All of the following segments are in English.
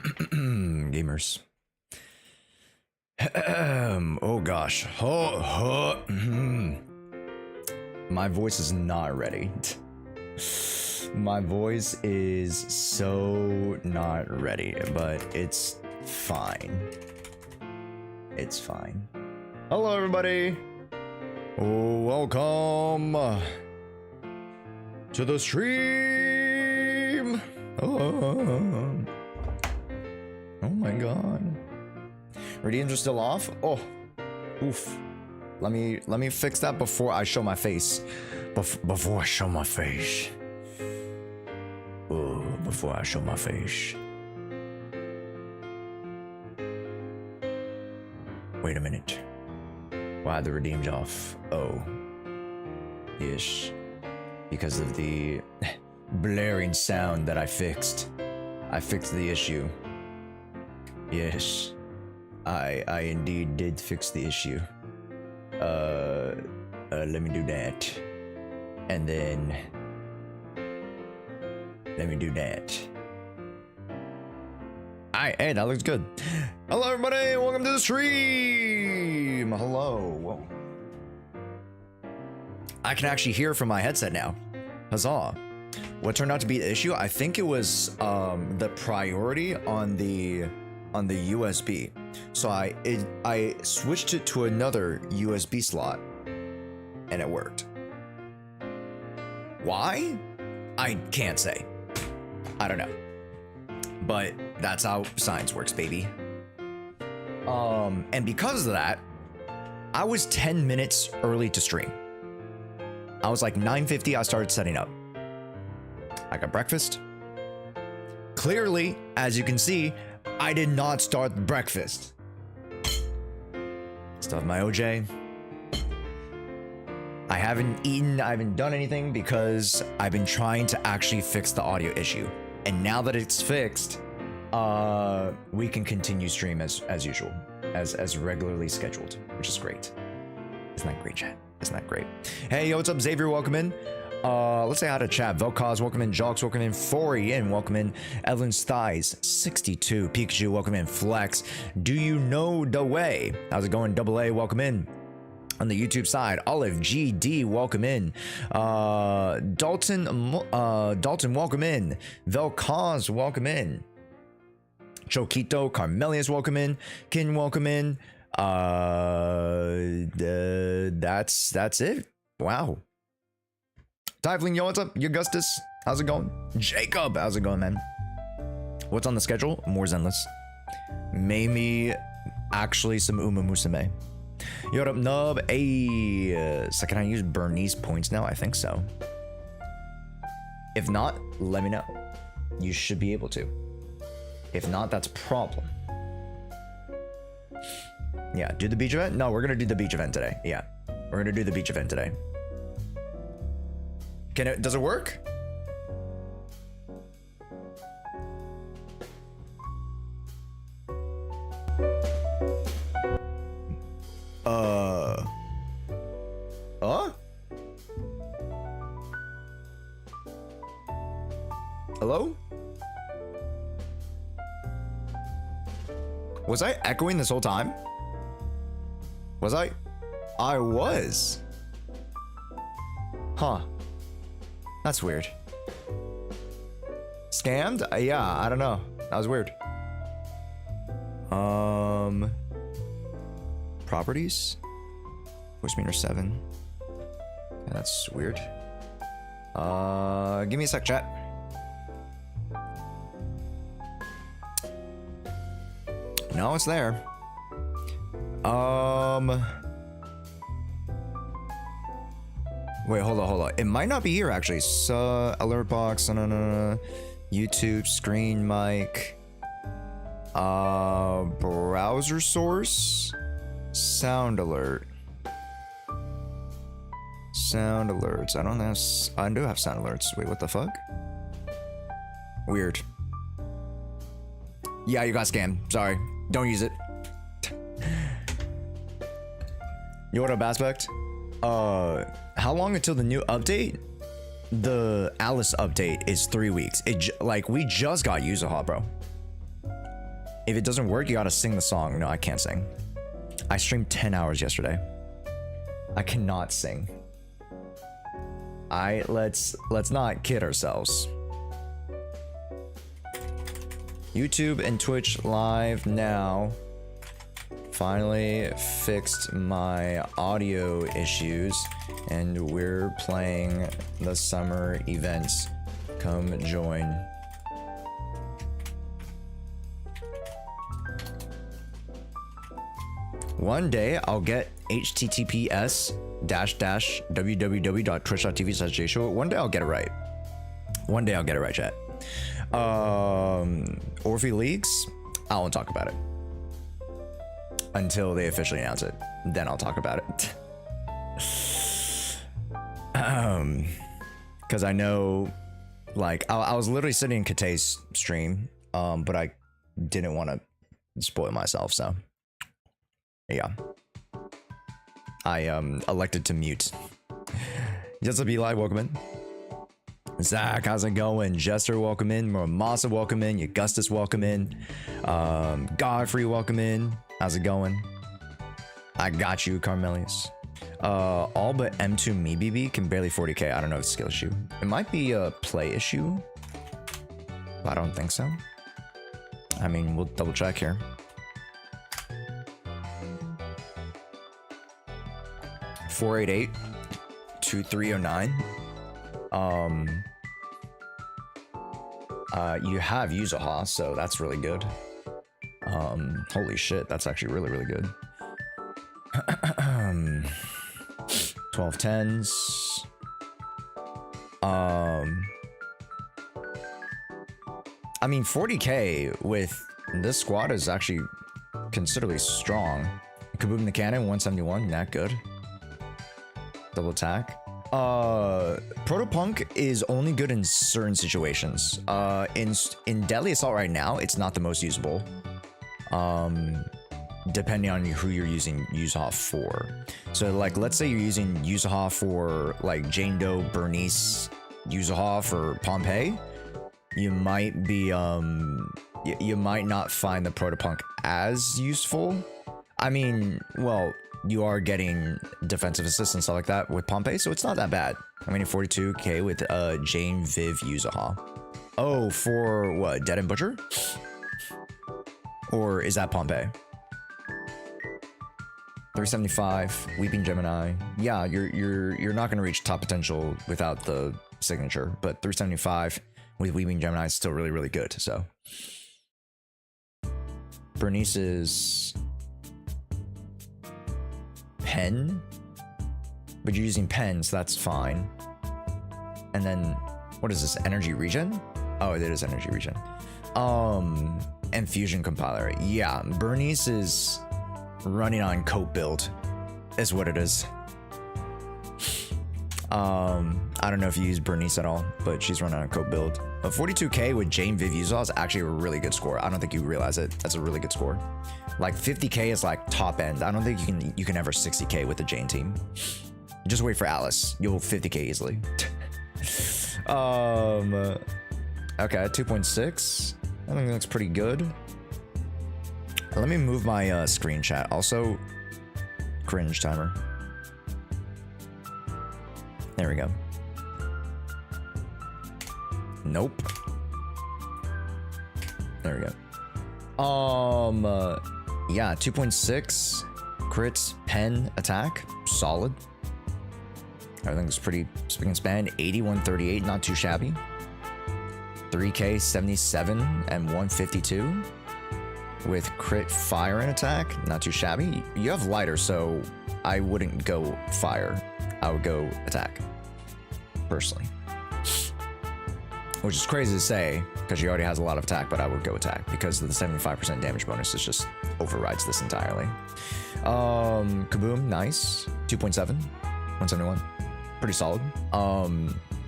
Gamers. Oh gosh. My voice is not ready. My voice is so not ready, but it's fine. It's fine. Hello, everybody. Welcome to the stream. Oh my god. Redeems are still off? Oh, oof. Let me fix that before I show my face. Before I show my face. Oh, before I show my face. Wait a minute. Why are the redeems off? Oh. Yes. Because of the blaring sound that I fixed. I fixed the issue. Yes. I indeed did fix the issue. Let me do that. And then let me do that. Alright, hey, that looks good. Hello everybody, welcome to the stream. Hello. Whoa. I can actually hear from my headset now. Huzzah. What turned out to be the issue? I think it was the priority on the USB. So I switched it to another USB slot and it worked. Why? I can't say. I don't know. But that's how science works, baby. And because of that, I was 10 minutes early to stream. I was like 9:50, I started setting up. I got breakfast. Clearly, as you can see, I did not start breakfast. Still have my OJ. I haven't eaten, I haven't done anything because I've been trying to actually fix the audio issue. And now that it's fixed, we can continue stream as usual, as regularly scheduled, which is great. Isn't that great, chat? Isn't that great? Hey, yo, what's up, Xavier? Welcome in. Let's say hi to chat. Velkaz, welcome in. Jocks, welcome in. Fori, and welcome in. Evelyn's Thighs, 62. Pikachu, welcome in. Flex, do you know the way? How's it going? Double A, welcome in. On the YouTube side, Olive GD, welcome in. Dalton, welcome in. Velkaz, welcome in. Choquito, Carmelius, welcome in. Kin, welcome in. That's it. Wow. Tyvling, yo, what's up? Augustus, how's it going? Jacob, how's it going, man? What's on the schedule? More Zenless. Maybe actually some Uma Musume. Yo, what up, Nub? Hey, so can I use Bernice points now? I think so. If not, let me know. You should be able to. If not, that's a problem. Yeah, do the beach event? No, we're gonna do the beach event today. Yeah, we're gonna do the beach event today. Can it, does it work? Hello? Was I echoing this whole time? Was I? I was. Huh. That's weird. Scammed? Yeah, I don't know. That was weird. Properties? Voice meter 7. Yeah, that's weird. Give me a sec, chat. No, it's there. Wait, hold on. It might not be here actually. So alert box, no. YouTube screen mic. Browser source. Sound alert. Sound alerts. I don't have. I do have sound alerts. Wait, what the fuck? Weird. Yeah, you got scammed. Sorry. Don't use it. You what up, Aspect? How long until the new update? The Alice update is 3 weeks. Like, we just got YUZUHA, bro. If it doesn't work, you gotta sing the song. No, I can't sing. I streamed 10 hours yesterday. I cannot sing. Let's not kid ourselves. YouTube and Twitch live now. Finally fixed my audio issues, and we're playing the summer events. Come join. One day I'll get https://www.twitch.tv/Jshoea. One day I'll get it right. One day I'll get it right, chat. Orphe Leagues, I won't talk about it until they officially announce it. Then I'll talk about it. Because I know, like, I was literally sitting in Kate's stream, but I didn't want to spoil myself, so yeah. I elected to mute. Just be live, welcome in. Zach, how's it going? Jester, welcome in. Masa, welcome in. Augustus, welcome in. Godfrey, welcome in. How's it going? I got you, Carmelius. All but M2 MeBB can barely 40k. I don't know if it's a skill issue. It might be a play issue, but I don't think so. I mean, we'll double check here. $488-2309. You have YUZUHA, so that's really good. Holy shit, that's actually really, really good. 1210s. I mean, 40k with this squad is actually considerably strong. Kaboom the Cannon, 171, not good. Double attack. Protopunk is only good in certain situations. In Deadly Assault right now, it's not the most usable. Depending on who you're using YUZUHA for. So like, let's say you're using YUZUHA for like Jane Doe, Bernice, YUZUHA for Pompeii. You might be, you might not find the Protopunk as useful. I mean, well, you are getting defensive assist and stuff like that with Pompeii, so it's not that bad. I mean, 42k with Jane, Viv, YUZUHA. Oh, for what? Dead and Butcher? Or is that Pompeii? 375, Weeping Gemini. Yeah, you're not gonna reach top potential without the signature, but 375 with Weeping Gemini is still really, really good. So Bernice is pen, but you're using pen, so that's fine. And then what is this? Energy regen? Oh, it is energy regen. And fusion compiler. Yeah, Bernice is running on coat build is what it is. I don't know if you use Bernice at all, but she's running on a coat build. A 42k with Jane, Viv, YUZUHA is actually a really good score. I don't think you realize it. That's a really good score. Like 50k is like top end. I don't think you can ever 60k with the Jane team. Just wait for Alice. You'll 50k easily. Okay, 2.6. I think that's pretty good. Let me move my screen chat. Also, cringe timer. There we go. Nope. There we go. Yeah, 2.6 crits, pen, attack, solid. Everything's pretty spick and span. 80, 138, not too shabby. 3k, 77, and 152 with crit, fire, and attack. Not too shabby. You have lighter, so I wouldn't go fire. I would go attack, personally. Which is crazy to say, because she already has a lot of attack, but I would go attack, because the 75% damage bonus is just overrides this entirely. Kaboom, nice. 2.7, 171. Pretty solid.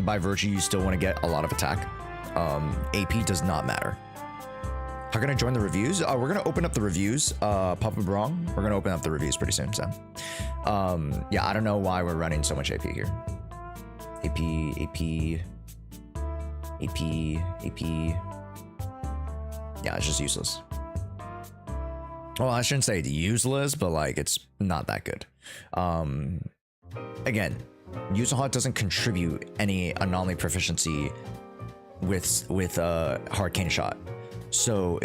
By virtue, you still want to get a lot of attack. AP does not matter. How can I join the reviews? We're going to open up the reviews. Papa Brong, we're going to open up the reviews pretty soon, so. Yeah, I don't know why we're running so much AP here. AP. Yeah, it's just useless. Well, I shouldn't say it's useless, but like it's not that good. Again, YUZUHA doesn't contribute any anomaly proficiency with Hurricane Shot, so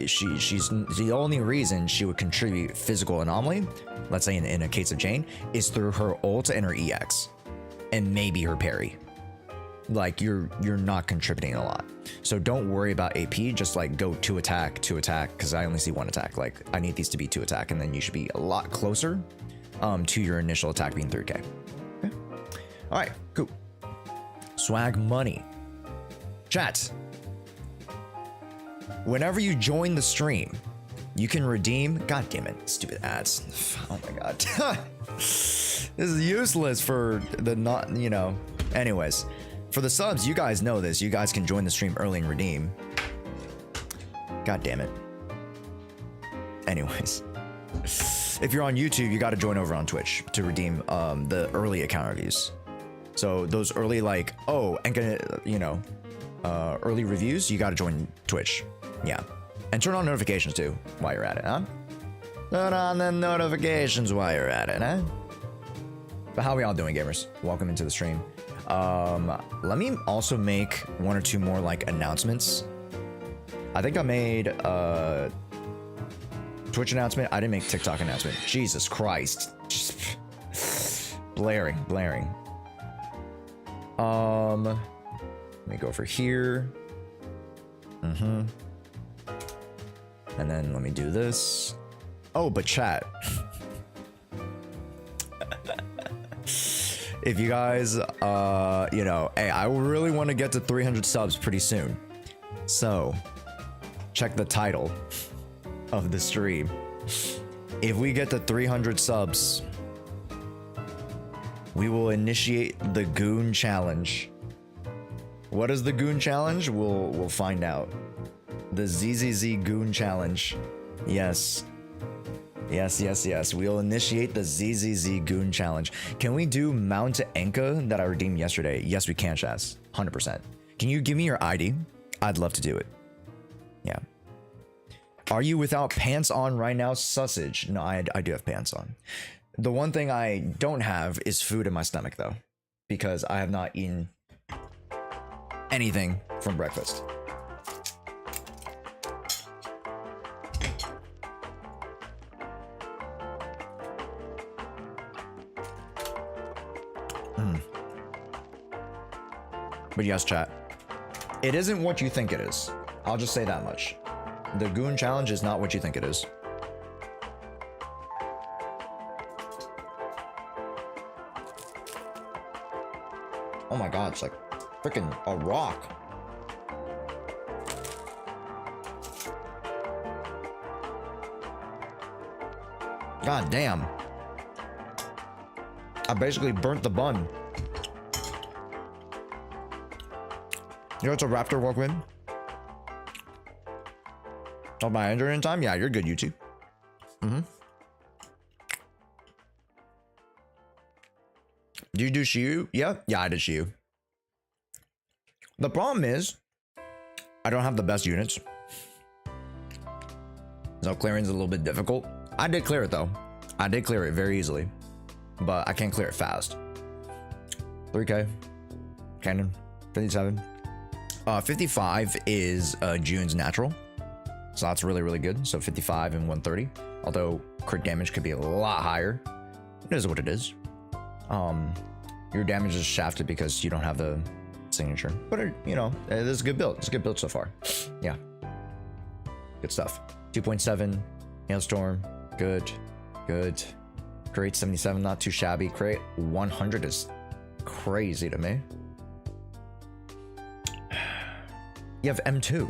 she's the only reason she would contribute physical anomaly, let's say in a case of Jane, is through her ult and her EX, and maybe her parry. Like you're not contributing a lot, so don't worry about AP. Just like go to attack, because I only see one attack. Like I need these to be 2 attack, and then you should be a lot closer to your initial attack being 3k. Okay. All right, cool. Swag money. Chat. Whenever you join the stream, you can redeem. God damn it, stupid ads. Oh my god. This is useless for the not, you know. Anyways. For the subs, you guys know this. You guys can join the stream early and redeem. God damn it. Anyways. If you're on YouTube, you got to join over on Twitch to redeem the early account reviews. So those early like, oh, and you know, early reviews, you got to join Twitch. Yeah. And turn on notifications too while you're at it, huh? Turn on the notifications while you're at it, huh? But how are we all doing, gamers? Welcome into the stream. Let me also make 1 or 2 more like announcements. I think I made Twitch announcement. I didn't make TikTok announcement. Jesus Christ. Just blaring. Let me go over here. And then let me do this. Oh, but chat. If you guys, you know, hey, I really want to get to 300 subs pretty soon. So, check the title of the stream. If we get to 300 subs, we will initiate the Goon Challenge. What is the Goon Challenge? We'll find out. The ZZZ Goon Challenge. Yes. Yes. We'll initiate the ZZZ Goon Challenge. Can we do Mount Enka that I redeemed yesterday? Yes, we can, Shaz. 100%. Can you give me your ID? I'd love to do it. Yeah. Are you without pants on right now, sausage? No, I do have pants on. The one thing I don't have is food in my stomach, though, because I have not eaten anything from breakfast. But yes, chat. It isn't what you think it is. I'll just say that much. The Goon Challenge is not what you think it is. Oh my god, it's like freaking a rock. God damn. I basically burnt the bun. You know, it's a raptor walk win. Oh, my injury in time? Yeah, you're good, YouTube. Do you do Shiyu? Yeah, I did Shiyu. The problem is, I don't have the best units. So clearing is a little bit difficult. I did clear it though. I did clear it very easily, but I can't clear it fast. 3k. Cannon. 57. 55 is June's natural, so that's really good. So 55 and 130, although crit damage could be a lot higher. It is what it is. Your damage is shafted because you don't have the signature, but you know, it is a good build. It's a good build so far. Yeah, good stuff. 2.7 hailstorm, good. Crate 77, not too shabby. Crate 100 is crazy to me. You have M2.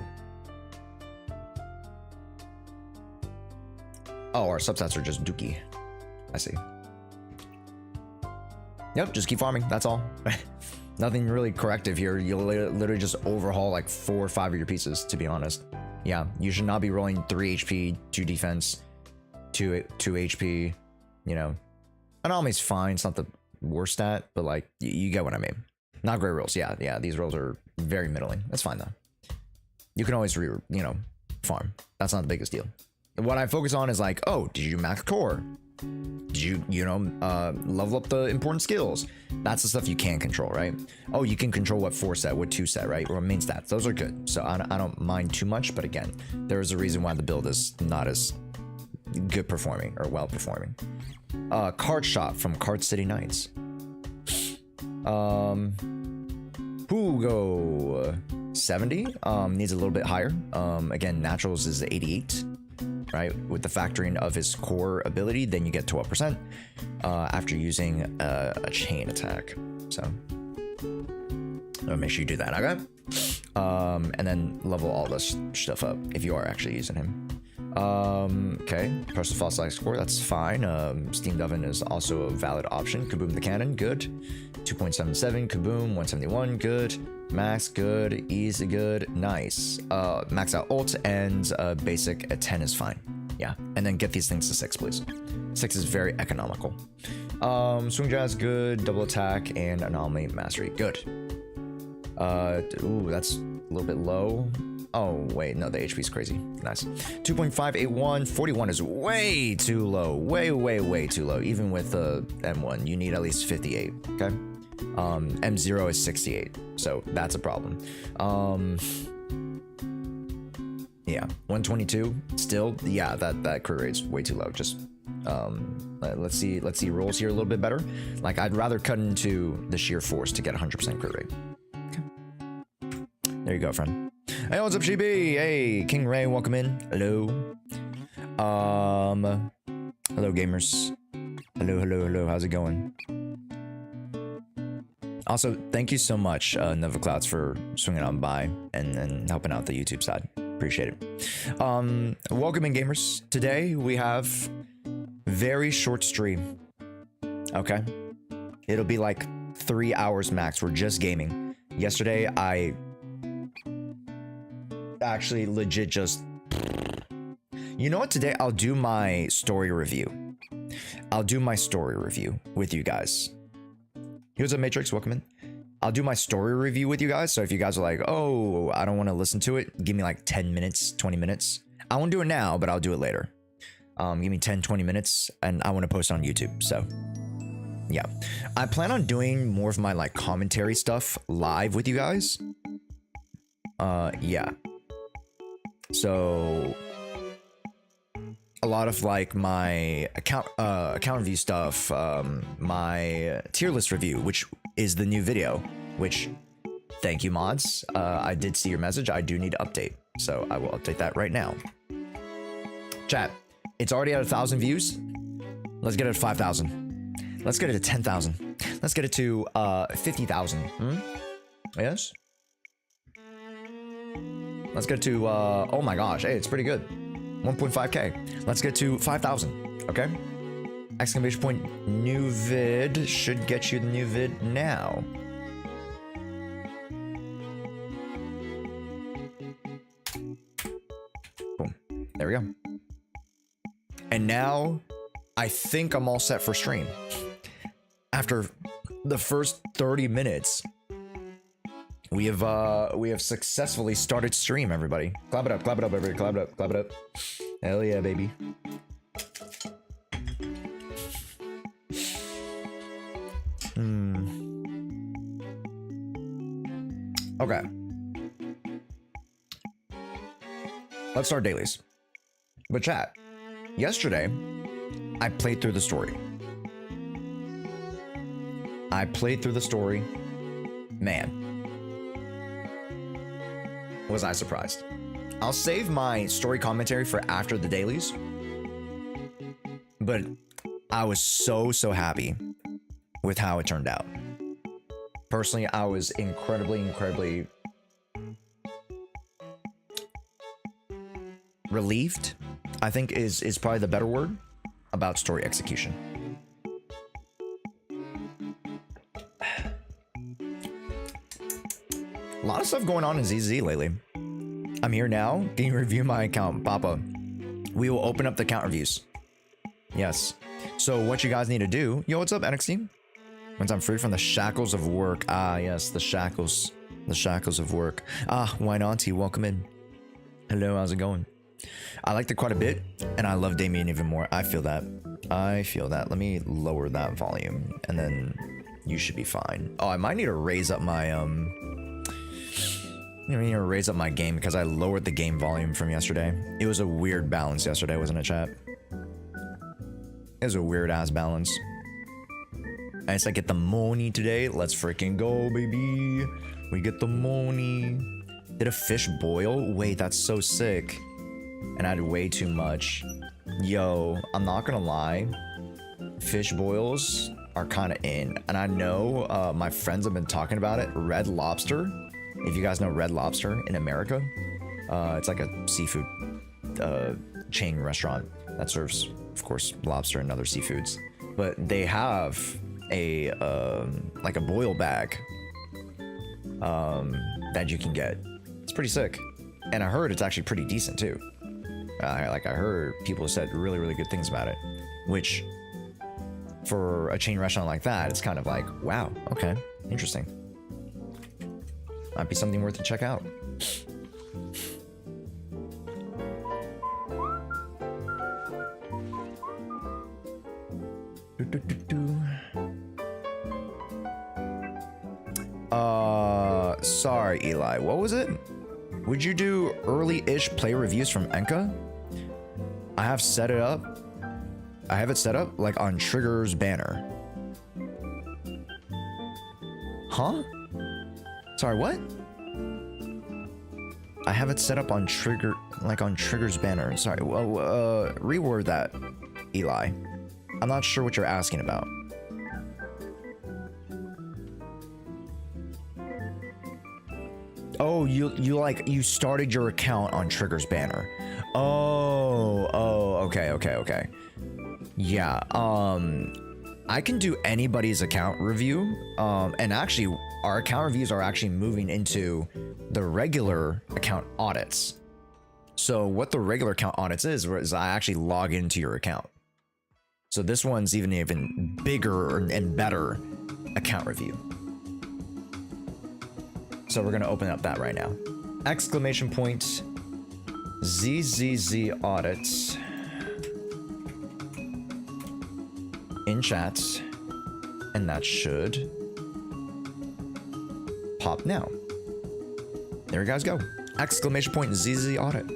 Oh, our substats are just dookie. I see. Yep, just keep farming. That's all. Nothing really corrective here. You'll literally just overhaul like 4 or 5 of your pieces, to be honest. Yeah, you should not be rolling 3 HP, 2 defense, 2 HP. You know, anomaly's fine. It's not the worst stat, but like you get what I mean. Not great rolls. Yeah. These rolls are very middling. That's fine though. You can always farm. That's not the biggest deal. What I focus on is like, oh, did you max core? Did you, level up the important skills? That's the stuff you can control, right? Oh, you can control what 4 set, what 2 set, right? Or main stats. Those are good. So I don't mind too much, but again, there is a reason why the build is not as good performing or well performing. Card shot from Card City Knights. Pugo 70 needs a little bit higher. Again, naturals is 88, right? With the factoring of his core ability, then you get 12% after using a chain attack. So make sure you do that, okay? And then level all this stuff up if you are actually using him. Okay, press the false select score, that's fine. Steamed Oven is also a valid option. Kaboom the Cannon, good. 2.77, Kaboom, 171, good. Max, good. Ease, good. Nice. Max out ult and basic at 10 is fine. Yeah, and then get these things to 6, please. 6 is very economical. Swing Jazz, good. Double attack and Anomaly Mastery, good. Ooh, that's a little bit low. Oh, wait, no, the HP is crazy. Nice. 2.581, 41 is way too low. Way too low. Even with M1, you need at least 58, okay? M0 is 68, so that's a problem. Yeah, 122, still, yeah, that crit rate's way too low. Just, let's see rolls here a little bit better. Like, I'd rather cut into the sheer force to get 100% crit rate. Okay. There you go, friend. Hey, what's up, Shibi? Hey, King Ray, welcome in. Hello. Hello, gamers. Hello. How's it going? Also, thank you so much, Nova Clouds, for swinging on by and helping out the YouTube side. Appreciate it. Welcome in, gamers. Today we have very short stream. Okay, it'll be like 3 hours max. We're just gaming. Yesterday, I actually legit just, you know what, today I'll do my story review. I'll do my story review with you guys. Here's a Matrix, welcome in. I'll do my story review with you guys. So if you guys are like, oh, I don't want to listen to it, give me like 10 minutes, 20 minutes. I won't do it now, but I'll do it later. Give me 10, 20 minutes and I want to post on YouTube. So yeah, I plan on doing more of my like commentary stuff live with you guys. Yeah. So a lot of like my account review stuff, my tier list review, which is the new video, which thank you, mods. I did see your message. I do need to update, so I will update that right now. Chat, it's already at 1,000 views. Let's get it to 5,000. Let's get it to 10,000. Let's get it to 50,000. Yes. Let's get to, oh my gosh, hey, it's pretty good. 1.5K. Let's get to 5,000, okay? Exclamation point, new vid should get you the new vid now. Boom, there we go. And now, I think I'm all set for stream. After the first 30 minutes, we have successfully started stream, everybody. Clap it up, everybody. Clap it up. Hell yeah, baby. Okay. Let's start dailies. But chat, yesterday, I played through the story. Man. Was I surprised. I'll save my story commentary for after the dailies, but I was so happy with how it turned out. Personally, I was incredibly relieved, I think is probably the better word, about story execution. A lot of stuff going on in ZZZ lately. I'm here now. Can you review my account, Papa? We will open up the account reviews. Yes. So what you guys need to do... Yo, what's up, NXT? Once I'm free from the shackles of work. Ah, yes, the shackles. The shackles of work. Ah, Wine Auntie, welcome in. Hello, how's it going? I liked it quite a bit, and I love Damien even more. I feel that. I feel that. Let me lower that volume, and then you should be fine. Oh, I might need to raise up my I need to raise up my game because I lowered the game volume from yesterday. It was a weird balance yesterday, wasn't it, chat? It was a weird ass balance. I just like get the money today. Let's freaking go, baby. We get the money. Did a fish boil? Wait, that's so sick. And I had way too much. Yo, I'm not gonna lie. Fish boils are kind of in. And I know my friends have been talking about it. Red Lobster. If you guys know Red Lobster in America, it's like a seafood chain restaurant that serves, of course, lobster and other seafoods. But they have a like a boil bag that you can get. It's pretty sick, and I heard it's actually pretty decent too. I heard people said really, really good things about it, which for a chain restaurant like that, it's kind of like, wow, okay, interesting. Might be something worth to check out. Sorry, Eli. What was it? Would you do early-ish play reviews from Enka? I have set it up. I have it set up like on Trigger's banner. Huh? Sorry, what? I have it set up on Trigger, like on Trigger's banner. Sorry, well, reword that, Eli. I'm not sure what you're asking about. Oh, you started your account on Trigger's banner. Oh, okay. Yeah, I can do anybody's account review. And actually, our account reviews are actually moving into the regular account audits. So what the regular account audits is I actually log into your account. So this one's even bigger and better account review. So we're gonna open up that right now. Exclamation point ZZZ audits in chats, and that should pop now. There you guys go. Exclamation point ZZZ audit.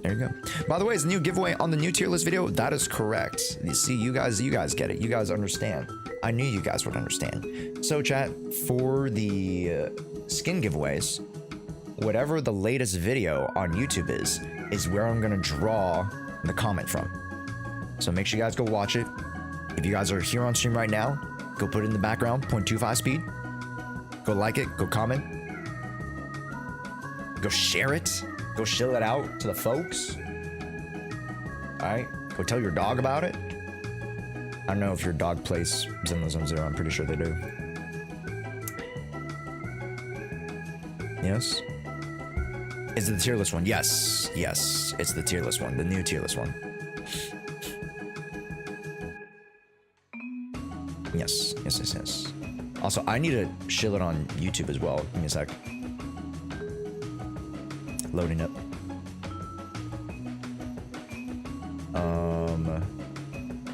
There you go. By the way, it's a new giveaway on the new tier list video. That is correct. You see, you guys get it. You guys understand. I knew you guys would understand. So chat, for the skin giveaways, whatever the latest video on YouTube is where I'm gonna draw the comment from. So make sure you guys go watch it. If you guys are here on stream right now, go put it in the background, 0.25 speed. Go like it, go comment. Go share it. Go shill it out to the folks. Alright, go tell your dog about it. I don't know if your dog plays Zenless on Zero, I'm pretty sure they do. Yes? Is it the tier list one? Yes, it's the tier list one, the new tier list one. Yes. Also, I need to shill it on YouTube as well. Give me a sec. Loading up.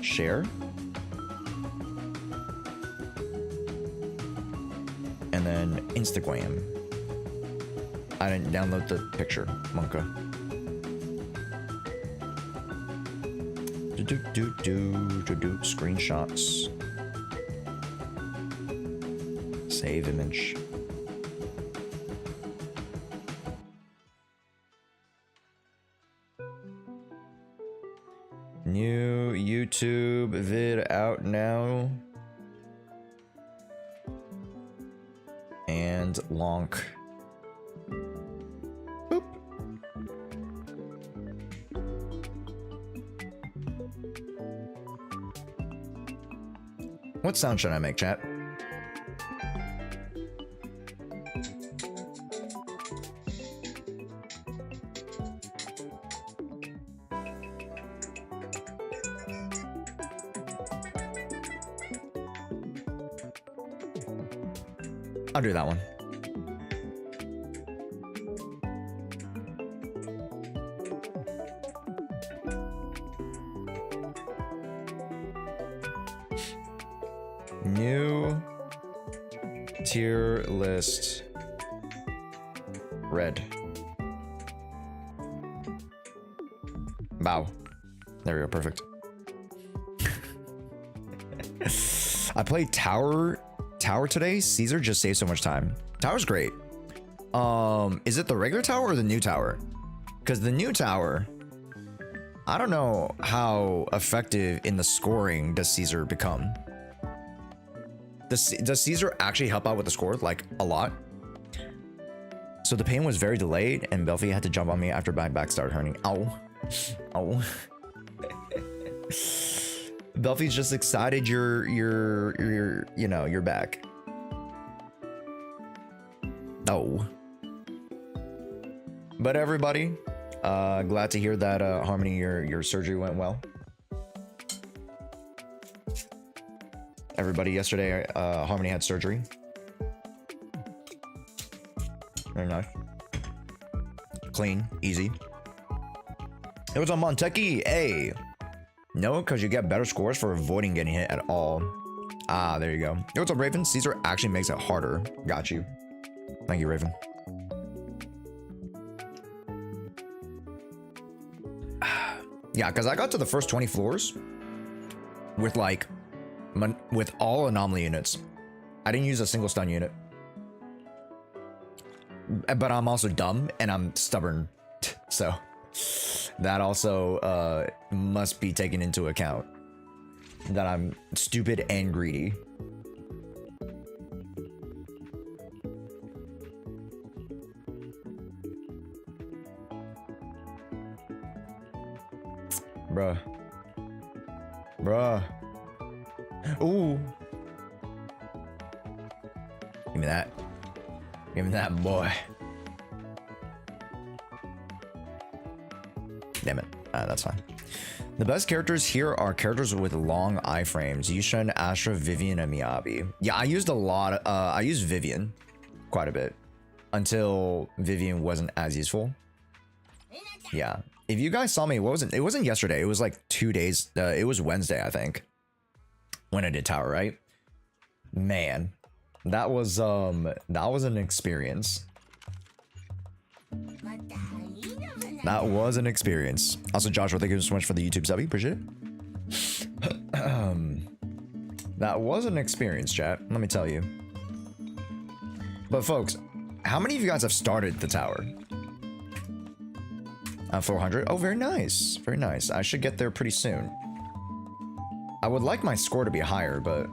Share. And then Instagram. I didn't download the picture, Monka. Do screenshots. Save image. New YouTube vid out now. And lonk. Boop. What sound should I make, chat? I'll do that one. New tier list. Red. Wow. There we go, perfect. I played Tower today. Caesar just saved so much time. Tower's great. Is it the regular tower or the new tower? Because the new tower, I don't know how effective in the scoring does Caesar become. Does Caesar actually help out with the score, like, a lot? So the pain was very delayed, and Belfie had to jump on me after my back started hurting. Ow. Oh. Belfie's just excited you're back. Oh. But everybody, glad to hear that Harmony, your surgery went well. Everybody, yesterday Harmony had surgery. Very nice. Clean, easy. It was on Monteki. Hey. No, because you get better scores for avoiding getting hit at all. Ah, there you go. Yo, what's up, Raven? Caesar actually makes it harder. Got you. Thank you, Raven. Yeah, because I got to the first 20 floors with like, with all anomaly units. I didn't use a single stun unit. But I'm also dumb and I'm stubborn. So that also must be taken into account. That I'm stupid and greedy. Bruh. Bruh. Ooh. Give me that. Give me that, boy. Damn it. That's fine. The best characters here are characters with long iframes. Yusha, Astra, Vivian, and Miyabi. Yeah, I used a lot. I used Vivian quite a bit until Vivian wasn't as useful. Yeah. If you guys saw me, what was it? It wasn't yesterday. It was like 2 days. It was Wednesday, I think, when I did Tower, right? Man, that was an experience. That was an experience. Also, Joshua, thank you so much for the YouTube subby. Appreciate it. That was an experience, chat. Let me tell you. But folks, how many of you guys have started the tower? 400. Oh, very nice. Very nice. I should get there pretty soon. I would like my score to be higher, but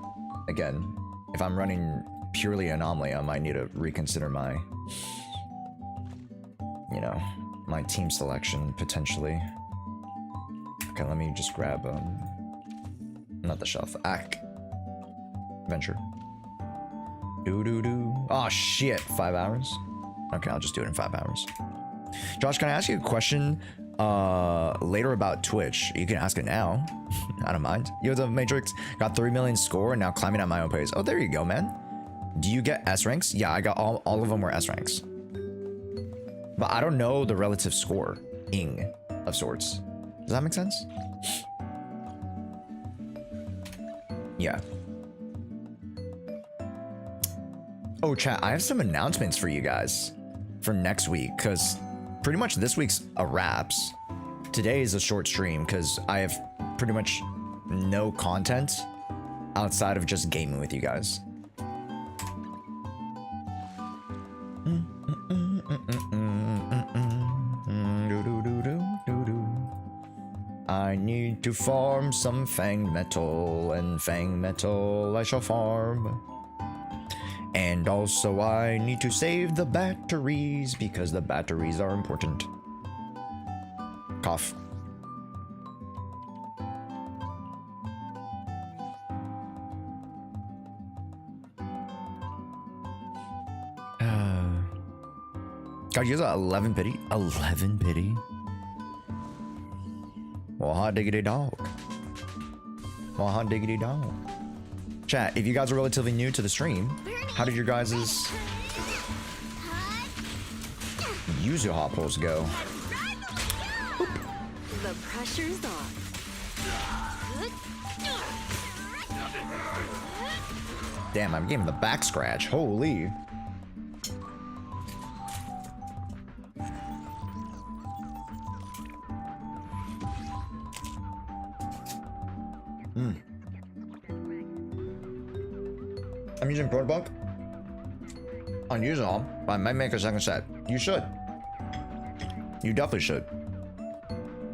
again, if I'm running purely anomaly, I might need to reconsider my, you know, my team selection potentially. Okay, let me just grab not the shelf. Venture. Oh shit, 5 hours. Okay, I'll just do it in 5 hours. Josh, can I ask you a question later about Twitch? You can ask it now. I don't mind. Yo, the Matrix got 3 million score and now climbing at my own pace. Oh, there you go, man. Do you get S ranks? Yeah, I got all of them were S ranks. But I don't know the relative score-ing of sorts. Does that make sense? Yeah. Oh, chat, I have some announcements for you guys for next week, because pretty much this week's a wraps. Today is a short stream because I have pretty much no content outside of just gaming with you guys. I need to farm some fanged metal, and fanged metal I shall farm. And also I need to save the batteries because the batteries are important. Cough. God, you got 11 pity? 11 pity? Well, hot diggity dog. Well, hot diggity dog. Chat, if you guys are relatively new to the stream, how did your guys' YUZUHA pulls go? The pressure's on. Damn, I'm getting the back scratch. Holy. I'm using Protobunk on YUZUHA. I might make a second set. You should. You definitely should.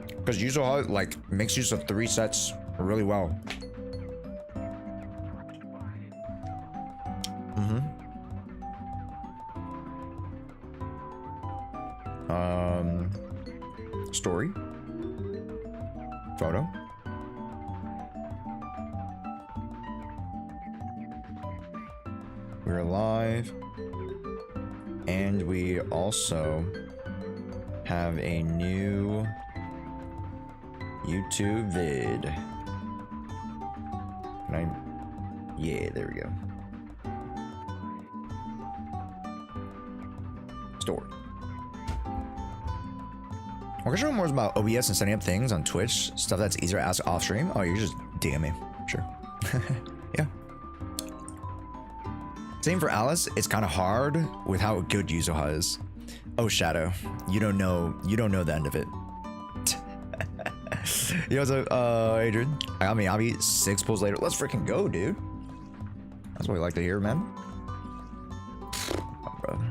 Because YUZUHA, like, makes use of 3 sets really well. Story. Photo. We're live. And we also have a new YouTube vid. Can I? Yeah, there we go. Story. We're gonna show more about OBS and setting up things on Twitch, stuff that's easier to ask off stream. Oh, you just DM me. Sure. Yeah. Same for Alice. It's kind of hard with how good YUZUHA is. Oh, Shadow. You don't know the end of it. Yo, what's up, Adrian? I got Miyabi 6 pulls later. Let's freaking go, dude. That's what we like to hear, man. Oh, bro.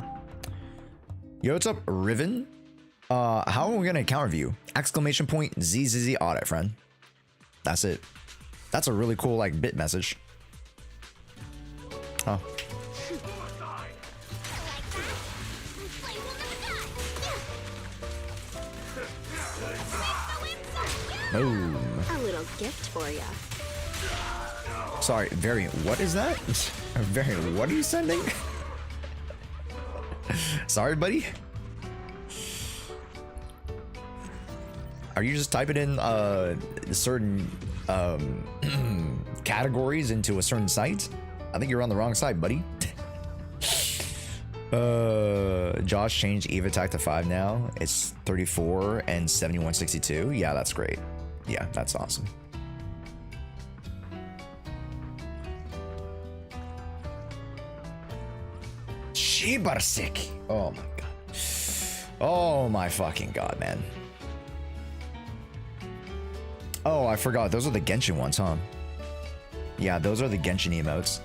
Yo, what's up, Riven? How are we gonna counter view? Exclamation point ZZZ audit, friend. That's it. That's a really cool, like, bit message. Oh. Boom. A little gift for you. Sorry, Variant, what is that? Variant, what are you sending? Sorry, buddy. Are you just typing in certain categories into a certain site? I think you're on the wrong side, buddy. Josh changed Eve attack to 5 now. It's 34 and 7162. Yeah, that's great. Yeah, that's awesome. Shibarsiki. Oh my god. Oh my fucking god, man. Oh, I forgot. Those are the Genshin ones, huh? Yeah, those are the Genshin emotes.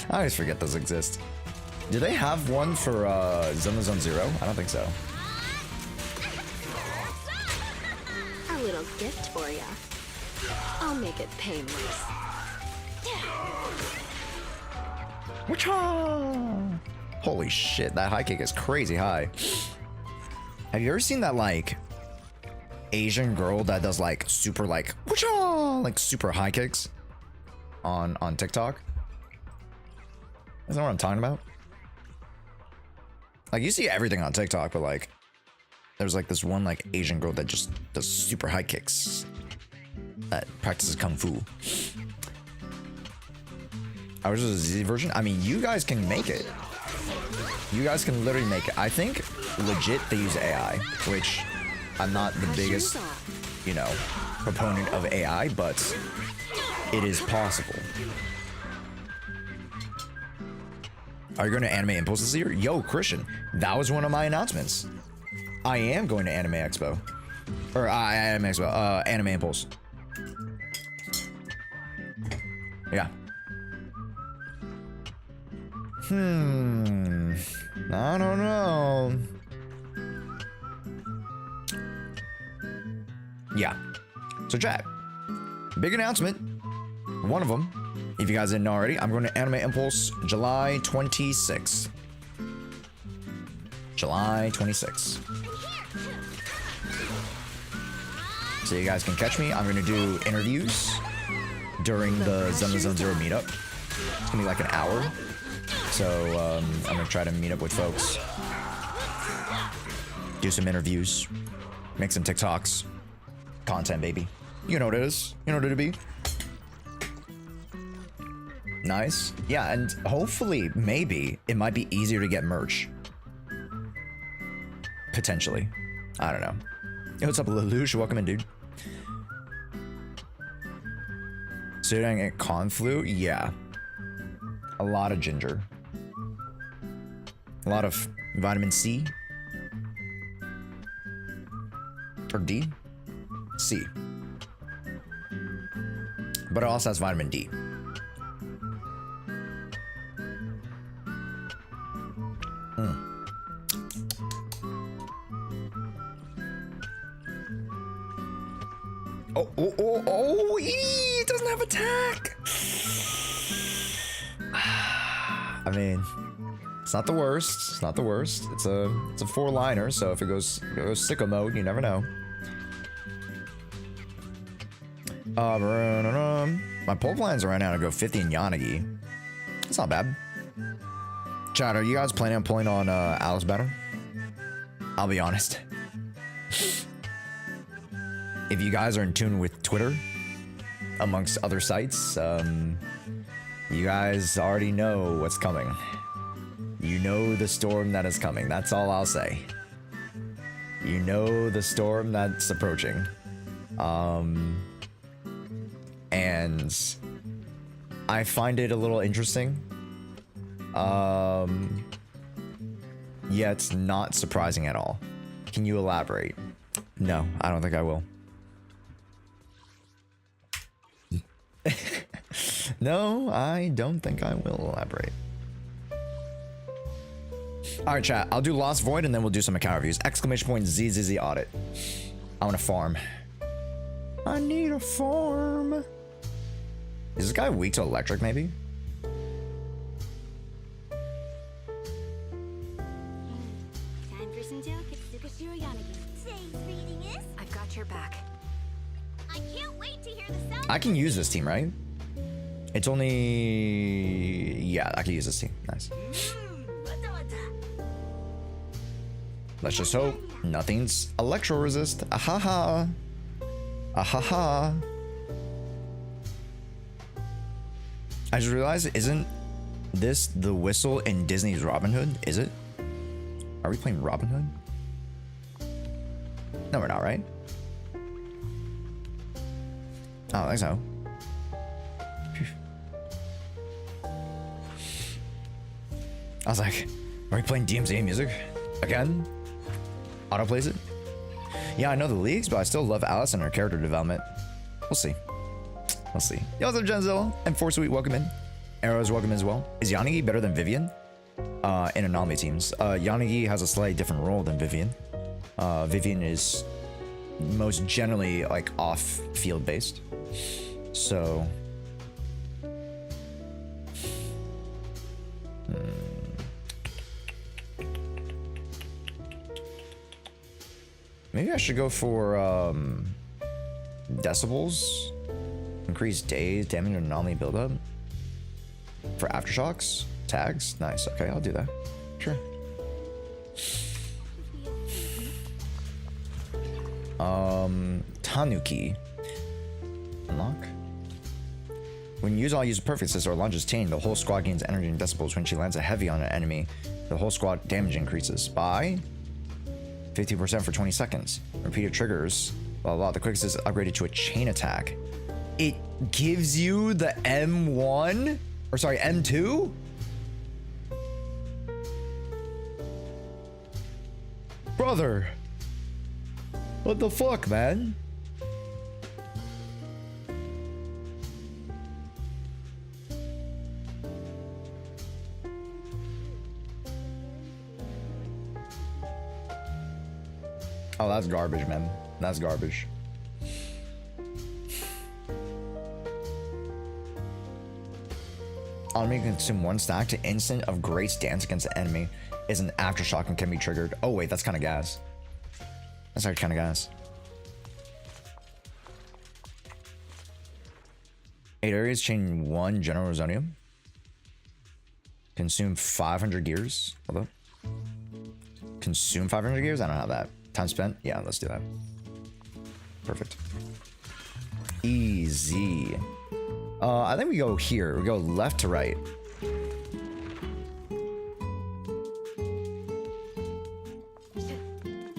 I always forget those exist. Do they have one for Zenless 0? I don't think so. A little gift for you. I'll make it painless. Whatcha? Holy shit, that high kick is crazy high. Have you ever seen that, like, Asian girl that does, like, super, like, whatcha? Like, super high kicks on TikTok? Isn't that what I'm talking about? Like, you see everything on TikTok, but, like, there's, like, this one, like, Asian girl that just does super high kicks that practices Kung Fu. Ours is a Z version? I mean, you guys can make it. You guys can literally make it. I think, legit, they use AI, which I'm not the biggest, you know, proponent of AI, but it is possible. Are you going to Anime Impulse this year? Yo, Christian, that was one of my announcements. I am going to Anime Expo. Or, Anime Expo, Anime Impulse. Yeah. I don't know. Yeah. So, chat. Big announcement. One of them. If you guys didn't know already, I'm going to Anime Impulse July 26th. July 26th. So you guys can catch me. I'm going to do interviews during the Zenless 0 meetup. It's going to be like an hour. So I'm going to try to meet up with folks. Do some interviews. Make some TikToks. Content, baby. You know what it is. You know what it'll be. Nice. Yeah, and hopefully, maybe, it might be easier to get merch. Potentially. I don't know. Hey, what's up, Lelouch? Welcome in, dude. Studying at Conflu? Yeah. A lot of ginger. A lot of vitamin C. Or D? C. But it also has vitamin D. Oh, it doesn't have attack. I mean, it's not the worst. It's not the worst. It's a 4-liner, so if it goes sicko mode, you never know. My pull plans right now to go 50 in Yanagi. It's not bad. Chat, are you guys planning on pulling on Alice Banner? I'll be honest. If you guys are in tune with Twitter, amongst other sites, you guys already know what's coming. You know the storm that is coming. That's all I'll say. You know the storm that's approaching. And I find it a little interesting. Yet not surprising at all. Can you elaborate? No, I don't think I will. No, I don't think I will elaborate. Alright, chat. I'll do Lost Void and then we'll do some account reviews. Exclamation point ZZZ audit. I want to farm. I need a farm. Is this guy weak to electric, maybe? Time for some I've got your back. I can't wait to hear the sound. I can use this team, right? It's only... Yeah, I can use this team. Nice. Let's just hope nothing's electro resist. Ahaha. Ahaha. I just realized, isn't this the whistle in Disney's Robin Hood? Is it? Are we playing Robin Hood? No, we're not, right? I don't think so. I was like, are we playing DMZ music? Again? Auto plays it? Yeah, I know the leagues, but I still love Alice and her character development. We'll see. We'll see. Yo, what's up, Genzel? And Force Sweet, welcome in. Arrows, welcome as well. Is Yanagi better than Vivian? In Anomaly teams. Yanagi has a slightly different role than Vivian. Vivian is most generally like off-field based. So... Maybe I should go for decibels. Increase days, damage and anomaly buildup. For aftershocks, tags. Nice. Okay, I'll do that. Sure. Tanuki. Unlock. When YUZUHA uses perfect assist or launches Tane, the whole squad gains energy and decibels. When she lands a heavy on an enemy, the whole squad damage increases by 50% for 20 seconds. Repeated triggers. Blah, blah, blah. The quick assist is upgraded to a chain attack. It gives you the M1? Or sorry, M2? Brother. What the fuck, man? Oh, that's garbage, man. That's garbage. Enemy can consume 1 stack to instant of great stance against the enemy is an aftershock and can be triggered. Oh wait, that's kind of gas. That's actually kind of gas. 8 areas, chain 1 general resonium. Consume 500 gears. Hold up. Consume 500 gears? I don't have that. Time spent? Yeah, let's do that. Perfect. Easy. I think we go here. We go left to right.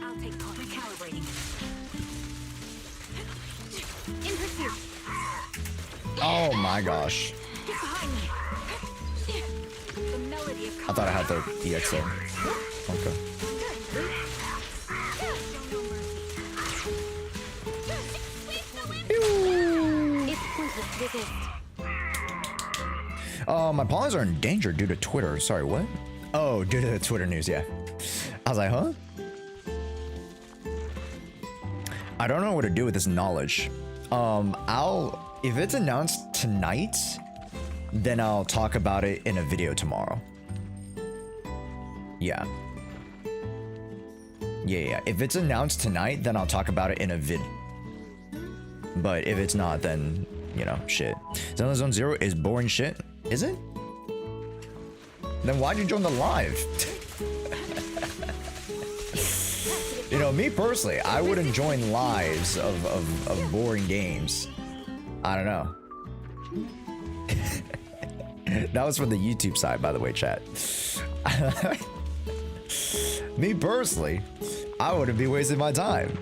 I'll take point. Recalibrating. In pursuit. Oh my gosh. Get behind me. I thought I had the EX there. Okay. My pawns are in danger due to Twitter. Sorry, what? Oh, due to the Twitter news, yeah. I was like, huh? I don't know what to do with this knowledge. If it's announced tonight, then I'll talk about it in a video tomorrow. Yeah. Yeah. If it's announced tonight, then I'll talk about it in a vid. But if it's not, then, you know, shit. Zenless Zone Zero is boring shit. Is it? Then why'd you join the live? You know, me personally, I wouldn't join lives of boring games. I don't know. That was from the YouTube side, by the way, chat. Me personally, I wouldn't be wasting my time.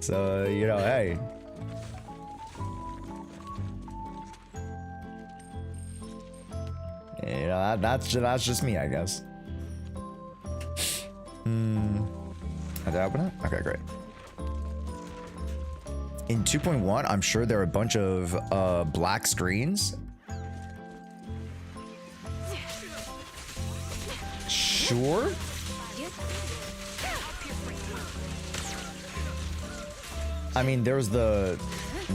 So, you know, hey. You know, that's just me, I guess. Did I open it? Okay, great. In 2.1, I'm sure there are a bunch of black screens. Sure. I mean, there's the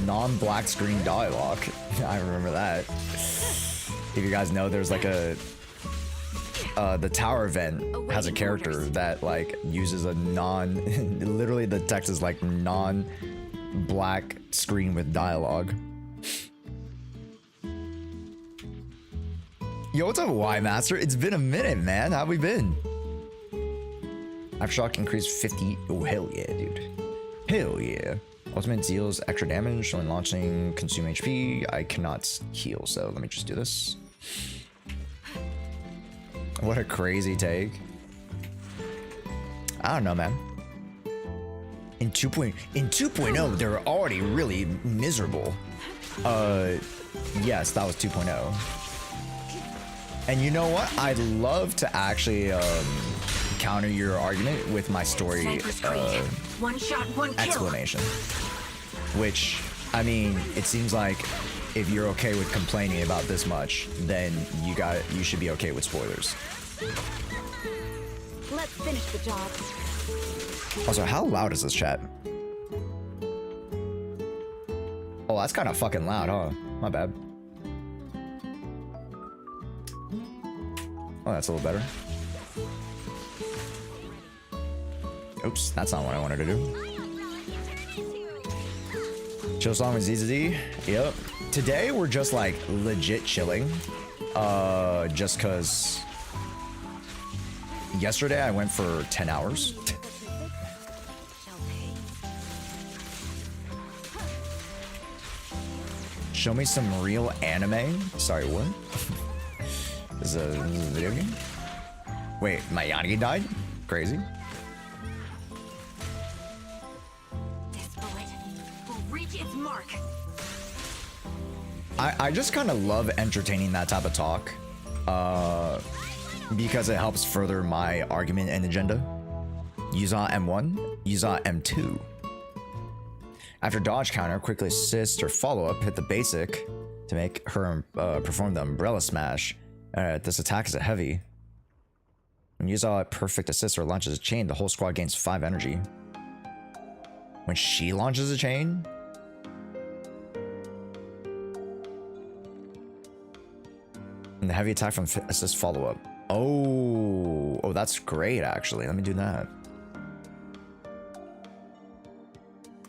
non-black screen dialogue. I remember that. If you guys know, there's like a the tower event has a character that like uses a literally the text is like non-black screen with dialogue. Yo, what's up, Y Master? It's been a minute, man. How we been? Aftershock increased 50. Oh, hell yeah, dude. Hell yeah. Ultimate deals extra damage when launching, consume HP. I cannot heal, so let me just do this. What a crazy take. I don't know, man. In 2.0, they're already really miserable. Yes, that was 2.0. And you know what? I'd love to actually counter your argument with my story one shot, one explanation. Which, I mean, it seems like if you're okay with complaining about this much, then you should be okay with spoilers. Let's finish the job. Also, how loud is this chat? Oh, that's kind of fucking loud, huh? My bad. Oh, that's a little better. Oops, that's not what I wanted to do. Chill song with ZZZ. Yep. Today we're just like legit chilling. Just cause yesterday I went for 10 hours. Show me some real anime. Sorry, what? This is a video game? Wait, my Yanagi died? Crazy. This bullet will reach its mark. I just kind of love entertaining that type of talk. Because it helps further my argument and agenda. YUZUHA M1, YUZUHA M2. After dodge counter, quickly assist or follow up, hit the basic to make her perform the umbrella smash. This attack is a heavy. When YUZUHA perfect assist or launches a chain, the whole squad gains 5 energy. When she launches a chain? And the heavy attack from assist follow up. Oh, that's great actually. Let me do that.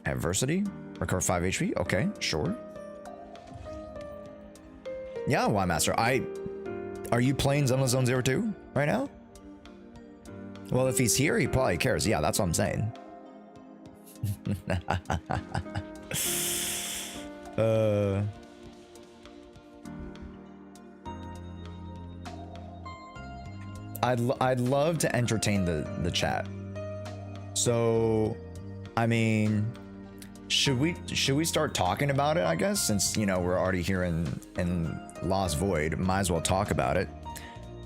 Adversity? Recover 5 HP? Okay, sure. Yeah, Y Master. Are you playing Zenless Zone 02 right now? Well, if he's here, he probably cares. Yeah, that's what I'm saying. I'd love to entertain the chat. So, I mean, should we start talking about it, I guess, since, you know, we're already here in Lost Void, might as well talk about it.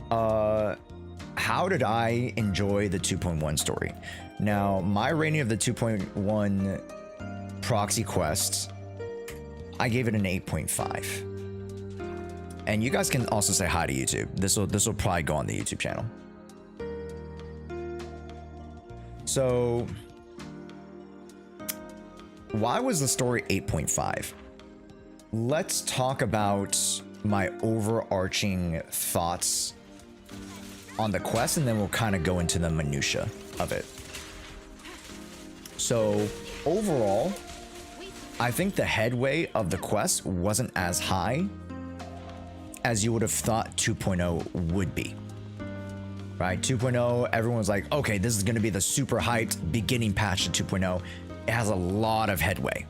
How did I enjoy the 2.1 story? Now, my rating of the 2.1 proxy quests, I gave it an 8.5. And you guys can also say hi to YouTube. This will probably go on the YouTube channel. So, why was the story 8.5? Let's talk about my overarching thoughts on the quest, and then we'll kind of go into the minutia of it. So, overall, I think the headway of the quest wasn't as high as you would have thought 2.0 would be. Right? 2.0, everyone's like, okay, this is going to be the super hyped beginning patch to 2.0. It has a lot of headway.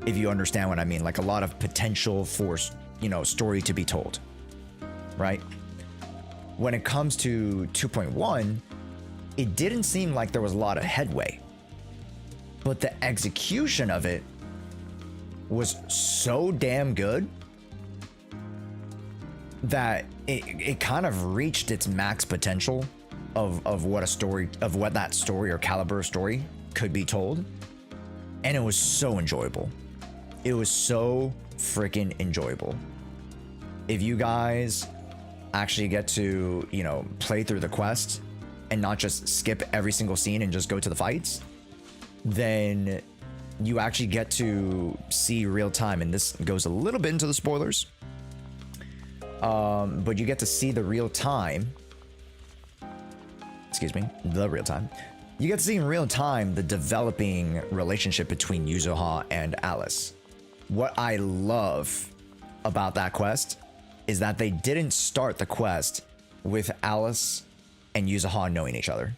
If you understand what I mean, like a lot of potential for, you know, story to be told. Right? When it comes to 2.1, it didn't seem like there was a lot of headway. But the execution of it was so damn good that it kind of reached its max potential of what that story or caliber story could be told. And it was so enjoyable. It was so freaking enjoyable. If you guys actually get to, you know, play through the quest and not just skip every single scene and just go to the fights, then you actually get to see real time, and this goes a little bit into the spoilers, but you get to see the real time, you get to see in real time the developing relationship between YUZUHA and Alice. What I love about that quest is that they didn't start the quest with Alice and YUZUHA knowing each other.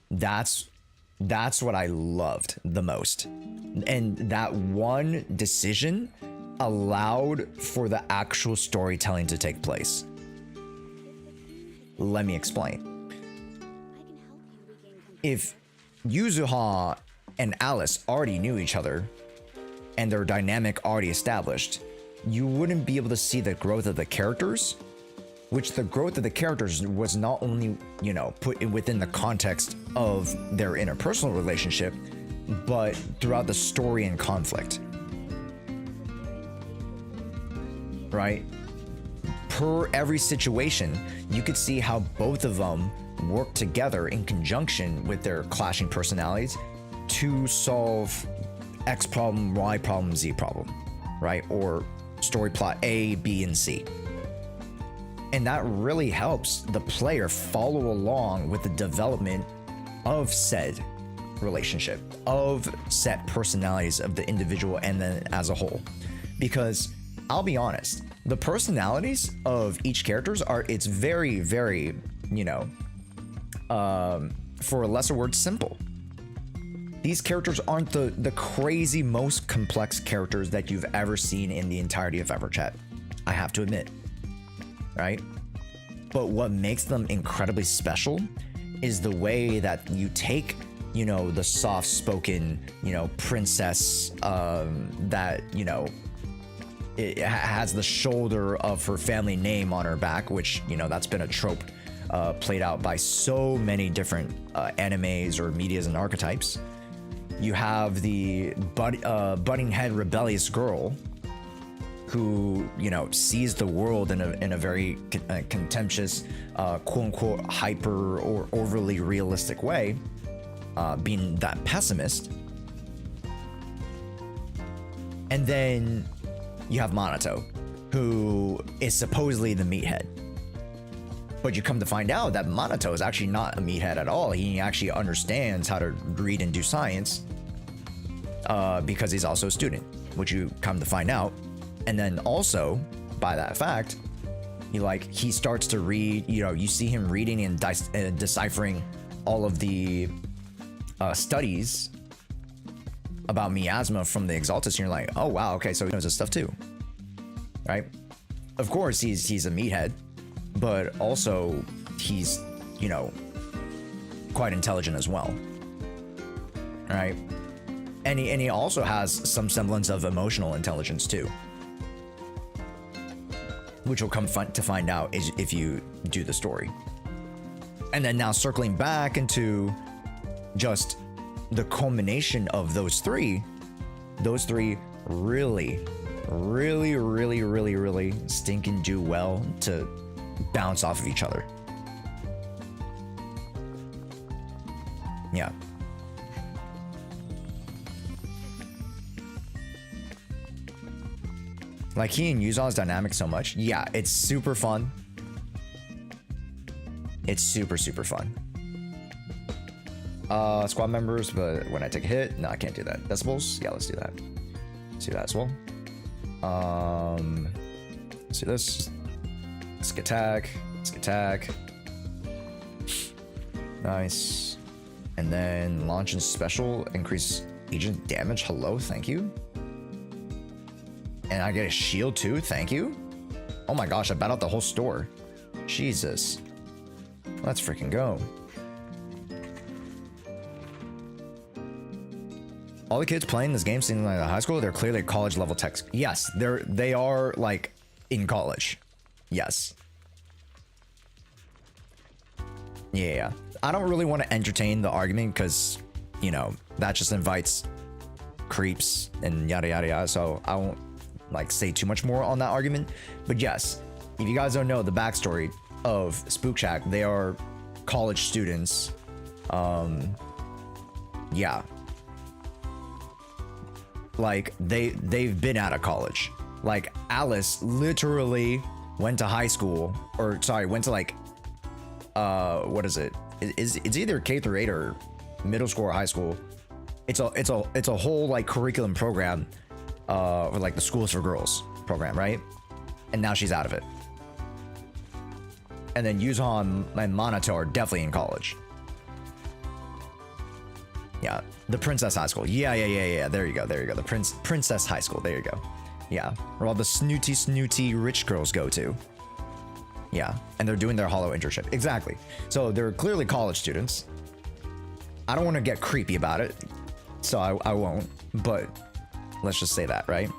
That's what I loved the most. And that one decision allowed for the actual storytelling to take place. Let me explain. If YUZUHA and Alice already knew each other and their dynamic already established, you wouldn't be able to see the growth of the characters, which the growth of the characters was not only, you know, put within the context of their interpersonal relationship, but throughout the story and conflict. Right? Per every situation, you could see how both of them work together in conjunction with their clashing personalities to solve X problem, Y problem, Z problem, right? Or story plot A, B, and C. And that really helps the player follow along with the development of said relationship, of set personalities of the individual and then as a whole. Because I'll be honest, the personalities of each characters it's very, very, you know, for a lesser word, simple. These characters aren't the crazy, most complex characters that you've ever seen in the entirety of EverChat, I have to admit. Right? But what makes them incredibly special is the way that you take, you know, the soft-spoken, you know, princess that, you know, it has the shoulder of her family name on her back, which, you know, that's been a trope played out by so many different animes or medias and archetypes. You have the butting head rebellious girl who, you know, sees the world in a very contemptuous, quote-unquote, hyper or overly realistic way, being that pessimist. And then you have Minato, who is supposedly the meathead. But you come to find out that Minato is actually not a meathead at all. He actually understands how to read and do science because he's also a student, which you come to find out. And then also, by that fact, he starts to read, you know, you see him reading and deciphering all of the studies about miasma from the Exaltus, and you're like, oh wow, okay, so he knows this stuff too, right? Of course, he's a meathead, but also he's, you know, quite intelligent as well, right? And he also has some semblance of emotional intelligence too. which will come fun to find out is if you do the story. And then now circling back into just the culmination of those three really stinking do well to bounce off of each other. Yeah. Like, he and Yuzuha's dynamic so much. Yeah, it's super fun. It's super fun. Squad members, but when I take a hit, no, I can't do that. Decibels? Yeah, let's do that. Let's do that as well. Let's do this. Let's get attack. Let's get attack. Nice. And then launch and special, increase agent damage. Hello, thank you. And I get a shield too, thank you. Oh my gosh, I bat out the whole store. Jesus. Let's freaking go. All the kids playing this game seem like high school, they're clearly college level techs. Yes, they are like in college. Yes. Yeah. I don't really want to entertain the argument because, you know, that just invites creeps and yada yada yada. So I won't like say too much more on that argument. But yes, if you guys don't know the backstory of Spook Shack, they are college students. Yeah. Like they've been out of college. Like Alice literally went to high school, or sorry, went to like what is it? It's either K through 8 or middle school or high school. It's a whole like curriculum program, or like the Schools for Girls program, right? And now she's out of it. And then Yuzuha and Minato are definitely in college. Yeah, the Princess High School. Yeah. There you go. The Princess High School. There you go. Yeah, where all the snooty rich girls go to. Yeah, and they're doing their hollow internship. Exactly. So they're clearly college students. I don't want to get creepy about it, so I won't. But let's just say that, right?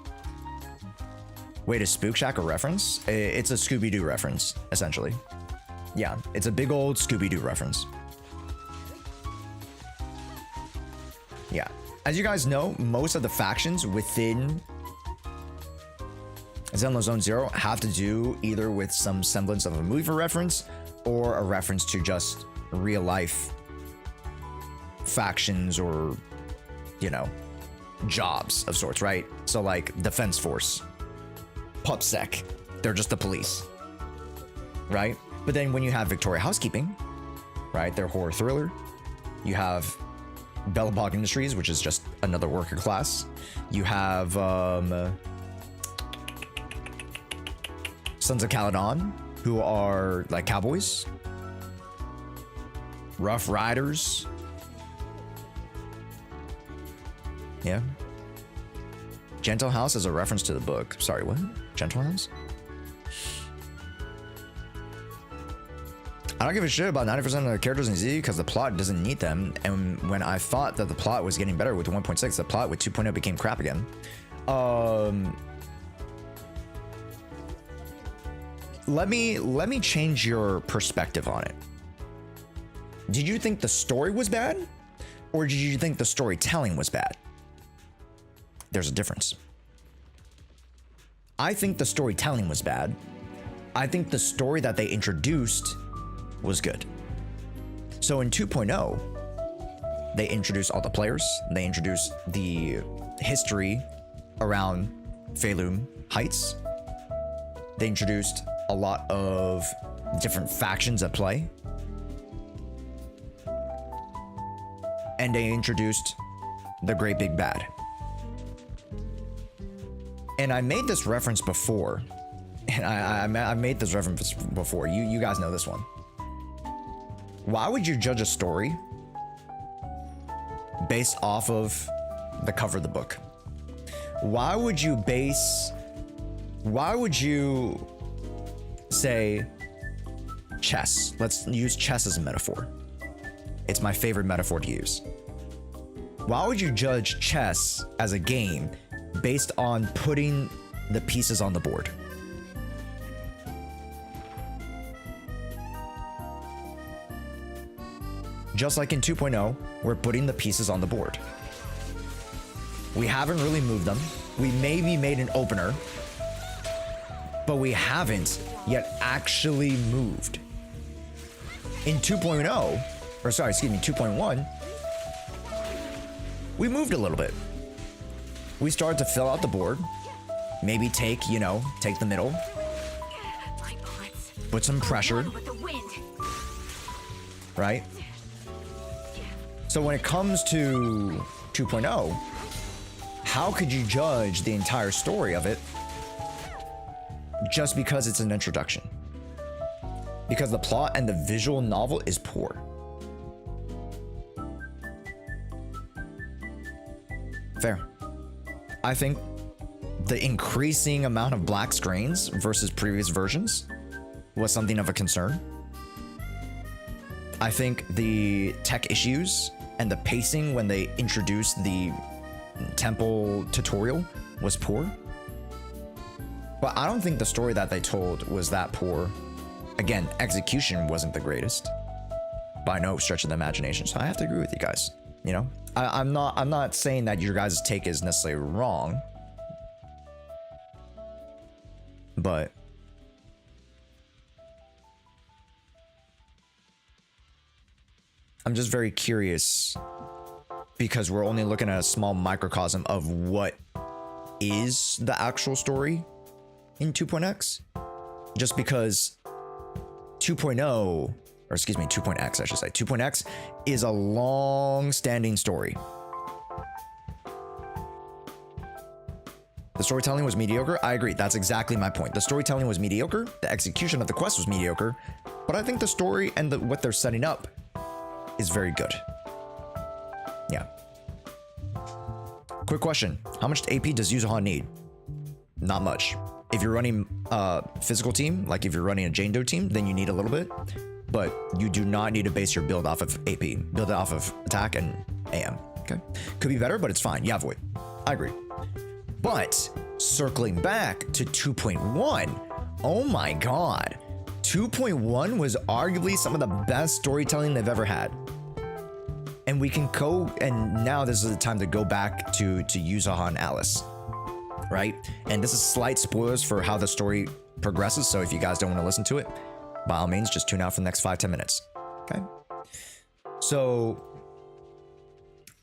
Wait, is Spook Shack a reference? It's a Scooby-Doo reference, essentially. Yeah, it's a big old Scooby-Doo reference. Yeah, as you guys know, most of the factions within Zenless Zone Zero have to do either with some semblance of a movie reference or a reference to just real life factions or, you know, jobs of sorts, right? So like Defense Force, PupSec, they're just the police, right? But then when you have Victoria Housekeeping, right, they're horror thriller. You have Bellabog Industries, which is just another worker class. You have Sons of Caledon, who are like cowboys. Rough Riders. Yeah. Gentle House is a reference to the book. Sorry, what? Gentle House? I don't give a shit about 90% of the characters in Z because the plot doesn't need them. And when I thought that the plot was getting better with 1.6, the plot with 2.0 became crap again. Let me change your perspective on it. Did you think the story was bad? Or did you think the storytelling was bad? There's a difference. I think the storytelling was bad. I think the story that they introduced was good. So in 2.0, they introduced all the players. They introduced the history around Feilum Heights. They introduced a lot of different factions at play. And they introduced the Great Big Bad. And I made this reference before. And I made this reference before. You guys know this one. Why would you judge a story based off of the cover of the book? Why would you say chess? Let's use chess as a metaphor. It's my favorite metaphor to use. Why would you judge chess as a game based on putting the pieces on the board? just like in 2.0, we're putting the pieces on the board. We haven't really moved them. We maybe made an opener, but we haven't yet actually moved. In 2.0, or sorry, excuse me, 2.1, we moved a little bit. We started to fill out the board, maybe take, you know, take the middle, put some pressure, right? So when it comes to 2.0, how could you judge the entire story of it just because it's an introduction? Because the plot and the visual novel is poor. Fair. I think the increasing amount of black screens versus previous versions was something of a concern. I think the tech issues and the pacing when they introduced the temple tutorial was poor. But I don't think the story that they told was that poor. Again, execution wasn't the greatest by no stretch of the imagination. So I have to agree with you guys. You know, I'm not saying that your guys' take is necessarily wrong, but I'm just very curious because we're only looking at a small microcosm of what is the actual story in 2.x. Just because 2.0, or excuse me, 2.x, I should say, 2.x is a long-standing story. The storytelling was mediocre. I agree. That's exactly my point. The storytelling was mediocre. The execution of the quest was mediocre. But I think the story and what they're setting up is very good. Yeah. Quick question. How much AP does YUZUHA need? Not much. If you're running a physical team, like if you're running a Jane Doe team, then you need a little bit. But you do not need to base your build off of AP. Build it off of attack and AM. Okay. Could be better, but it's fine. Yeah, Void. I agree. But circling back to 2.1, oh my god. 2.1 was arguably some of the best storytelling they've ever had. And we can go, and now this is the time to go back to YUZUHA and Alice, right? And this is slight spoilers for how the story progresses, so if you guys don't want to listen to it, by all means, just tune out for the next 5-10 minutes, okay? So,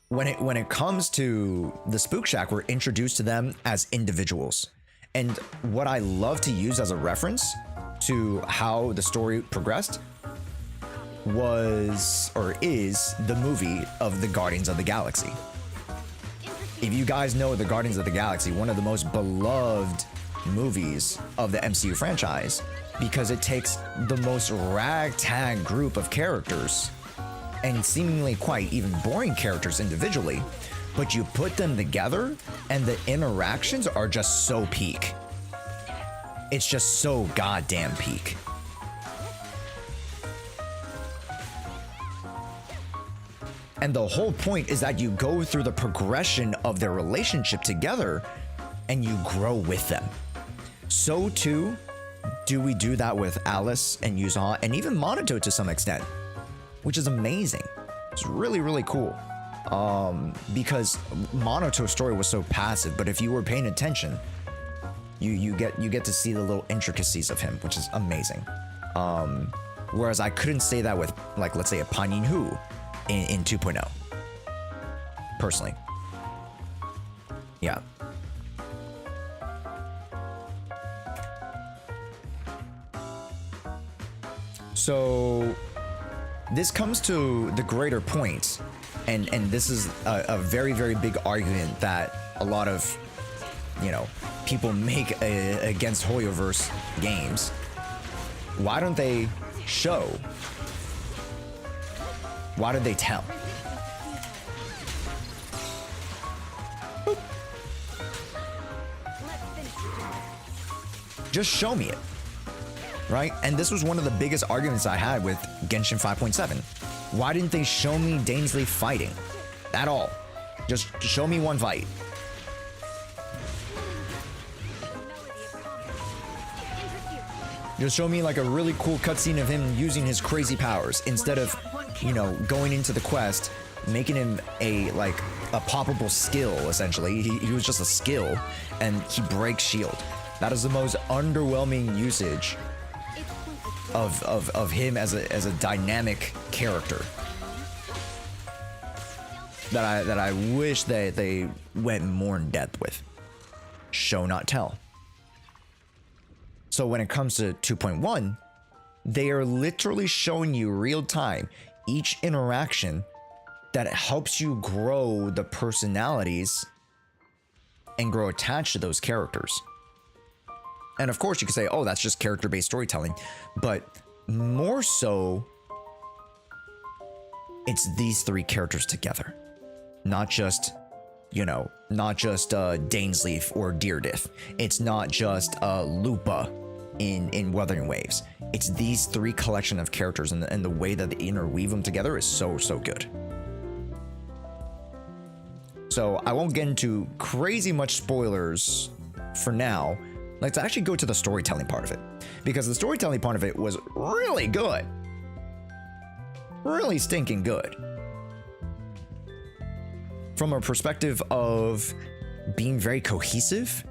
when it comes to the Spook Shack, we're introduced to them as individuals. And what I love to use as a reference to how the story progressed was, or is, the movie of the Guardians of the Galaxy. If you guys know the Guardians of the Galaxy, one of the most beloved movies of the MCU franchise, because it takes the most ragtag group of characters and seemingly quite even boring characters individually, but you put them together and the interactions are just so peak. It's just so goddamn peak. And the whole point is that you go through the progression of their relationship together and you grow with them. So too, do we do that with Alice and YUZUHA and even Monato to some extent, which is amazing. It's really, really cool. Because Monato's story was so passive, but if you were paying attention, you get to see the little intricacies of him, which is amazing. Whereas I couldn't say that with, like, let's say a Pan Yin-Hu in 2.0, personally. Yeah. So this comes to the greater point, and this is a very, very big argument that a lot of, you know, people make against Hoyoverse games. Why don't they show? Why did they tell? Boop. Just show me it, right? And this was one of the biggest arguments I had with Genshin 5.7. Why didn't they show me Dainsley fighting at all? Just show me one fight. Just show me like a really cool cutscene of him using his crazy powers instead of, you know, going into the quest, making him a poppable skill. Essentially, he was just a skill, and he breaks shield. That is the most underwhelming usage of him as a dynamic character that I wish that they went more in depth with. Show not tell. So when it comes to 2.1, they are literally showing you real time each interaction that helps you grow the personalities and grow attached to those characters. And of course you could say, oh, that's just character-based storytelling, but more so, it's these three characters together, not just, you know, Dainsleif or Deerdiff. It's not just Lupa in Wuthering Waves. It's these three collection of characters, and the way that they interweave them together is so good. So I won't get into crazy much spoilers for now. Let's actually go to the storytelling part of it, because the storytelling part of it was really good. Really stinking good. From a perspective of being very cohesive,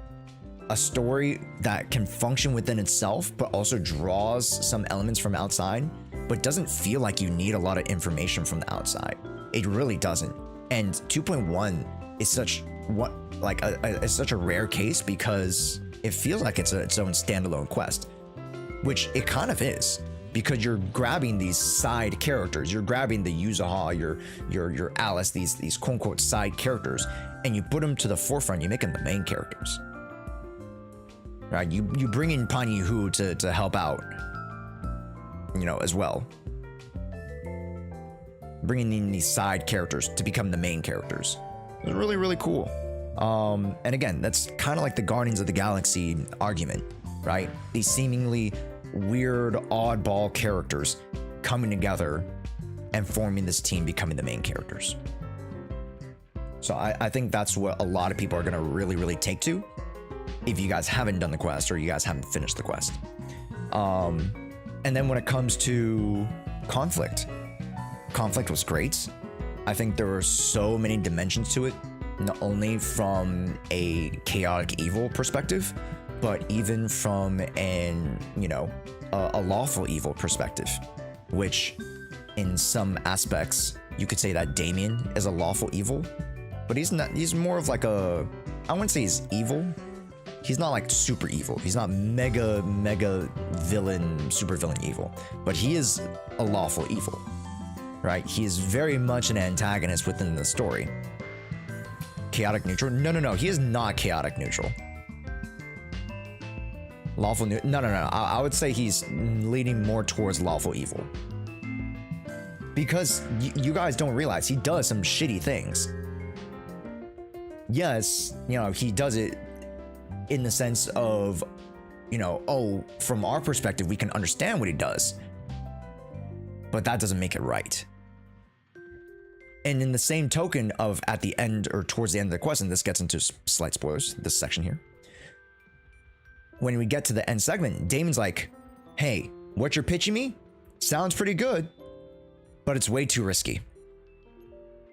a story that can function within itself, but also draws some elements from outside, but doesn't feel like you need a lot of information from the outside. It really doesn't. And 2.1 is such such a rare case, because it feels like it's its own standalone quest, which it kind of is, because you're grabbing these side characters, you're grabbing the YUZUHA, your Alice, these quote unquote side characters, and you put them to the forefront. You make them the main characters, right? You bring in Pan Hu to help out, you know, as well, bringing in these side characters to become the main characters. It was really cool. And again, that's kind of like the Guardians of the Galaxy argument, right? These seemingly weird, oddball characters coming together and forming this team, becoming the main characters. So I think that's what a lot of people are going to really take to, if you guys haven't done the quest or you guys haven't finished the quest. And then when it comes to conflict was great. I think there were so many dimensions to it, not only from a chaotic evil perspective, but even from an, you know, a lawful evil perspective, which in some aspects you could say that Damien is a lawful evil, but he's not. He's more of like I wouldn't say he's evil. He's not like super evil. He's not mega villain, super villain evil, but he is a lawful evil, right? He is very much an antagonist within the story. Chaotic neutral? No. He is not chaotic neutral. Lawful neutral? No. I would say he's leaning more towards lawful evil, because you guys don't realize he does some shitty things. Yes, you know, he does it in the sense of, you know, oh, from our perspective, we can understand what he does, but that doesn't make it right. And in the same token of at the end or towards the end of the quest, and this gets into slight spoilers, this section here, when we get to the end segment, Damon's like, hey, what you're pitching me sounds pretty good, but it's way too risky,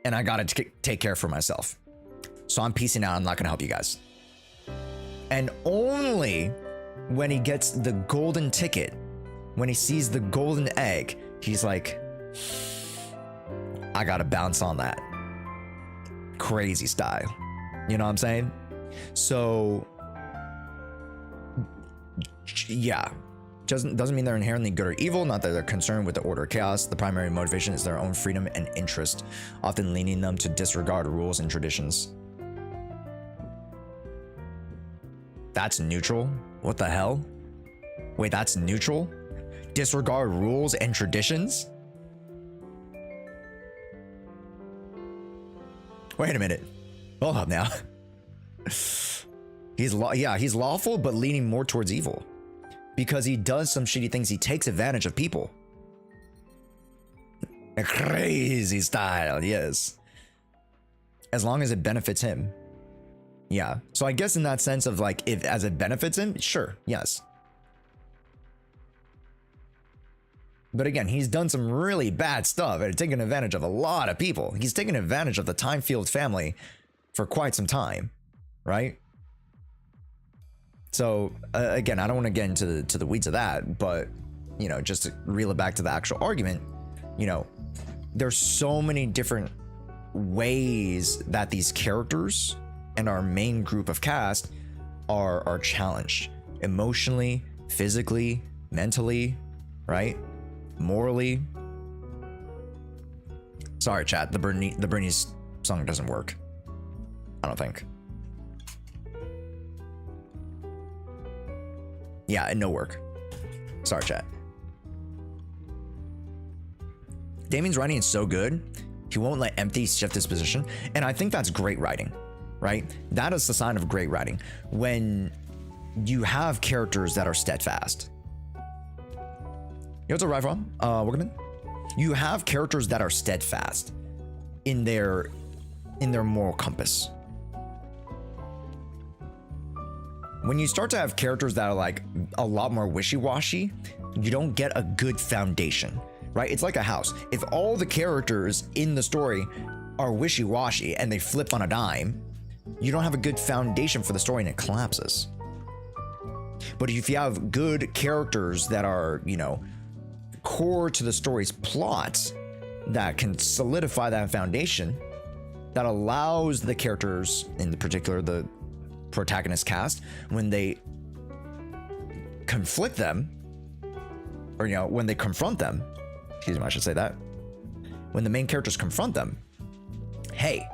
and I gotta take care for myself. So I'm peacing out. I'm not gonna help you guys. And only when he gets the golden ticket, when he sees the golden egg, he's like, I gotta bounce on that. Crazy style. You know what I'm saying? So yeah, doesn't mean they're inherently good or evil, not that they're concerned with the order of chaos. The primary motivation is their own freedom and interest, often leading them to disregard rules and traditions. That's neutral? What the hell? Wait, that's neutral? Disregard rules and traditions? Wait a minute. Hold up now. He's lawful, but leaning more towards evil, because he does some shitty things. He takes advantage of people. A crazy style, yes. As long as it benefits him. Yeah. So I guess in that sense of like, if as it benefits him, sure, yes. But again, he's done some really bad stuff and taken advantage of a lot of people. He's taken advantage of the Timefield family for quite some time, right? So again, I don't want to get into the weeds of that, but you know, just to reel it back to the actual argument, you know, there's so many different ways that these characters and our main group of cast are challenged emotionally, physically, mentally, right? Morally. Sorry, chat. The Bernice song doesn't work. I don't think. Yeah, no work. Sorry, chat. Damien's writing is so good. He won't let empty shift his position, and I think that's great writing, right? That is the sign of great writing when you have characters that are steadfast. Yo, what's up, RAFFLE? Welcome in. You have characters that are steadfast in their moral compass. When you start to have characters that are like a lot more wishy-washy, you don't get a good foundation, right? It's like a house. If all the characters in the story are wishy-washy and they flip on a dime, you don't have a good foundation for the story and it collapses. But if you have good characters that are, you know, core to the story's plot, that can solidify that foundation, that allows the characters, in particular the protagonist cast, when they conflict them, or you know, when they confront them, excuse me, I should say that, when the main characters confront them, hey,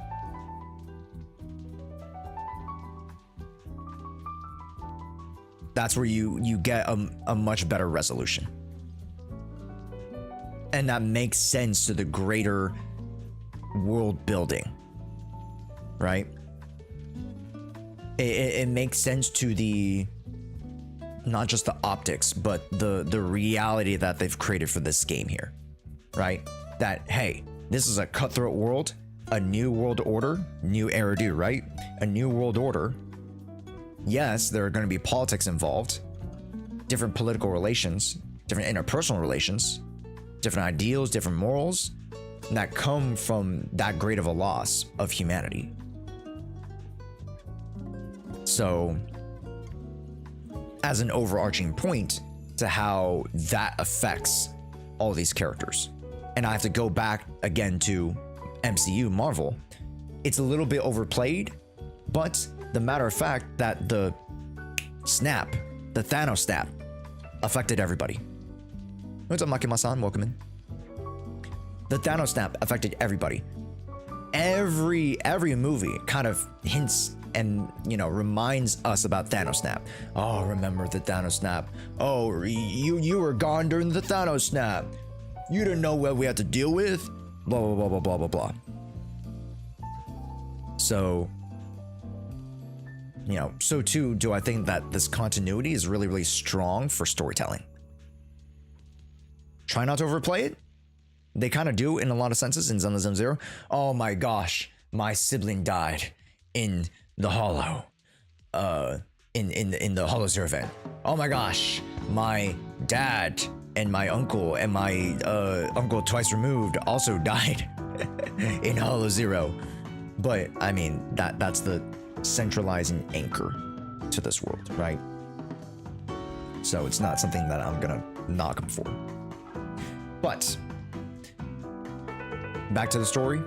that's where you get a much better resolution. And that makes sense to the greater world building, right? It makes sense to the, not just the optics, but the reality that they've created for this game here, right? That, hey, this is a cutthroat world, a new world order, new era do, right? A new world order. Yes, there are going to be politics involved, different political relations, different interpersonal relations, different ideals, different morals that come from that great of a loss of humanity. So, as an overarching point to how that affects all these characters, and I have to go back again to MCU Marvel, it's a little bit overplayed, but the matter of fact that the snap, the Thanos snap, affected everybody. What's up, Makima-san? Welcome in. The Thanos snap affected everybody. Every movie kind of hints and, you know, reminds us about Thanos snap. Oh, remember the Thanos snap. Oh, you were gone during the Thanos snap. You didn't know what we had to deal with. Blah, blah, blah, blah, blah, blah, blah. So, you know, so too do I think that this continuity is really, really strong for storytelling. Try not to overplay it. They kind of do in a lot of senses in Zenless Zero. Oh my gosh, my sibling died in the Hollow. In the Hollow Zero event. Oh my gosh, my dad and my uncle and my uncle twice removed also died in Hollow Zero. But I mean, that's the centralizing anchor to this world, right? So it's not something that I'm gonna knock him for. But back to the story.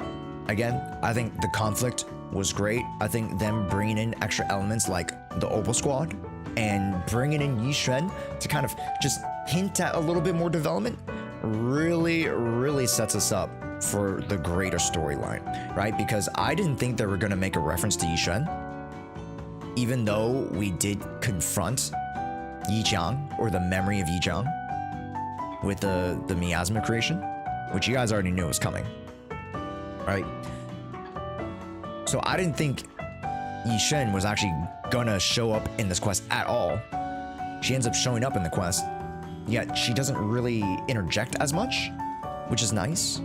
Again, I think the conflict was great. I think them bringing in extra elements like the Opal Squad and bringing in Yi-Shen to kind of just hint at a little bit more development really, really sets us up for the greater storyline, right? Because I didn't think they were going to make a reference to Yi-Shen, even though we did confront Yi-Jiang, or the memory of Yi-Jiang, with the miasma creation, which you guys already knew was coming, right? So I didn't think Yi-Shen was actually gonna show up in this quest at all. She ends up showing up in the quest, yet she doesn't really interject as much, which is nice.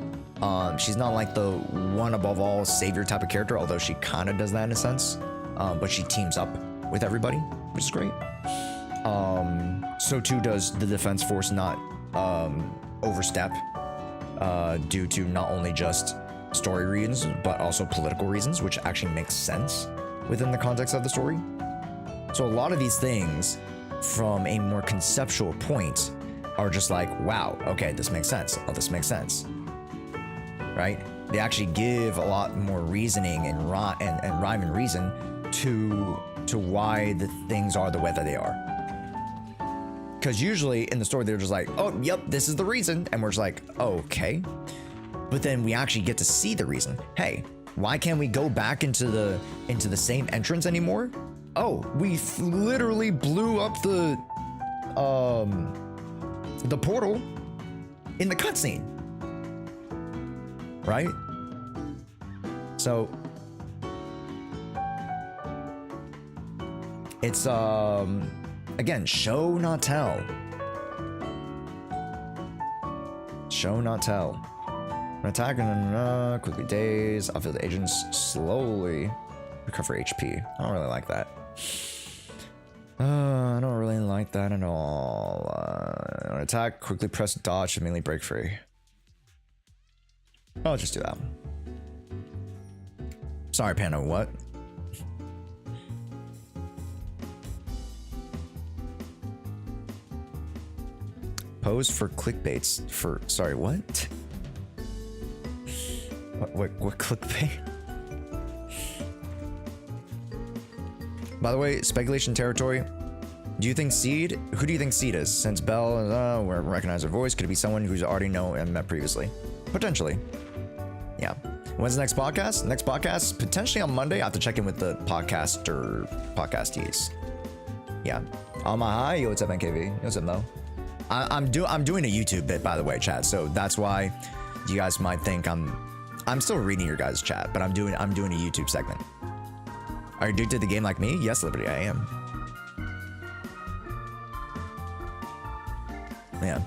She's not like the one above all savior type of character, although she kind of does that in a sense. But she teams up with everybody, which is great. So too does the Defense Force not overstep due to not only just story reasons, but also political reasons, which actually makes sense within the context of the story. So a lot of these things from a more conceptual point are just like, wow, okay, this makes sense. Oh, this makes sense. Right? They actually give a lot more reasoning and rhyme and reason to why the things are the way that they are. Because usually in the story, they're just like, oh, yep, this is the reason. And we're just like, okay. But then we actually get to see the reason. Hey, why can't we go back into the same entrance anymore? Oh, we literally blew up the portal in the cutscene. Right? So it's again, show not tell. Show not tell. Attack and quickly daze. I feel the agents slowly recover HP. I don't really like that. I don't really like that at all. Attack, quickly press dodge to immediately break free. I'll just do that. Sorry, Panda, what? Pose for clickbaits for, sorry, what? What clickbait? By the way, speculation territory. Do you think Seed? Who do you think Seed is? Since Belle, we recognize her voice, could it be someone who's already known and met previously? Potentially. Yeah. When's the next podcast? Next podcast potentially on Monday. I have to check in with the podcastees. Yeah. On my high, yo, what's up, NKV? What's up, Mo? I'm doing a YouTube bit, by the way, chat. So that's why you guys might think I'm still reading your guys' chat, but I'm doing a YouTube segment. Are you addicted to the game like me? Yes, Liberty, I am. Yeah.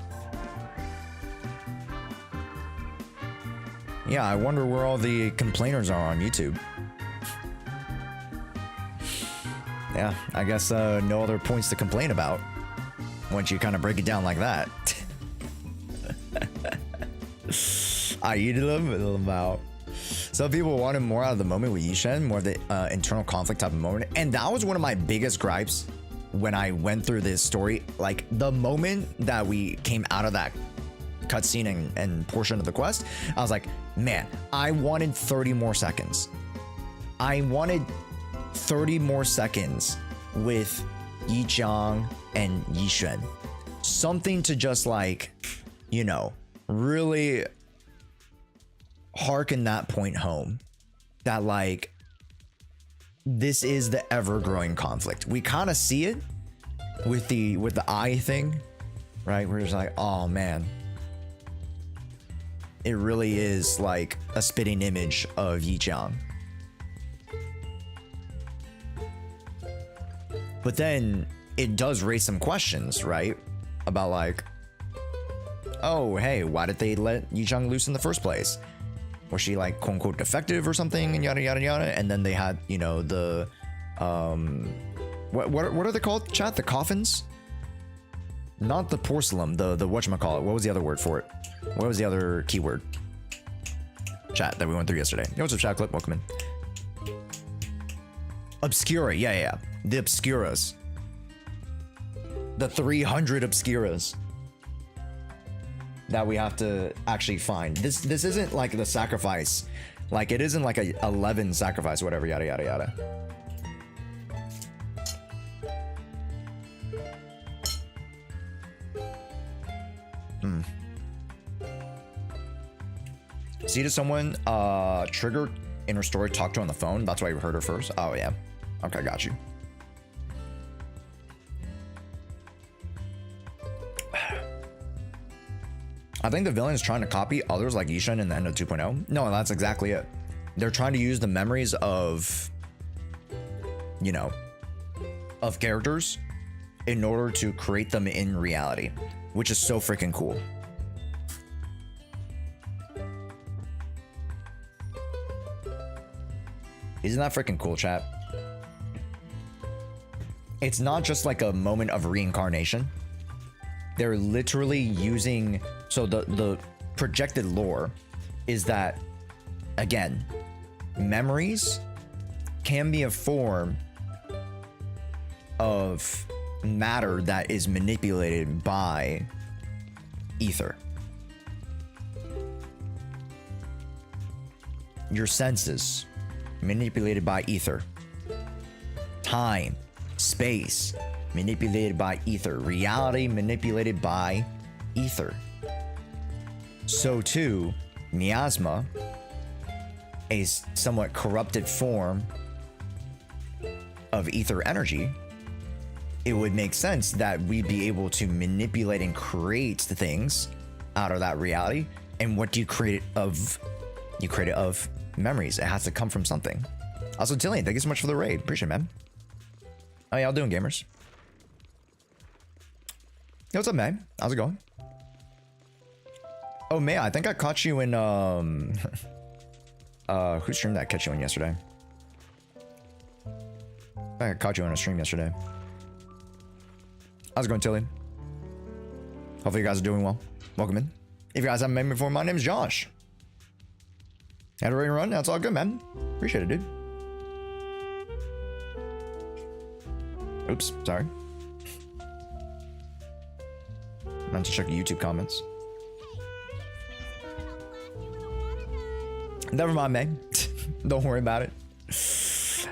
Yeah, I wonder where all the complainers are on YouTube. Yeah, I guess no other points to complain about once you kind of break it down like that. I eat a little about. Some people wanted more out of the moment with Yishen, more of the internal conflict type of moment. And that was one of my biggest gripes when I went through this story. Like, the moment that we came out of that cutscene and portion of the quest, I was like, man, I wanted 30 more seconds. I wanted 30 more seconds with Yijiang and Yishen. Something to just, like, you know, really harken that point home, that like this is the ever-growing conflict. We kind of see it with the eye thing, right? We're just like, oh man, it really is like a spitting image of Yijiang. But then it does raise some questions, right? About like, oh hey, why did they let Yijiang loose in the first place? Was she like quote unquote defective or something, and yada yada yada? And then they had, you know, the what are they called, chat? The coffins? Not the porcelain, the whatchamacallit. What was the other word for it? What was the other keyword? Chat that we went through yesterday. Yo, what's up, chat clip? Welcome in. Obscura, yeah. The Obscuras. The 300 Obscuras that we have to actually find. This isn't like the sacrifice. Like, it isn't like a 11 sacrifice, whatever, yada yada yada. See, to someone trigger in her story, talk to her on the phone. That's why you heard her first. Oh yeah. Okay, got you. I think the villain is trying to copy others like Yishen in the end of 2.0. No, that's exactly it. They're trying to use the memories of, you know, of characters in order to create them in reality, which is so freaking cool. Isn't that freaking cool, chat? It's not just like a moment of reincarnation. They're literally using So the projected lore is that, again, memories can be a form of matter that is manipulated by ether. Your senses manipulated by ether. Time, space manipulated by ether. Reality manipulated by ether. So too, miasma, a somewhat corrupted form of ether energy, it would make sense that we'd be able to manipulate and create the things out of that reality. And what do you create it of? You create it of memories. It has to come from something. Also, Tillian, thank you so much for the raid. Appreciate it, man. How y'all doing, gamers? Yo, what's up, man? How's it going? Oh, May, I think I caught you in, who streamed that I catch you in yesterday? I think I caught you on a stream yesterday. How's it going, Tilly? Hopefully you guys are doing well. Welcome in. If you guys haven't met me before, my name is Josh. Had a rain run? That's all good, man. Appreciate it, dude. Oops, sorry. Meant to check the YouTube comments. Never mind, Meg. Don't worry about it.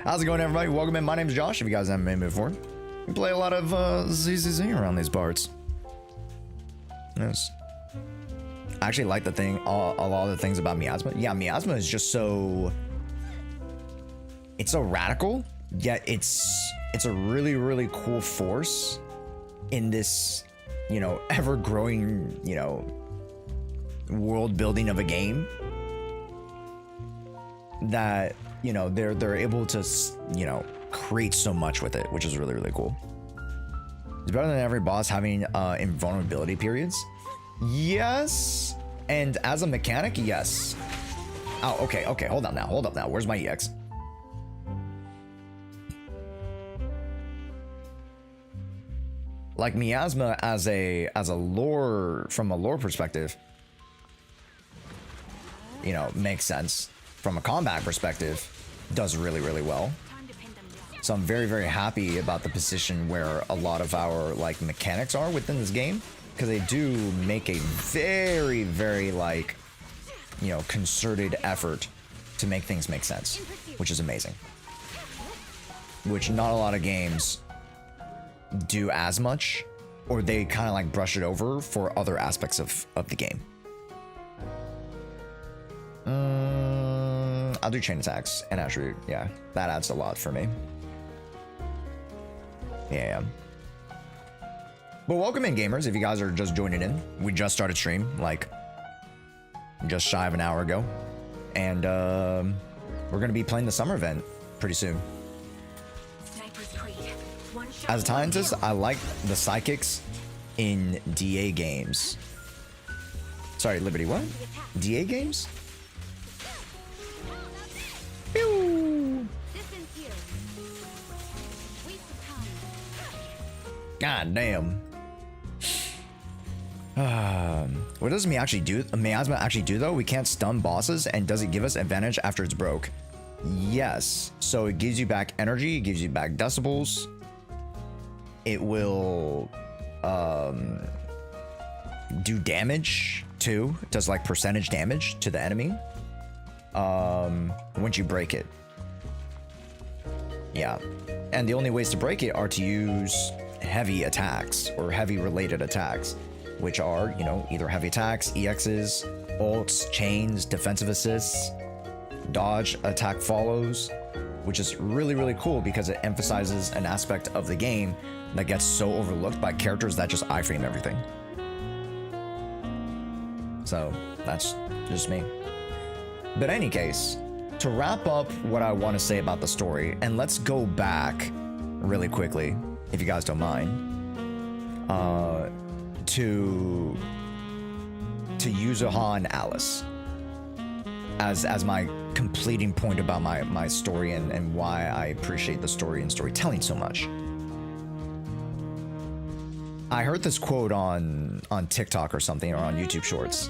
How's it going, everybody? Welcome in. My name's Josh. If you guys haven't met me before, we play a lot of ZZZ around these parts. Yes. I actually like the thing, a lot of the things about miasma. Yeah, miasma is just so, it's so radical, yet it's a really, really cool force in this, you know, ever-growing, you know, world building of a game. That, you know, they're able to, you know, create so much with it, which is really, really cool. It's better than every boss having invulnerability periods. Yes, and as a mechanic, yes. Oh, okay, hold up now. Where's my EX? Like miasma as a lore, from a lore perspective, you know, makes sense. From a combat perspective, does really, really well. So I'm very, very happy about the position where a lot of our like mechanics are within this game, because they do make a very, very like, you know, concerted effort to make things make sense, which is amazing. Which not a lot of games do as much, or they kind of like brush it over for other aspects of the game. I'll do chain attacks and attribute. Yeah, that adds a lot for me. Yeah. But welcome in, gamers. If you guys are just joining in, we just started stream like just shy of an hour ago, and we're gonna be playing the summer event pretty soon. As a scientist, I like the psychics in DA games. Sorry, Liberty, what? DA games? Pew! God damn. What does miasma actually do though? We can't stun bosses, and does it give us advantage after it's broke? Yes. So it gives you back energy, it gives you back decibels. It will do damage too. It does like percentage damage to the enemy once you break it. Yeah. And the only ways to break it are to use heavy attacks or heavy related attacks, which are, you know, either heavy attacks, EXs, ults, chains, defensive assists, dodge, attack follows, which is really, really cool because it emphasizes an aspect of the game that gets so overlooked by characters that just iframe everything. So that's just me. But in any case, to wrap up what I want to say about the story, and let's go back really quickly, if you guys don't mind, to YUZUHA and Alice as my completing point about my story and why I appreciate the story and storytelling so much. I heard this quote on TikTok or something, or on YouTube Shorts.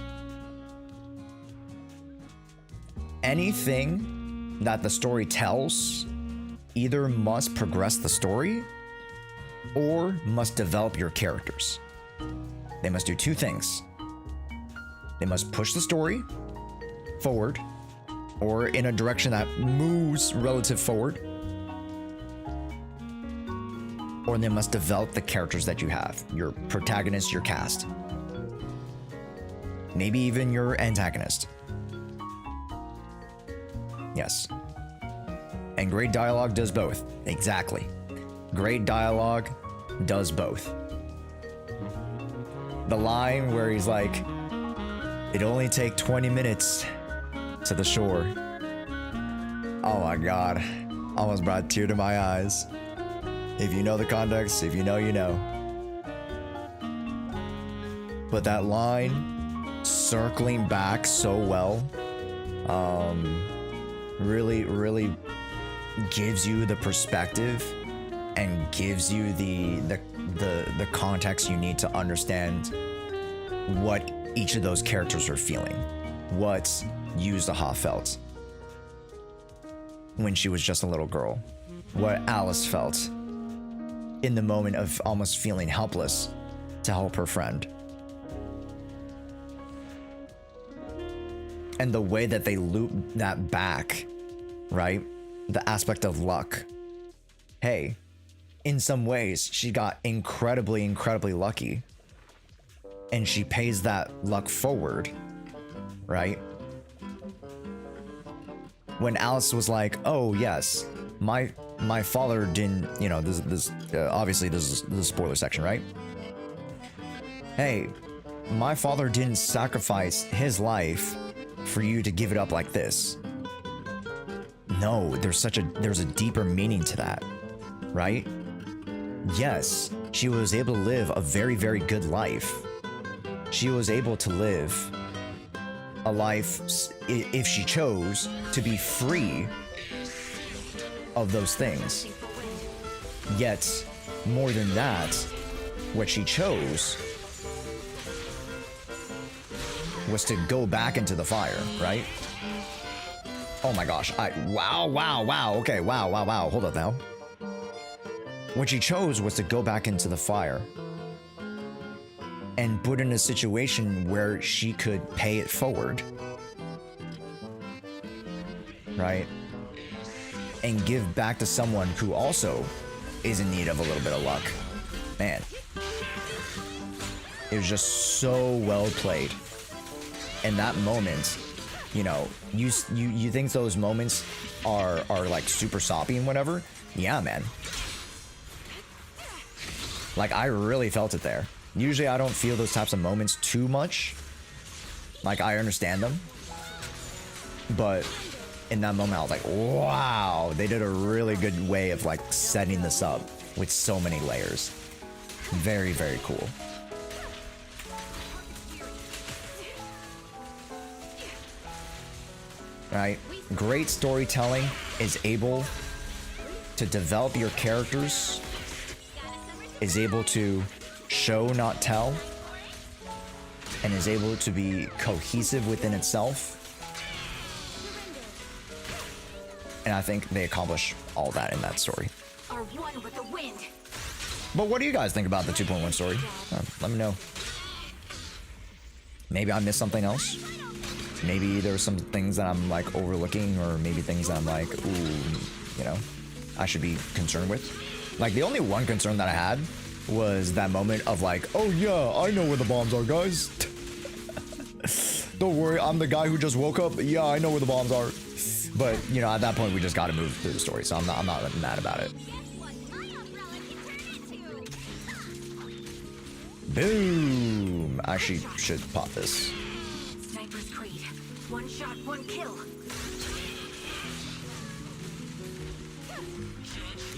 Anything that the story tells either must progress the story or must develop your characters. They must do two things. They must push the story forward or in a direction that moves relative forward, or they must develop the characters that you have, your protagonist, your cast, maybe even your antagonist. Yes. And great dialogue does both. Exactly. Great dialogue does both. The line where he's like, "It only take 20 minutes to the shore." Oh my god. Almost brought a tear to my eyes. If you know the context, if you know, you know. But that line, circling back so well, really gives you the perspective and gives you the context you need to understand what each of those characters are feeling, what YUZUHA felt when she was just a little girl, what Alice felt in the moment of almost feeling helpless to help her friend. And the way that they loop that back, right? The aspect of luck. Hey, in some ways, she got incredibly lucky. And she pays that luck forward, right? When Alice was like, "Oh yes, my father didn't," you know, this obviously this is the spoiler section, right? Hey, my father didn't sacrifice his life for you to give it up like this. No, there's a deeper meaning to that, right? Yes, she was able to live a very good life. She was able to live a life, if she chose, to be free of those things. Yet, more than that, what she chose was to go back into the fire, right? Oh my gosh, wow, okay, wow, hold up now. What she chose was to go back into the fire and put in a situation where she could pay it forward, right? And give back to someone who also is in need of a little bit of luck. Man, it was just so well played. In that moment, you know, you think those moments are like super soppy and whatever. Yeah, man. Like, I really felt it there. Usually I don't feel those types of moments too much. Like, I understand them. But in that moment, I was like, wow, they did a really good way of like setting this up with so many layers. Very cool. Right? Great storytelling is able to develop your characters, is able to show, not tell, and is able to be cohesive within itself. And I think they accomplish all that in that story. Are one with the wind. But what do you guys think about the 2.1 story? Let me know. Maybe I missed something else. Maybe there's some things that I'm like overlooking, or maybe things that I'm like, ooh, you know, I should be concerned with. Like, the only one concern that I had was that moment of like, oh yeah, I know where the bombs are, guys. Don't worry, I'm the guy who just woke up. Yeah, I know where the bombs are. But, you know, at that point, we just got to move through the story, so I'm not mad about it. Boom! I actually should pop this. Sniper's Creed. One shot, one kill.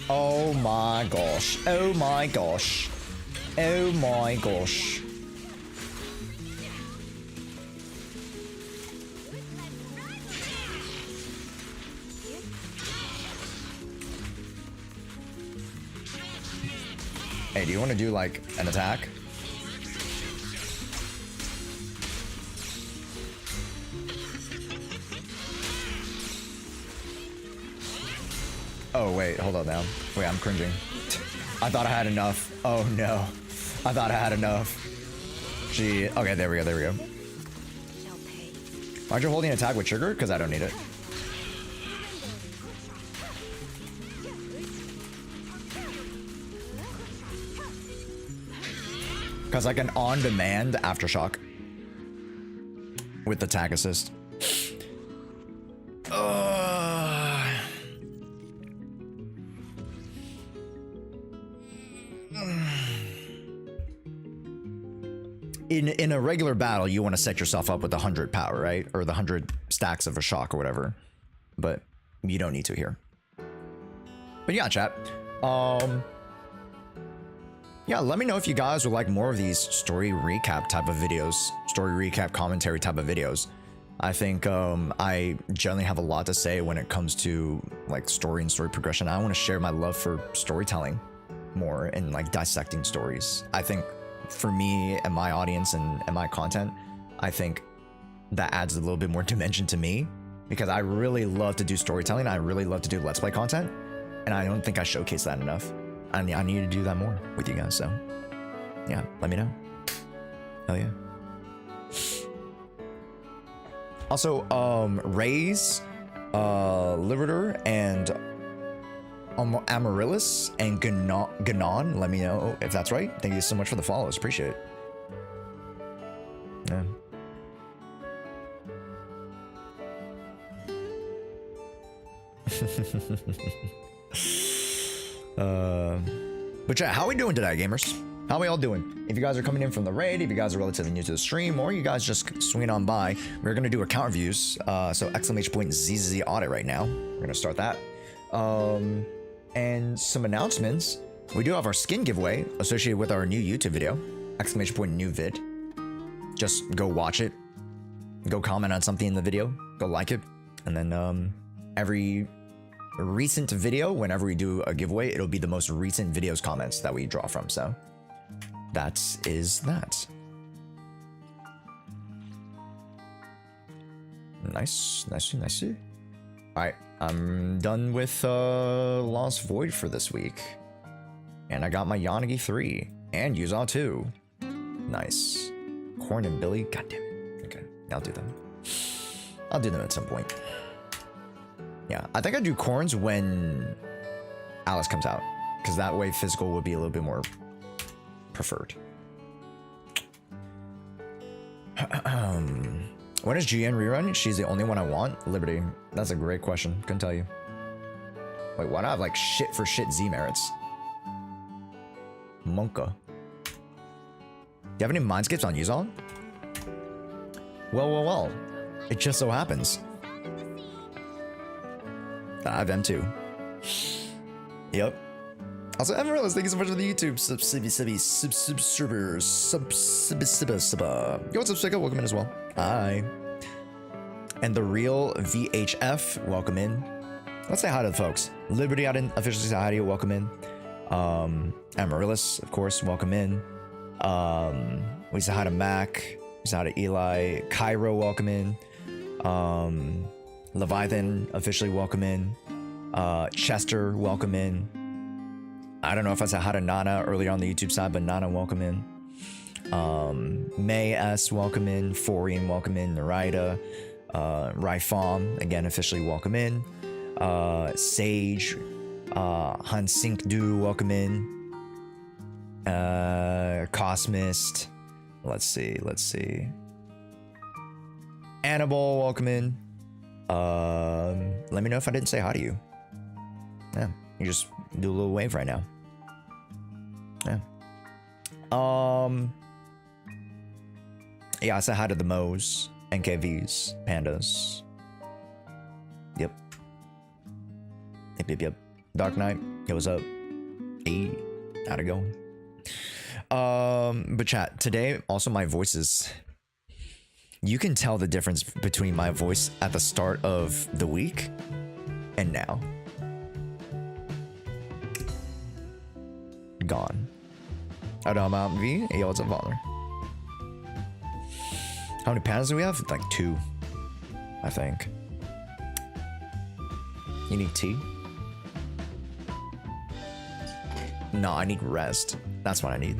Oh my gosh. Oh my gosh. Oh my gosh. Hey, do you want to do like an attack? Oh, wait, hold on now. Wait, I'm cringing. I thought I had enough. Oh, no. I thought I had enough. Gee, okay, there we go, there we go. Aren't you holding attack with trigger? Because I don't need it. Because I can on-demand aftershock with the tag assist. In a regular battle, you want to set yourself up with 100 power, right? Or the 100 stacks of a shock or whatever. But you don't need to here. But yeah, chat. Yeah, let me know if you guys would like more of these story recap type of videos, story recap commentary type of videos. I think I generally have a lot to say when it comes to like story and story progression. I want to share my love for storytelling more and like dissecting stories. I think for me and my audience and my content, I think that adds a little bit more dimension to me because I really love to do storytelling. I really love to do Let's Play content, and I don't think I showcase that enough. I need to do that more with you guys, so yeah, let me know. Hell yeah. Also, Raze, Liberator, and Amaryllis, and Ganon, let me know if that's right. Thank you so much for the follows, appreciate it. Yeah. But yeah, how are we doing today, gamers? How are we all doing? If you guys are coming in from the raid, if you guys are relatively new to the stream, or you guys just swinging on by, we're gonna do account reviews. So !ZZZ audit right now. We're gonna start that. And some announcements. We do have our skin giveaway associated with our new YouTube video. !new vid. Just go watch it. Go comment on something in the video. Go like it. And then every recent video, whenever we do a giveaway, it'll be the most recent videos comments that we draw from. So that is that. Nice. Alright, I'm done with Lost Void for this week. And I got my Yanagi 3 and YUZUHA 2. Nice. Corn and Billy, god damn it. Okay, I'll do them. I'll do them at some point. Yeah, I think I do Corns when Alice comes out, because that way physical would be a little bit more preferred. When is GN rerun? She's the only one I want. Liberty. That's a great question. Couldn't tell you. Wait, why do I have like shit for shit Z merits? Monka. Do you have any mind skips on YUZUHA? Well. It just so happens I have M2. Yep. Also, Amaryllis, thank you so much for the YouTube Yo, what's up, Sicko? Welcome in as well. Hi. And the real VHF, welcome in. Let's say hi to the folks. Liberty, I didn't officially say hi to you, welcome in. Amaryllis, of course, welcome in. We say hi to Mac. We say hi to Eli. Cairo, welcome in. Leviathan, officially welcome in. Chester, welcome in. I don't know if I said hi to Nana earlier on the YouTube side, but Nana, welcome in. May S, welcome in. Forian, welcome in. Narita. Raifam, again, officially welcome in. Sage. Hansink welcome in. Cosmist. Let's see. Annabelle, welcome in. Let me know if I didn't say hi to you. Yeah, you just do a little wave right now. Yeah. Yeah, I said hi to the Moes, NKVs, Pandas. Yep. Dark Knight, yo, what's up? Hey, how'd it go? But chat, today, also my voice is... You can tell the difference between my voice at the start of the week and now. Gone. Adama V. Yo, what's up, Father? How many pandas do we have? Like 2, I think. You need tea? No, I need rest. That's what I need.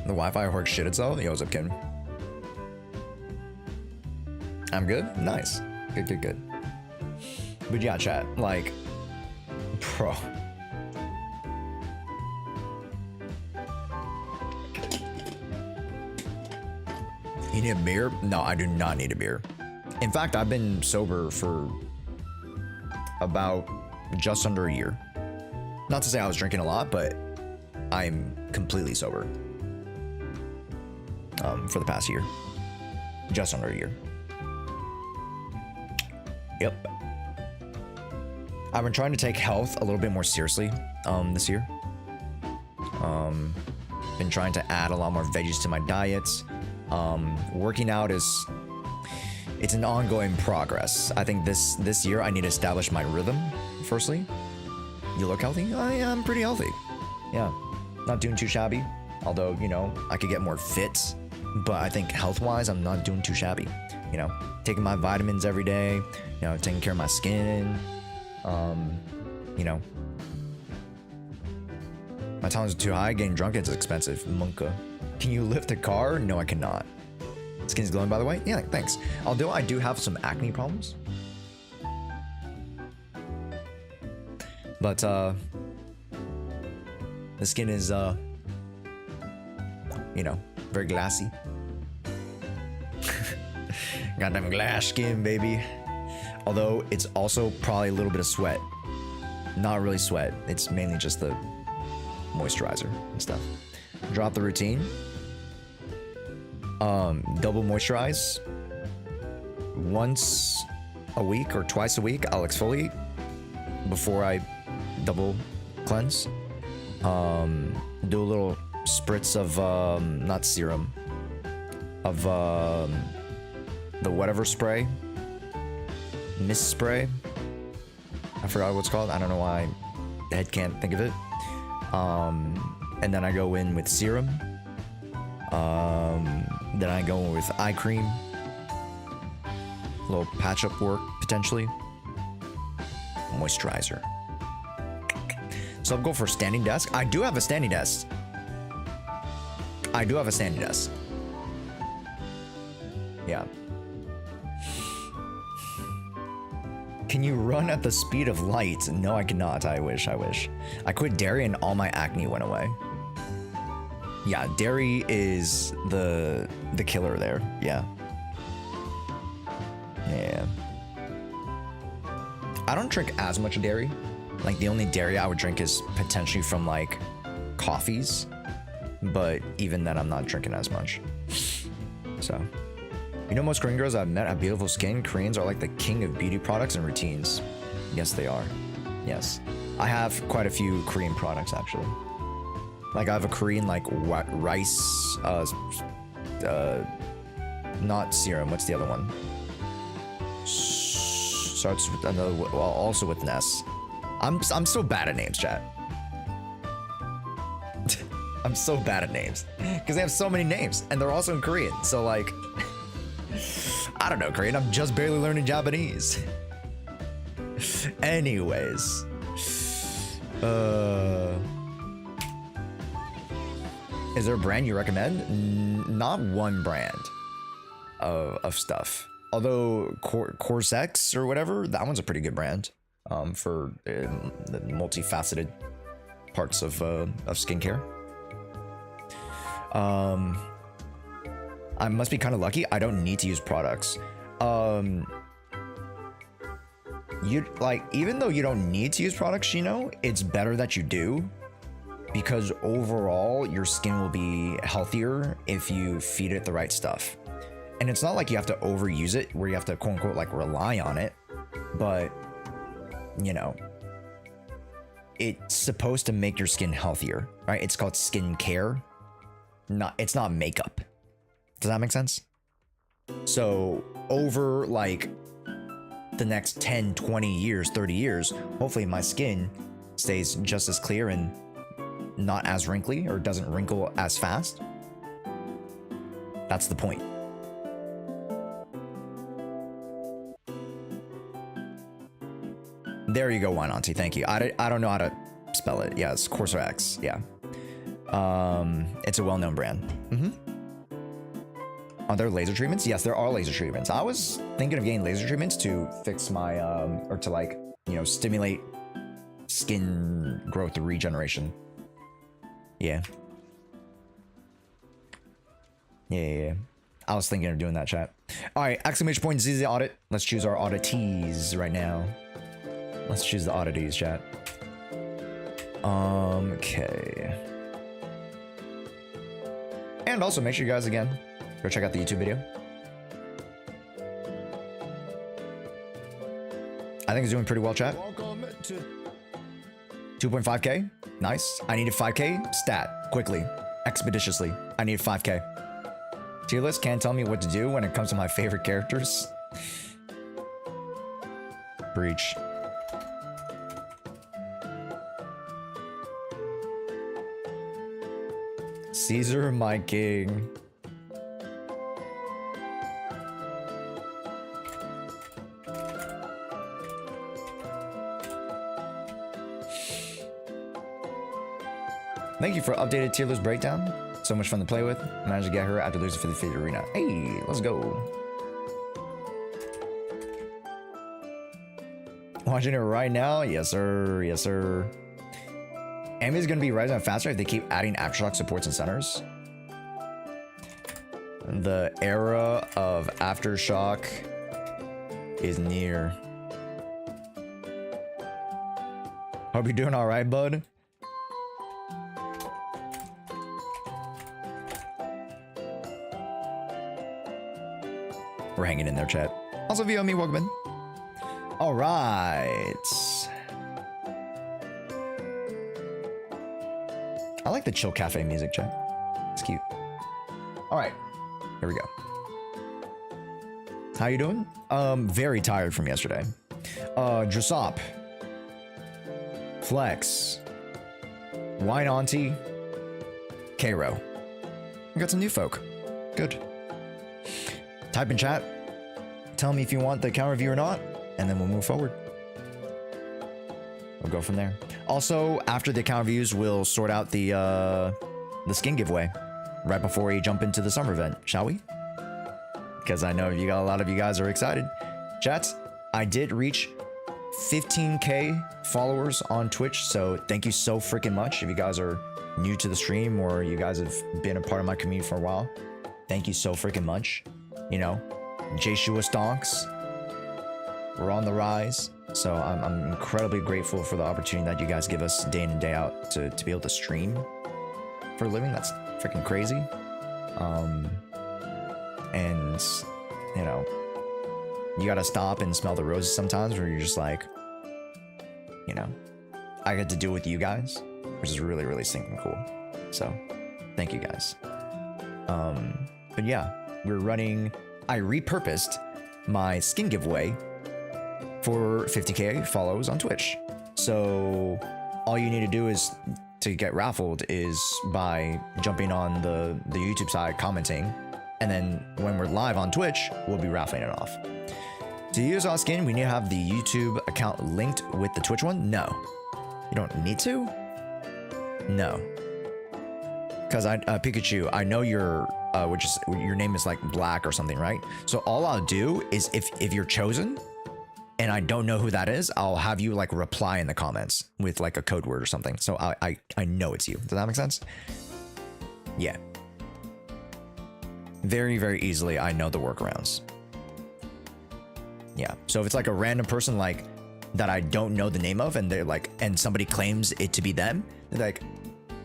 The Wi-Fi works shit itself. Yo, what's up, Ken? I'm good? Nice. Good. But yeah, chat, like, bro. You need a beer? No, I do not need a beer. In fact, I've been sober for about just under a year. Not to say I was drinking a lot, but I'm completely sober. For the past year. Just under a year. Yep. I've been trying to take health a little bit more seriously this year. Been trying to add a lot more veggies to my diets. Working out it's an ongoing progress. I think this year I need to establish my rhythm firstly. You look healthy? I am pretty healthy. Yeah, not doing too shabby. Although, you know, I could get more fit, but I think health-wise, I'm not doing too shabby. You know, taking my vitamins every day, you know, taking care of my skin, you know. My tolerance is too high, getting drunk is expensive. Munka. Can you lift a car? No, I cannot. Skin's glowing, by the way. Yeah, thanks. Although I do have some acne problems. But, the skin is, you know, very glassy. Got them glass skin, baby. Although it's also probably a little bit of sweat. Not really sweat. It's mainly just the moisturizer and stuff. Drop the routine. Double moisturize. Once a week or twice a week, I'll exfoliate before I double cleanse. Do a little spritz of not serum, of the whatever spray, mist spray. I forgot what it's called. I don't know why the head can't think of it. And then I go in with serum. Then I go in with eye cream. A little patch up work potentially. Moisturizer. So I'll go for standing desk. I do have a standing desk. Yeah. Can you run at the speed of light? No, I cannot. I wish. I quit dairy and all my acne went away. Yeah, dairy is the killer there. Yeah. I don't drink as much dairy. Like, the only dairy I would drink is potentially from, like, coffees. But even then, I'm not drinking as much. So, you know, most Korean girls I've met have beautiful skin. Koreans are like the king of beauty products and routines. Yes, they are. Yes. I have quite a few Korean products, actually. Like, I have a Korean, like, rice, not serum. What's the other one? Starts with another, well, also with an S. I'm so bad at names, chat. I'm so bad at names because they have so many names and they're also in Korean. So, like, I don't know Korean. I'm just barely learning Japanese. Anyways, is there a brand you recommend? Not one brand of stuff. Although Corsex or whatever, that one's a pretty good brand for the multifaceted parts of skincare. I must be kind of lucky. I don't need to use products. You like, even though you don't need to use products, you know, it's better that you do, because overall your skin will be healthier if you feed it the right stuff. And it's not like you have to overuse it where you have to quote unquote like rely on it, but you know, it's supposed to make your skin healthier, right? It's called skin care. It's not makeup. Does that make sense? So over like the next 10, 20 years, 30 years, hopefully my skin stays just as clear and not as wrinkly or doesn't wrinkle as fast. That's the point. There you go, Wine Auntie. Thank you. I don't know how to spell it. Yeah, it's Corsair X. Yeah. It's a well-known brand. Are there laser treatments? Yes, there are laser treatments. I was thinking of getting laser treatments to fix my, or to like, you know, stimulate skin growth and regeneration. Yeah. Yeah. I was thinking of doing that, chat. All right, exclamation point ZZZ audit. Let's choose our auditees right now. Let's choose the oddities, chat. Okay. And also make sure you guys, again, go check out the YouTube video. I think it's doing pretty well, chat. Welcome to 2.5K. Nice. I needed 5K. Stat. Quickly. Expeditiously. I need 5K. Tier list can't tell me what to do when it comes to my favorite characters. Breach. Caesar, my king. Thank you for updated tier list breakdown. So much fun to play with. Managed to get her after losing for the 50 arena. Hey, let's go. Watching it right now? Yes, sir. Yes, sir. Anime is going to be rising faster if they keep adding Aftershock supports and centers. The era of Aftershock is near. Hope you're doing all right, bud. We're hanging in there, chat. Also, via me, welcome in. All right. I like the chill cafe music, chat. It's cute. All right, here we go. How you doing? Very tired from yesterday. Dressop, Flex, Wine Auntie, Cairo. We got some new folk. Good. Type in chat. Tell me if you want the account review or not, and then we'll move forward. We'll go from there. Also, after the account reviews, we'll sort out the skin giveaway right before we jump into the summer event, shall we? Because I know a lot of you guys are excited. Chats, I did reach 15K followers on Twitch, so thank you so freaking much. If you guys are new to the stream or you guys have been a part of my community for a while, thank you so freaking much. You know, Jshoea stonks. We're on the rise. So I'm incredibly grateful for the opportunity that you guys give us day in and day out to be able to stream for a living. That's freaking crazy. And, you know, you gotta stop and smell the roses sometimes where you're just like, you know, I get to do it with you guys, which is really, really stinking cool. So thank you guys. But yeah, we're running, I repurposed my skin giveaway for 50K follows on Twitch. So all you need to do is to get raffled is by jumping on the YouTube side, commenting, and then when we're live on Twitch, we'll be raffling it off. To use our skin, we need to have the YouTube account linked with the Twitch one. No, you don't need to. No, because Pikachu, I know your your name is like Black or something, right? So all I'll do is if you're chosen and I don't know who that is, I'll have you like reply in the comments with like a code word or something. So I know it's you. Does that make sense? Yeah. Very, very easily, I know the workarounds. Yeah. So if it's like a random person like that I don't know the name of and they're like, and somebody claims it to be them, they're like,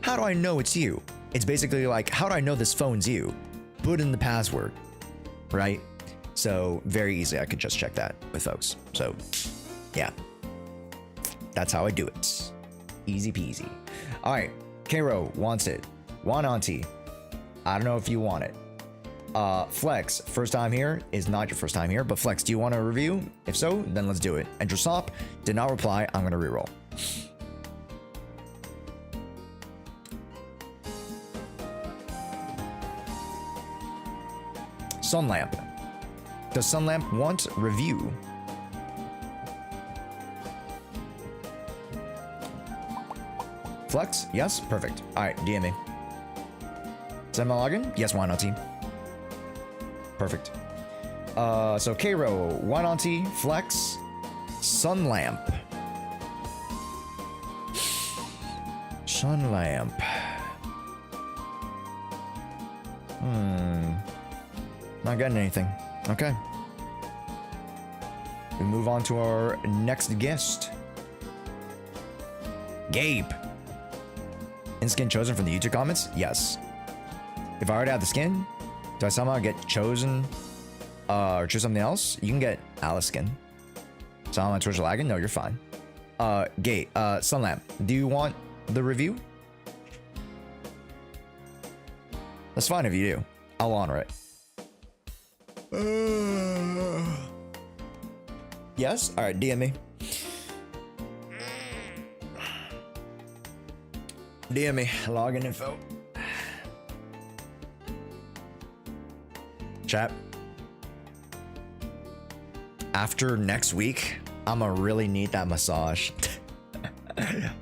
how do I know it's you? It's basically like, how do I know this phone's you? Put in the password, right? So very easy, I could just check that with folks. So yeah, that's how I do it. Easy peasy. All right, Cairo wants it. Want Auntie. I don't know if you want it. Flex, first time here is not your first time here, but Flex, do you want a review? If so, then let's do it. And Dressop did not reply. I'm gonna reroll. Sunlamp. Does Sunlamp want review? Flex? Yes? Perfect. Alright, DM me. Send my login? Yes, why not team? Perfect. So K-Row, why not T? Flex, Sunlamp. Sunlamp. Not getting anything. Okay. We move on to our next guest. Gabe. In-skin chosen from the YouTube comments? Yes. If I already have the skin, do I somehow get chosen or choose something else? You can get Alice skin. So on my Twitch lagging? No, you're fine. Sunlamp, do you want the review? That's fine if you do. I'll honor it. Yes? Alright, DM me. DM me. Login info. Chat. After next week, I'ma really need that massage.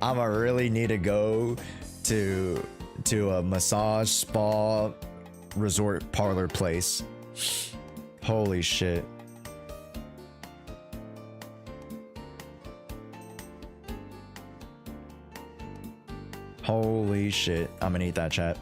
I'ma really need to go to a massage spa resort parlor place. Holy shit. Holy shit. I'm gonna eat that, chat.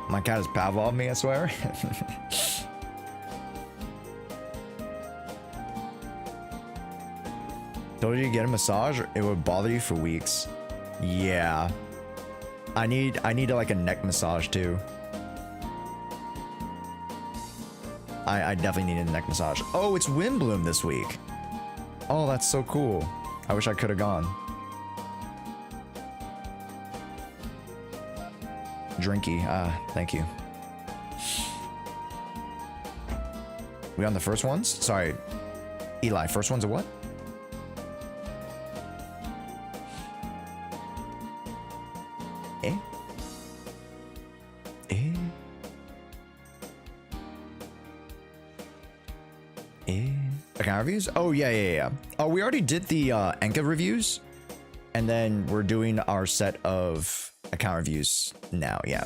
My cat has Pavlov me, I swear. Told you to get a massage, it would bother you for weeks. Yeah. I need like a neck massage too. I definitely need a neck massage. Oh, it's Windbloom this week. Oh, that's so cool. I wish I could have gone. Drinky, thank you. We on the first ones? Sorry, Eli, first ones are what? Eh? Eh? Eh? Account reviews? Oh, yeah. Oh, we already did the Enka reviews. And then we're doing our set of account reviews now, yeah.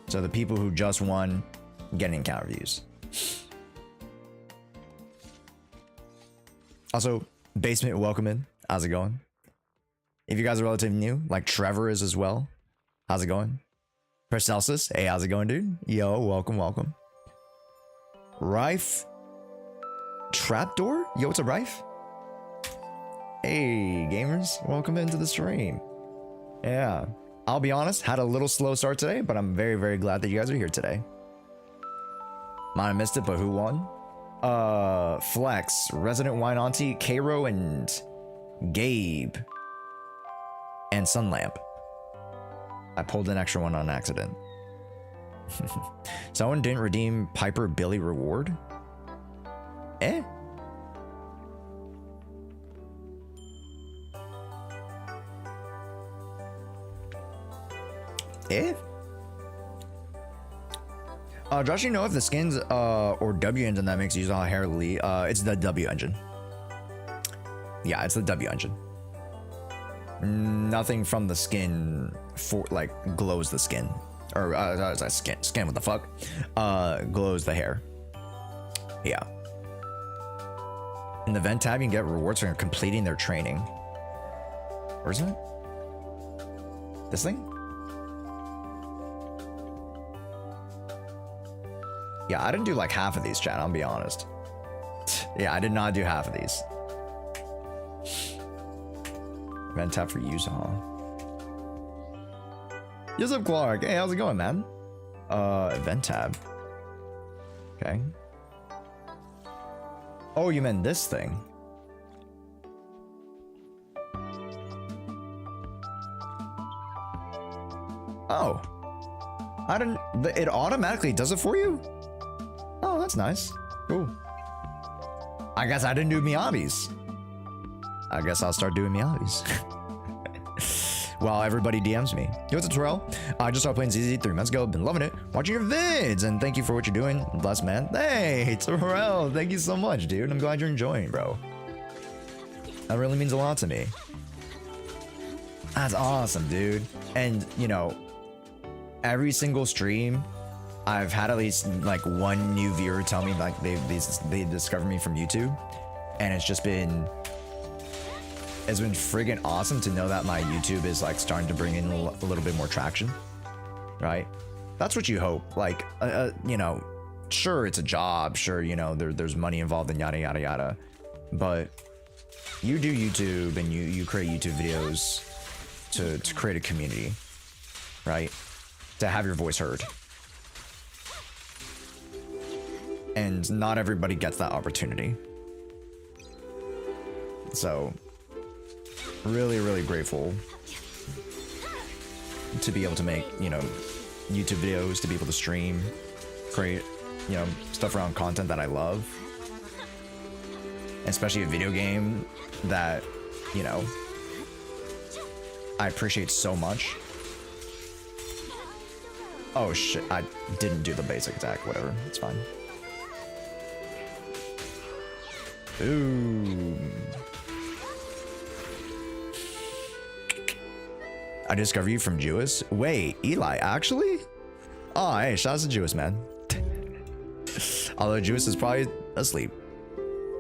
So the people who just won getting account reviews. Also, Basement, welcome in. How's it going? If you guys are relatively new, like Trevor is as well. How's it going? Paracelsus, hey, how's it going, dude? Yo, welcome. Rife Trapdoor? Yo, what's up, Rife? Hey, gamers, welcome into the stream. Yeah. I'll be honest, had a little slow start today, but I'm very, very glad that you guys are here today. Might have missed it, but who won? Flex, Resident Wine Auntie, Cairo, and Gabe. And Sunlamp. I pulled an extra one on accident. Someone didn't redeem Piper Billy reward? Eh? Eh? Josh, you know if the skins or W engine that makes use of hair Lee, it's the W engine. Yeah, it's the W engine. Nothing from the skin for like glows the skin. Or skin, what the fuck? Glows the hair. Yeah. In the vent tab, you can get rewards for completing their training. Where is it? This thing? Yeah, I didn't do like half of these, chat, I'll be honest. Yeah, I did not do half of these. Vent tab for YUZUHA. Yes, up, Clark. Hey, how's it going, man? Event tab. Okay. Oh, you meant this thing. Oh. I didn't... It automatically does it for you? Oh, that's nice. Cool. I guess I didn't do Miyabi's. I guess I'll start doing Miyabi's. While everybody DMs me. Yo, what's up, Terrell? I just started playing ZZZ 3 months ago. Been loving it. Watching your vids. And thank you for what you're doing. Bless, man. Hey, Terrell. Thank you so much, dude. I'm glad you're enjoying, bro. That really means a lot to me. That's awesome, dude. And, you know, every single stream, I've had at least like one new viewer tell me like they discovered me from YouTube. And it's just been... It's been friggin' awesome to know that my YouTube is like starting to bring in a little bit more traction, right? That's what you hope. Like, you know, sure, it's a job. Sure, you know, there's money involved and yada, yada, yada. But you do YouTube and you create YouTube videos to create a community, right? To have your voice heard. And not everybody gets that opportunity. So... really, really grateful to be able to make, you know, YouTube videos, to be able to stream, create, you know, stuff around content that I love. Especially a video game that, you know, I appreciate so much. Oh shit, I didn't do the basic attack, whatever, it's fine. Ooh. I discovered you from Jewis. Wait, Eli, actually? Oh, hey, shout out to Jewis, man. Although Jewis is probably asleep.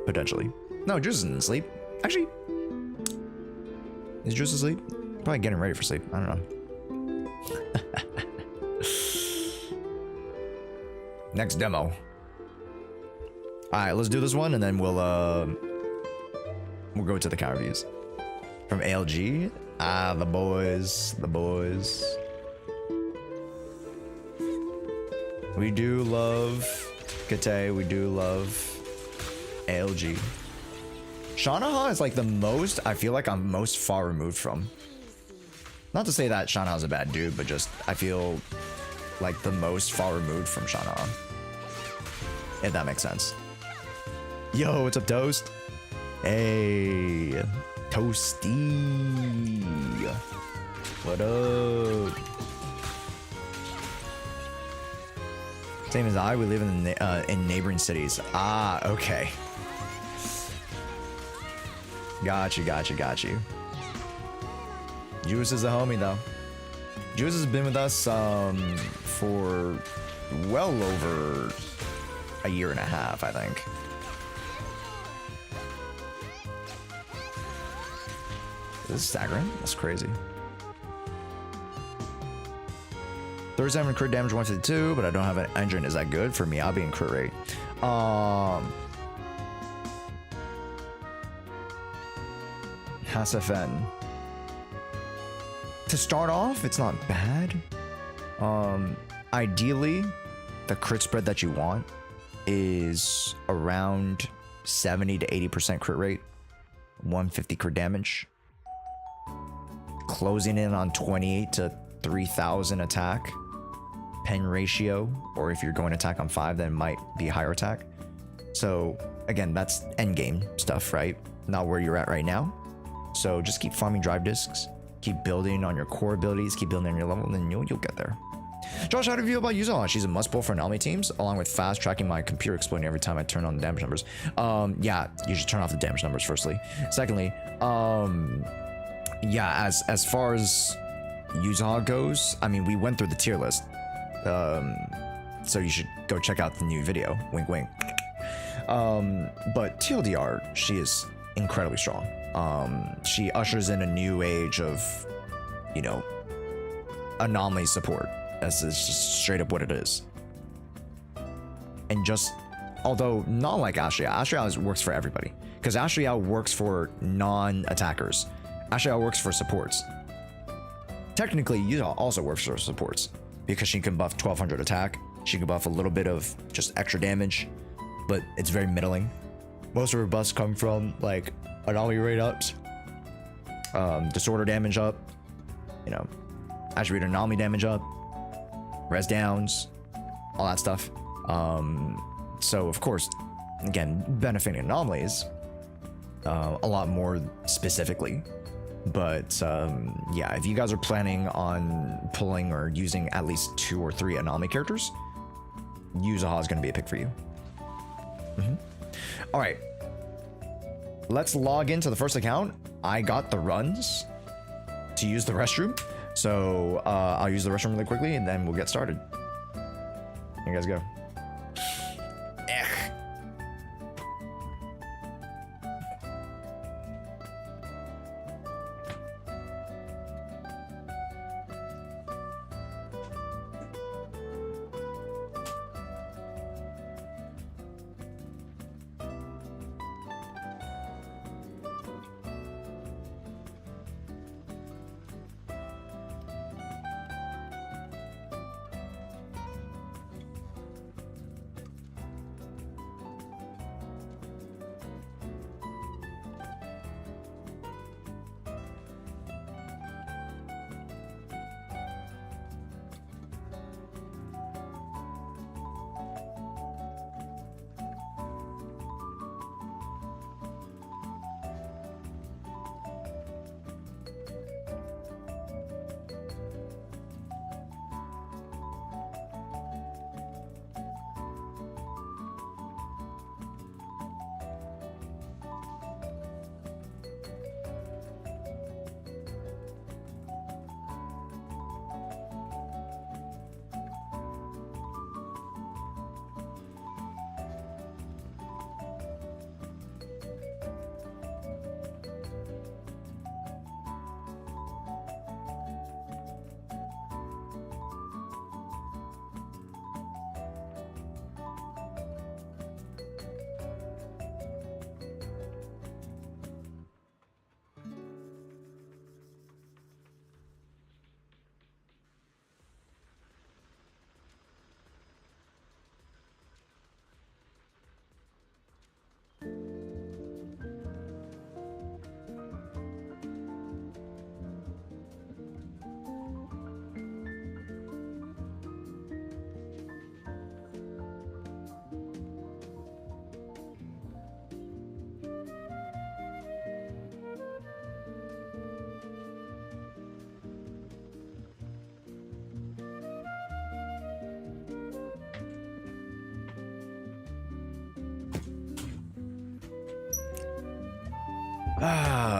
Potentially. No, Jewis isn't asleep. Actually, is Jewis asleep? Probably getting ready for sleep. I don't know. Next demo. Alright, let's do this one and then we'll go to the counter reviews. From ALG. Ah, the boys. The boys. We do love Kate. We do love ALG. Sjhoea is like the most, I feel like I'm most far removed from. Not to say that Sjhoea's a bad dude, but just I feel like the most far removed from Sjhoea. If that makes sense. Yo, what's up, Toast? Hey. Toasty. What up? Same as I, we live in neighboring cities. Ah, okay. Got you. Juice is a homie though. Juice has been with us for well over a year and a half, I think. This is staggering. That's crazy. 37 crit damage, 152, but I don't have an engine. Is that good for me? I'll be in crit rate. HSFN. To start off, it's not bad. Ideally, the crit spread that you want is around 70 to 80% crit rate, 150 crit damage. Closing in on 28 to 3,000 attack pen ratio, or if you're going attack on 5, then it might be higher attack. So again, that's end game stuff, right? Not where you're at right now. So just keep farming drive discs, keep building on your core abilities, keep building on your level, and then you'll get there. Josh, how do you feel about YUZUHA? She's a must pull for Naomi teams, along with fast tracking my computer exploding every time I turn on the damage numbers. Yeah, you should turn off the damage numbers firstly. Secondly, yeah, as far as YUZUHA goes, I mean, we went through the tier list. So you should go check out the new video. Wink, wink. But TLDR, she is incredibly strong. She ushers in a new age of, you know, anomaly support. That's just straight up what it is. And just, although not like Jshoea. Jshoea works for everybody. Because Jshoea works for non-attackers. Jshoea works for supports. Technically, YUZUHA also works for supports. Because she can buff 1200 attack. She can buff a little bit of just extra damage. But it's very middling. Most of her buffs come from, like, anomaly rate ups. Disorder damage up. You know. attribute anomaly damage up, res downs, all that stuff. So of course, again, benefiting anomalies a lot more specifically. But yeah, if you guys are planning on pulling or using at least 2 or 3 anomaly characters, YUZUHA is going to be a pick for you. All right, let's log into the first account. I got the runs to use the restroom, so I'll use the restroom really quickly and then we'll get started. Here you guys go.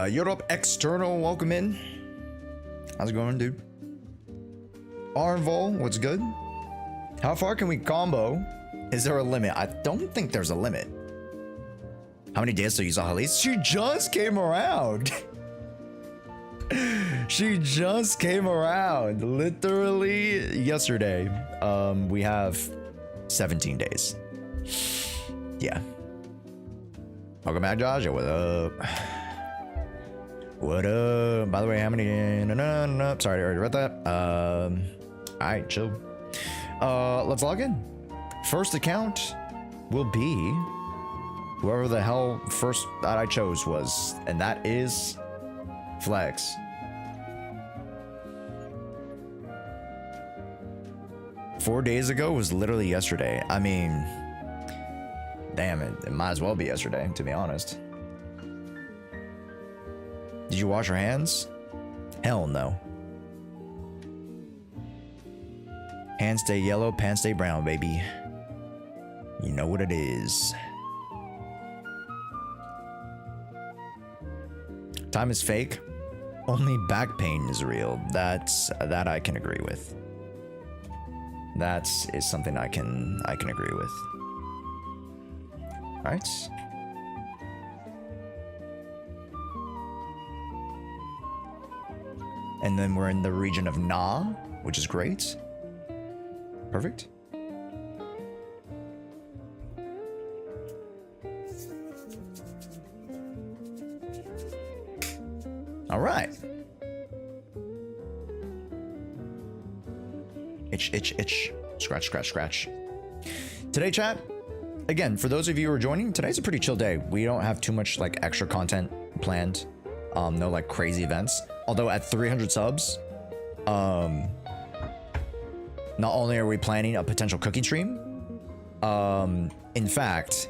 Europe External, welcome in. How's it going, dude? Arnvol, what's good? How far can we combo? Is there a limit? I don't think there's a limit. How many days till YUZUHA leaves? She just came around. She just came around. Literally yesterday. We have 17 days. Yeah. Welcome back, Josh. What up? What up? By the way, how many? No. Sorry, I already read that. All right, chill. Let's log in. First account will be whoever the hell first that I chose was, and that is Flex. Four days ago was literally yesterday. I mean, damn it. It might as well be yesterday, to be honest. Did you wash your hands? Hell no. Hands stay yellow, pants stay brown, baby. You know what it is. Time is fake. Only back pain is real. That I can agree with. That is something I can agree with. All right. And then we're in the region of Na, which is great. Perfect. All right. Itch. Scratch. Today, chat, again, for those of you who are joining, today's a pretty chill day. We don't have too much like extra content planned. No like crazy events. Although at 300 subs, Not only are we planning a potential cooking stream, in fact,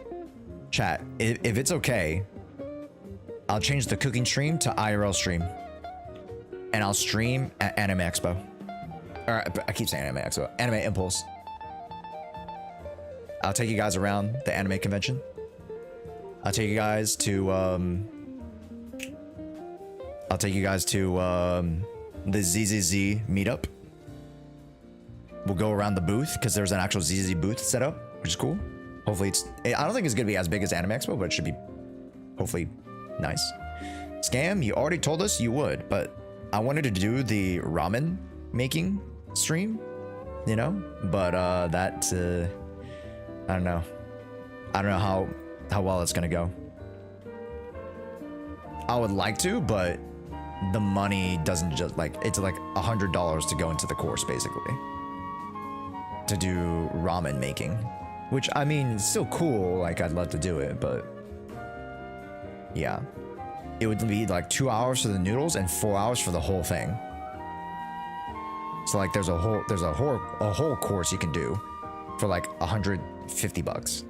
chat, if it's okay, I'll change the cooking stream to IRL stream. And I'll stream at Anime Expo. Or I keep saying Anime Expo. Anime Impulse. I'll take you guys around the anime convention. I'll take you guys to the ZZZ meetup. We'll go around the booth because there's an actual ZZZ booth set up, which is cool. Hopefully I don't think it's gonna be as big as Anime Expo, but it should be hopefully nice. Scam, you already told us you would, but I wanted to do the ramen making stream, you know, but that I don't know how well it's gonna go. I would like to, but the money doesn't just like, it's like $100 to go into the course basically to do ramen making, which I mean it's still cool, like I'd love to do it, but yeah, it would be like 2 hours for the noodles and 4 hours for the whole thing. So like there's a whole course you can do for like $150.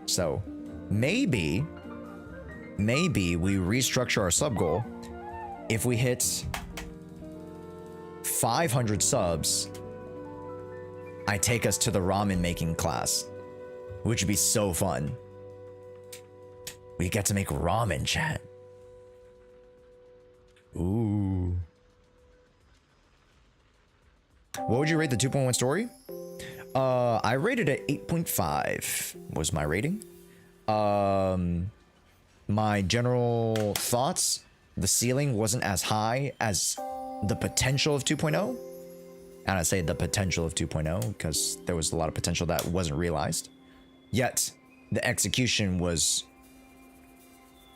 So maybe we restructure our sub goal. If we hit 500 subs, I take us to the ramen making class, which would be so fun. We get to make ramen, chat. Ooh. What would you rate the 2.1 story? I rated it 8.5 was my rating. My general thoughts, the ceiling wasn't as high as the potential of 2.0. And I say the potential of 2.0 because there was a lot of potential that wasn't realized. Yet, the execution was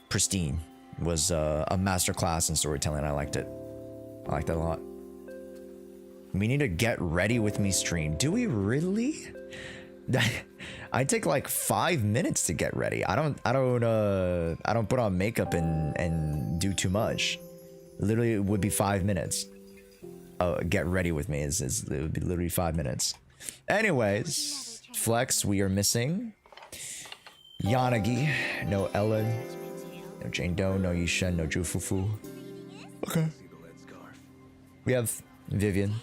pristine. Was a masterclass in storytelling. I liked it. I liked it a lot. We need to get ready with me stream. Do we really? I take like 5 minutes to get ready. I don't put on makeup and do too much. Literally, it would be 5 minutes. Get ready with me it would be literally 5 minutes. Anyways, Flex, we are missing Yanagi, no Ellen, no Jane Doe, no Yushen, no Jufufu. Okay. We have Vivian.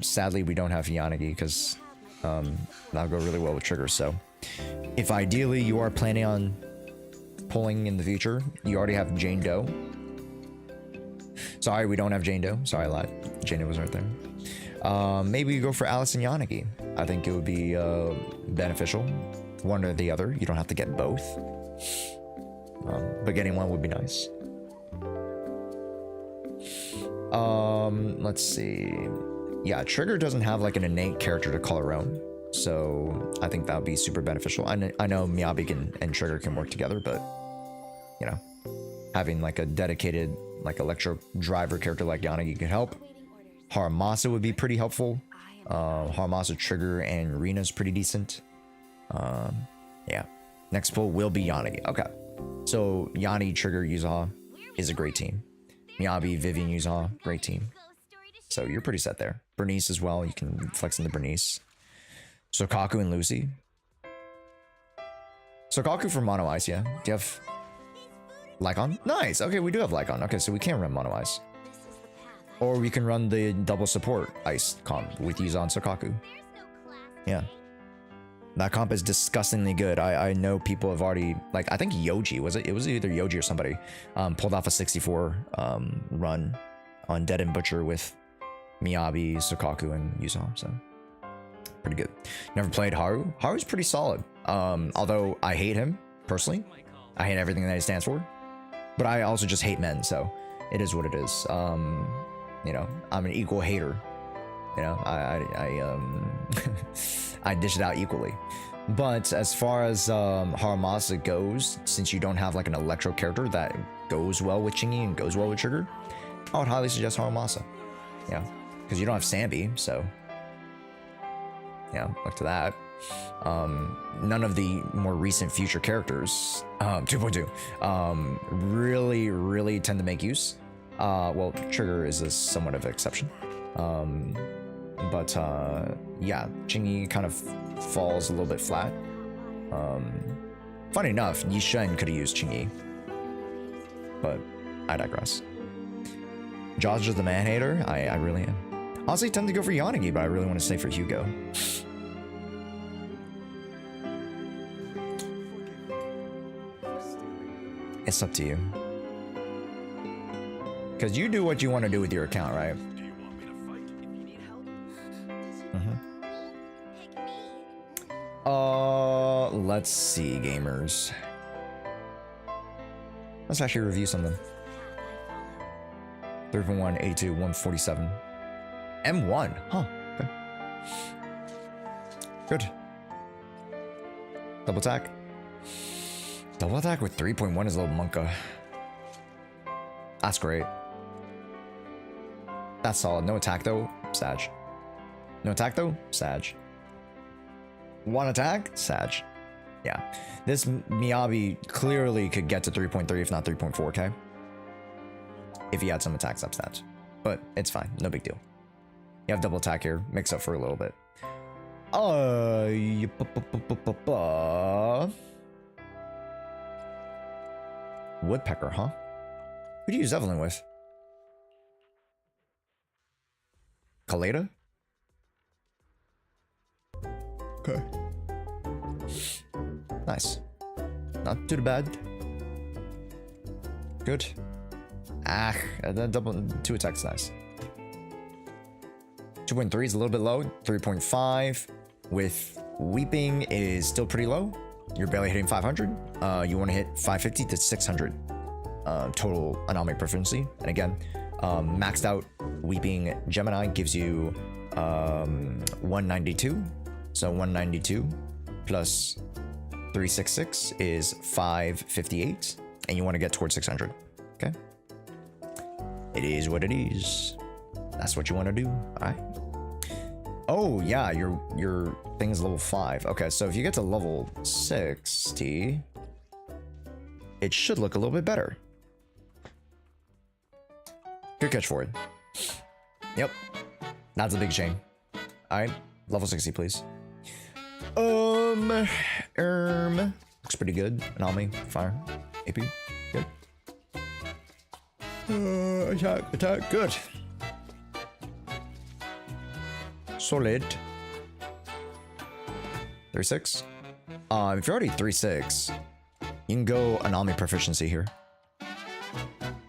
Sadly, we don't have Yanagi because that'll go really well with triggers. So, if ideally you are planning on pulling in the future, you already have Jane Doe. Sorry, we don't have Jane Doe. Sorry, I lied. Jane Doe was right there. Maybe you go for Alice and Yanagi. I think it would be beneficial. One or the other. You don't have to get both. But getting one would be nice. Let's see. Yeah, Trigger doesn't have like an innate character to call her own. So I think that would be super beneficial. I know Miyabi and Trigger can work together, but you know, having like a dedicated like electro driver character like Yanagi could help. Haramasa would be pretty helpful. Haramasa, Trigger, and Rina's pretty decent. Yeah. Next pull will be Yanagi. Okay. So Yanni, Trigger, YUZUHA is a great team. Miyabi, Vivian, YUZUHA, great team. So you're pretty set there. Bernice as well. You can flex into Bernice. Sokaku and Lucy. Sokaku for Mono Ice, yeah. Do you have Lycon? Nice. Okay, we do have Lycon. Okay, so we can run Mono Ice. Or we can run the double support Ice comp with YUZUHA and Sokaku. Yeah. That comp is disgustingly good. I know people have already, like, I think Yoji, it was either Yoji or somebody, pulled off a 64 run on Dead and Butcher with Miyabi, Sokaku, and YUZUHA, so pretty good. Never played Haru. Haru's pretty solid. Although I hate him, personally. I hate everything that he stands for. But I also just hate men, so it is what it is. You know, I'm an equal hater. You know, I dish it out equally. But as far as Haramasa goes, since you don't have like an electro character that goes well with Chingy and goes well with Trigger, I would highly suggest Haramasa. Yeah, because you don't have Sambi, so yeah, look to that. None of the more recent future characters, 2.2, really tend to make use Well, trigger is a somewhat of an exception. But yeah, Jingyi kind of falls a little bit flat. Funny enough, Yishen could have used Jingyi, but I digress. Josh is the man hater. I really am. Honestly, I tend to go for Yanagi, but I really want to stay for Hugo. It's up to you. Because you do what you want to do with your account, right? Let's see, gamers. Let's actually review something. 3.1, 82, 147. M1, huh? Okay. Good. Double attack. Double attack with 3.1 is a little monka. That's great. That's solid. No attack though, Sag. No attack though, Sag. One attack, Sag. Yeah. This Miyabi clearly could get to 3.3 if not 3.4, okay? If he had some attack stats. But it's fine, no big deal. You have double attack here, mix up for a little bit. Woodpecker, huh? Who do you use Evelyn with? Kaleda? Okay. Nice. Not too bad. Good. Ah, and then double 2 attacks, nice. 2.3 is a little bit low. 3.5 with Weeping is still pretty low. You're barely hitting 500. You want to hit 550 to 600 total anomic proficiency. And again, maxed out Weeping Gemini gives you 192. So 192 plus 366 is 558. And you want to get towards 600. Okay. It is what it is. That's what you want to do. All right. Oh yeah, your thing is level 5. Okay, so if you get to level 60, it should look a little bit better. Good catch for it. Yep. That's a big shame. All right, level 60, please. Looks pretty good. Anomaly, fire, AP, good. Attack, good. Solid. 3-6. If you're already 3-6, you can go anomaly proficiency here.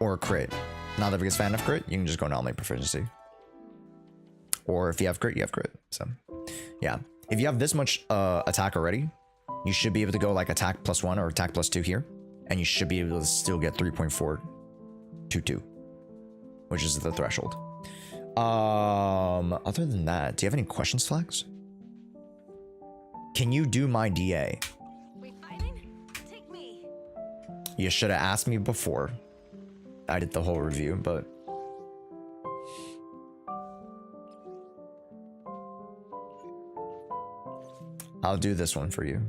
Or crit. Not the biggest fan of crit, you can just go anomaly proficiency. Or if you have crit, you have crit. So, yeah. If you have this much attack already, you should be able to go like attack +1 or attack +2 here. And you should be able to still get 3.422. Which is the threshold. Other than that, do you have any questions, Flags? Can you do my DA? We fighting? Take me. You should have asked me before I did the whole review, but I'll do this one for you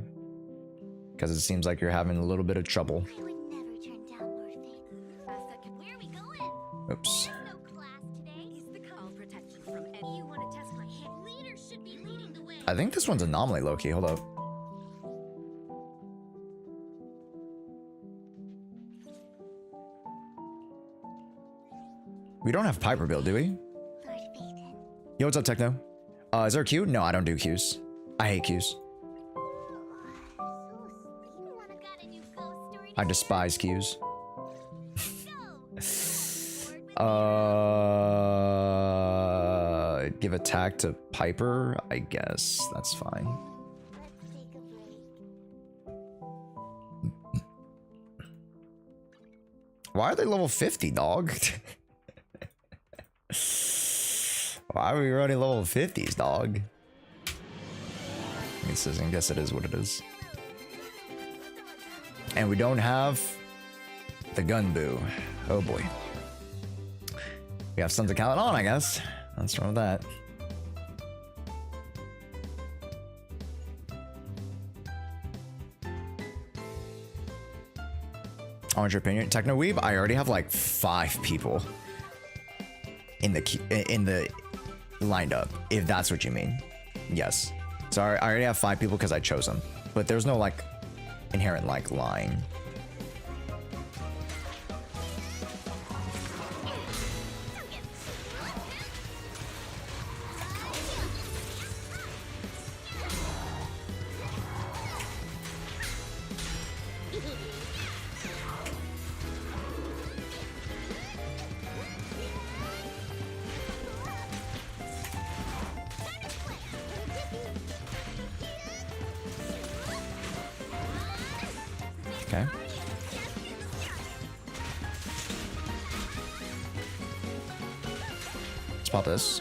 because it seems like you're having a little bit of trouble. I would never turn down more things. Where are we going? Oops. No class today. Is the call protection from any? You want to test my hit? Leader should be leading the way. I think this one's anomaly, low-key. Hold up. We don't have Piper build, do we? Yo, what's up, Techno? Is there a Q? No, I don't do Qs. I hate Qs. I despise Qs. Give attack to Piper, I guess. That's fine. Why are they level 50, dog? Why are we running level 50s, dog? I guess it is what it is. And we don't have the gun boo. Oh boy. We have something to count on, I guess. What's wrong with that? I want your opinion. Techno Weeb, I already have like 5 people. in the lined up, if that's what you mean. Yes. So I already have 5 people because I chose them, but there's no like inherent like line. Okay. Let's pop this.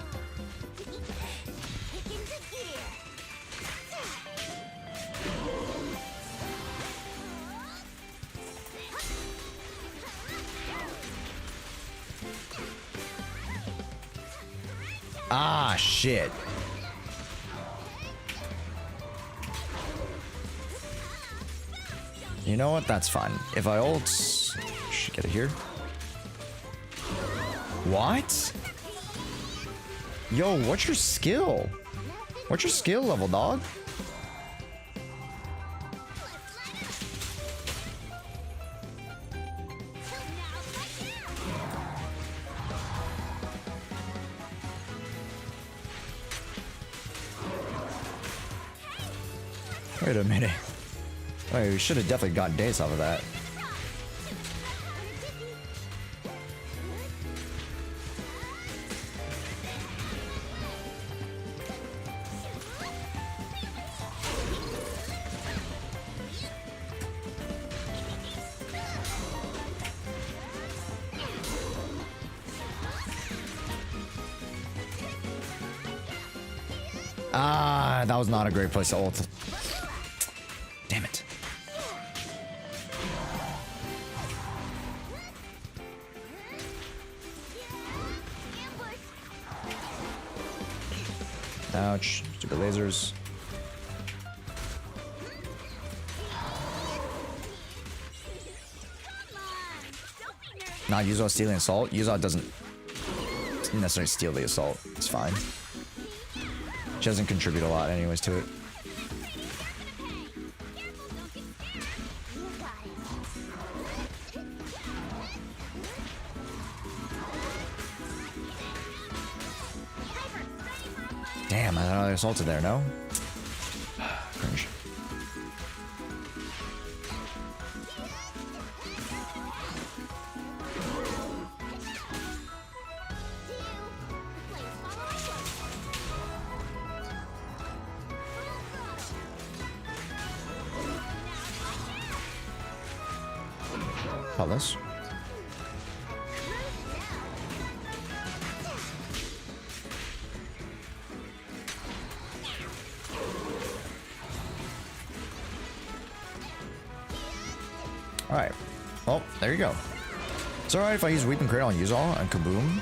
Ah, shit. You know what? That's fine. If I ult... Should get it here. What? Yo, what's your skill? What's your skill level, dog? Wait a minute. Wait, we should have definitely gotten days off of that. Ah, that was not a great place to ult. Damn it. Ouch. Stupid lasers. Nah, Yuzuha stealing assault. Yuzuha doesn't necessarily steal the assault. It's fine. She doesn't contribute a lot anyways to it. Damn, I thought I assaulted there, no? Cringe. Pop this. Alright. Well, there you go. It's alright if I use Weeping Cradle on Yuzuha and Kaboom.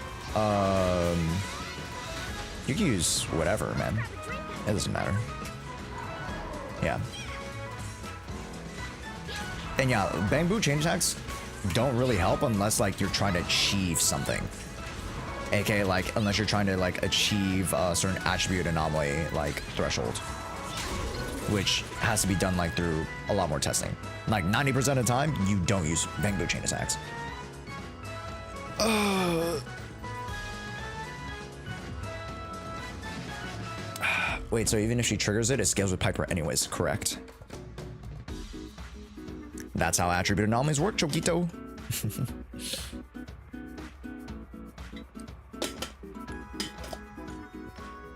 You can use whatever, man. It doesn't matter. Yeah. And yeah, Bamboo chain attacks don't really help unless like you're trying to achieve something. AKA like unless you're trying to like achieve a certain attribute anomaly like threshold. Which has to be done like through a lot more testing. Like 90% of the time, you don't use Bamboo chain attacks. Wait, so even if she triggers it, it scales with Piper anyways, correct? That's how attribute anomalies work, Choquito.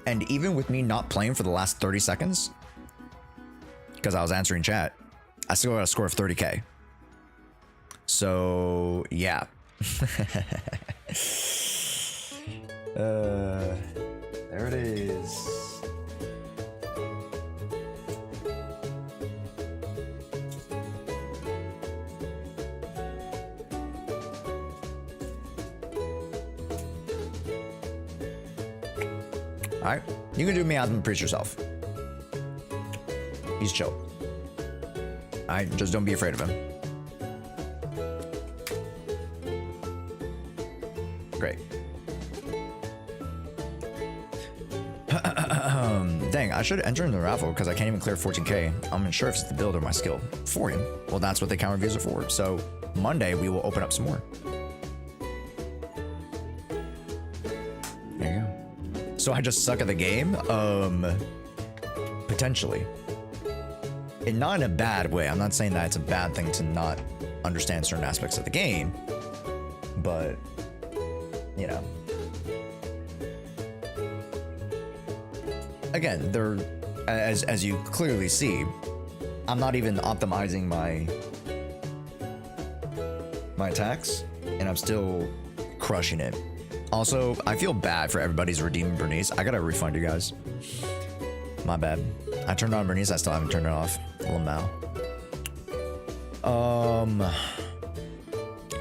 And even with me not playing for the last 30 seconds, because I was answering chat, I still got a score of 30k. So, yeah. There it is. Alright, you can do miasma priest yourself. He's chill. Alright, just don't be afraid of him. Great. I should enter in the raffle because I can't even clear 14k. I'm unsure if it's the build or my skill. 40. Well, that's what the counter reviews are for. So Monday we will open up some more. There you go. So I just suck at the game? Potentially. And not in a bad way. I'm not saying that it's a bad thing to not understand certain aspects of the game, but you know, again, they're as you clearly see, I'm not even optimizing my attacks, and I'm still crushing it. Also, I feel bad for everybody's redeeming Bernice. I gotta refund you guys. My bad. I turned on Bernice. I still haven't turned it off. Lamau.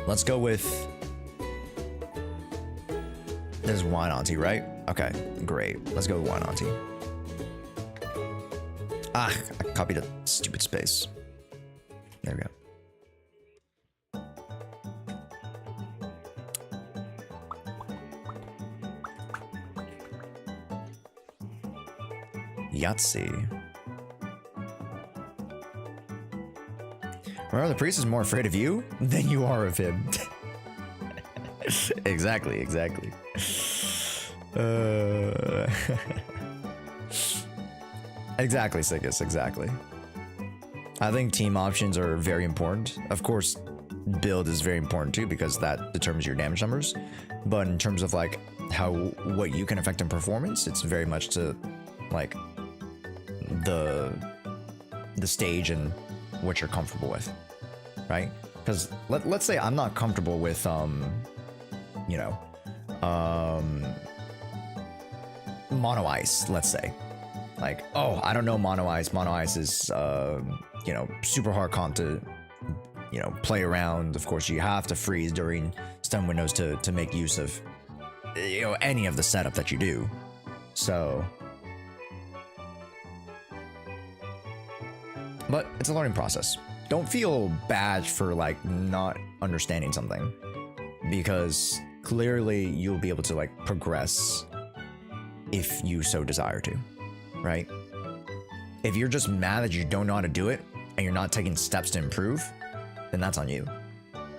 Let's go with this is Wine Auntie, right? Okay, great. Let's go with Wine Auntie. Ah, I copied a stupid space. There we go. Yahtzee. Remember, the priest is more afraid of you than you are of him. Exactly. Exactly, Sigus, exactly. I think team options are very important. Of course, build is very important too because that determines your damage numbers. But in terms of like what you can affect in performance, it's very much to like the stage and what you're comfortable with, right? Because let's say I'm not comfortable with you know, mono ice, let's say. Like, oh, I don't know mono ice. Mono ice is you know, super hard comp to, you know, play around. Of course, you have to freeze during stun windows to make use of, you know, any of the setup that you do. So, but it's a learning process. Don't feel bad for like not understanding something, because clearly you'll be able to like progress if you so desire to, right? If you're just mad that you don't know how to do it and you're not taking steps to improve, then that's on you.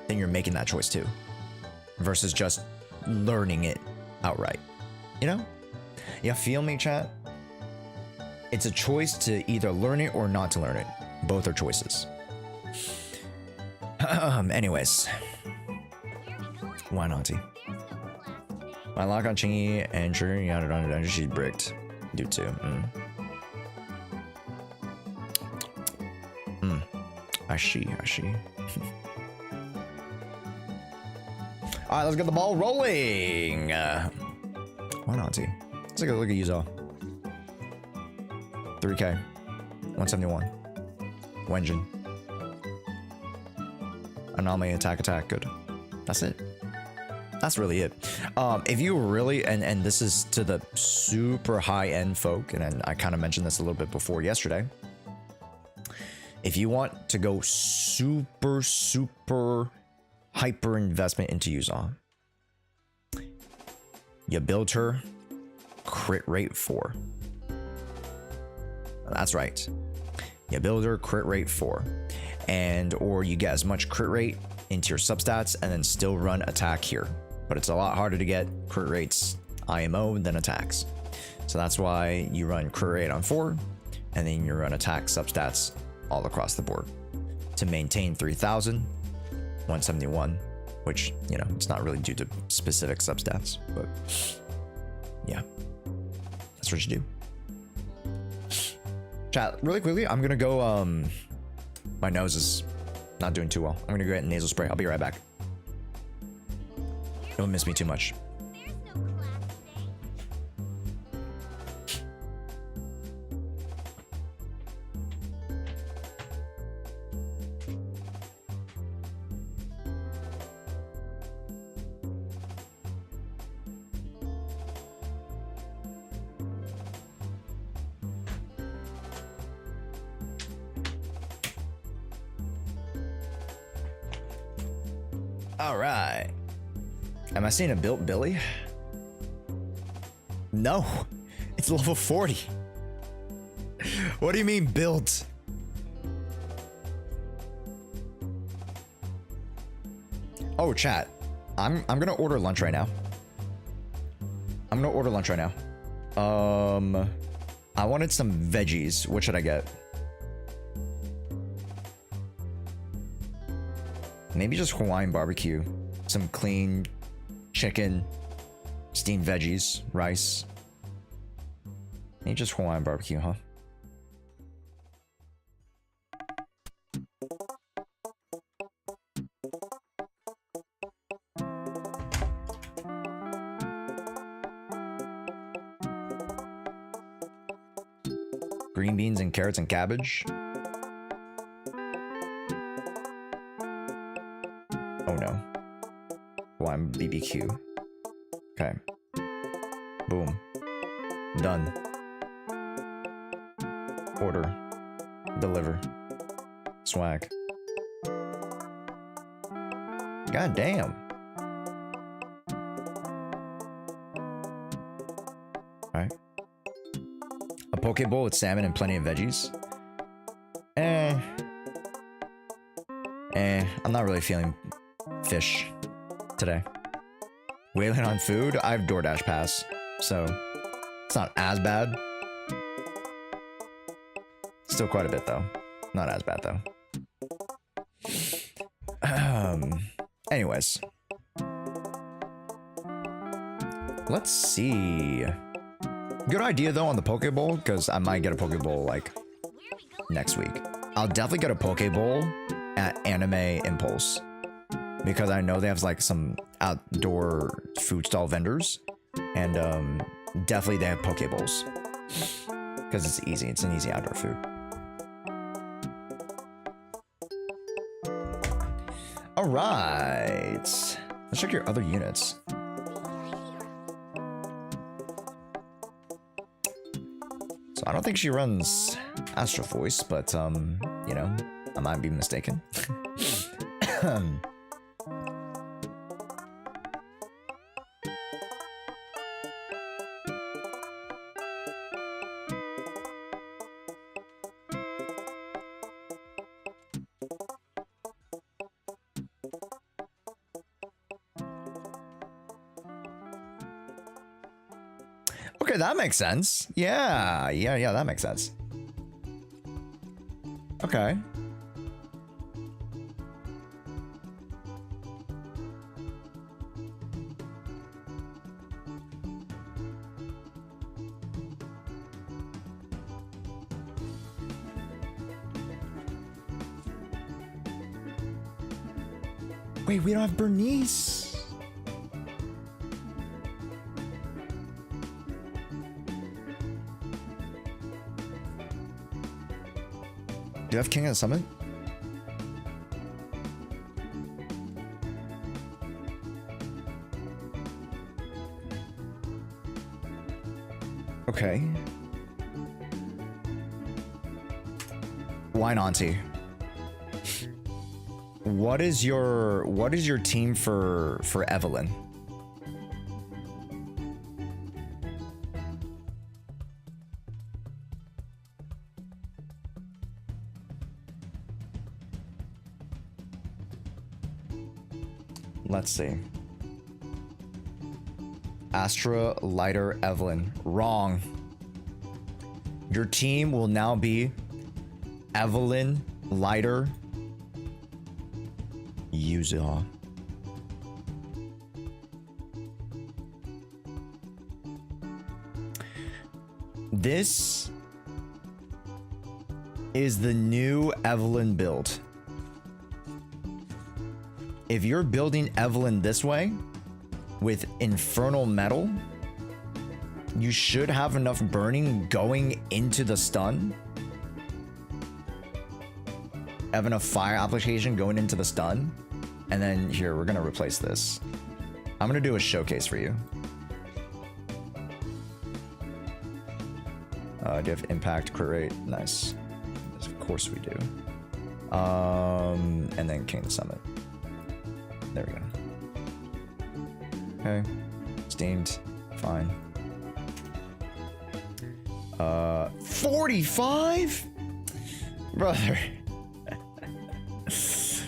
Then you're making that choice too, versus just learning it outright. You know? Yeah, feel me, chat? It's a choice to either learn it or not to learn it. Both are choices. Anyways. Why not? My lock on Chingy and Trigger yada on dungeon, she's bricked. Do too. I see. Alright, let's get the ball rolling. Why not? Let's take a look at YUZUHA. 3k. 171. Wenjin. Anomaly, attack. Good. That's it. That's really it. If you really, and this is to the super high-end folk, and I kind of mentioned this a little bit before yesterday. If you want to go super hyper investment into YUZUHA, you build her crit rate 4. That's right. You build her crit rate 4, and or you get as much crit rate into your substats and then still run attack here. But it's a lot harder to get crit rates IMO than attacks. So that's why you run crit rate on 4, and then you run attack substats all across the board to maintain 3000, 171, which, you know, it's not really due to specific substats, but yeah, that's what you do. Chat, really quickly, I'm gonna go, my nose is not doing too well. I'm gonna go get nasal spray. I'll be right back. Don't miss me too much. All right. Am I seeing a built Billy? No, it's level 40. What do you mean built? Oh, chat. I'm gonna order lunch right now. I wanted some veggies. What should I get? Maybe just Hawaiian barbecue. Some clean chicken, steamed veggies, rice. Maybe just Hawaiian barbecue, huh? Green beans and carrots and cabbage. Oh no. Hawaiian BBQ. Okay. Boom. Done. Order. Deliver. Swag. God damn. Alright. A poke bowl with salmon and plenty of veggies. I'm not really feeling fish today. Wailing on food? I have DoorDash Pass, so it's not as bad. Still quite a bit though. Not as bad though. Anyways. Let's see. Good idea though on the Poke Bowl, because I might get a Poke Bowl like next week. I'll definitely get a Poke Bowl at Anime Impulse, because I know they have like some outdoor food stall vendors, and definitely they have Poke Bowls because it's easy. It's an easy outdoor food. All right, let's check your other units. So I don't think she runs Astro Voice, but you know, I might be mistaken. Okay, that makes sense. Yeah, that makes sense. Okay. Wait, we don't have Bernice. Do you have King of the Summit? Okay. Wine Auntie. What is your team for Evelyn? Let's see. Astra, Lighter, Evelyn. Wrong. Your team will now be Evelyn, Lighter, YUZUHA. This is the new Evelyn build. If you're building Evelyn this way with Infernal Metal, you should have enough burning going into the stun. Have enough fire application going into the stun. And then here, we're gonna replace this. I'm gonna do a showcase for you. Do you have impact, crit rate? Nice. Of course we do. And then King of the Summit. There we go. Okay. Steamed. Fine. 45? Brother.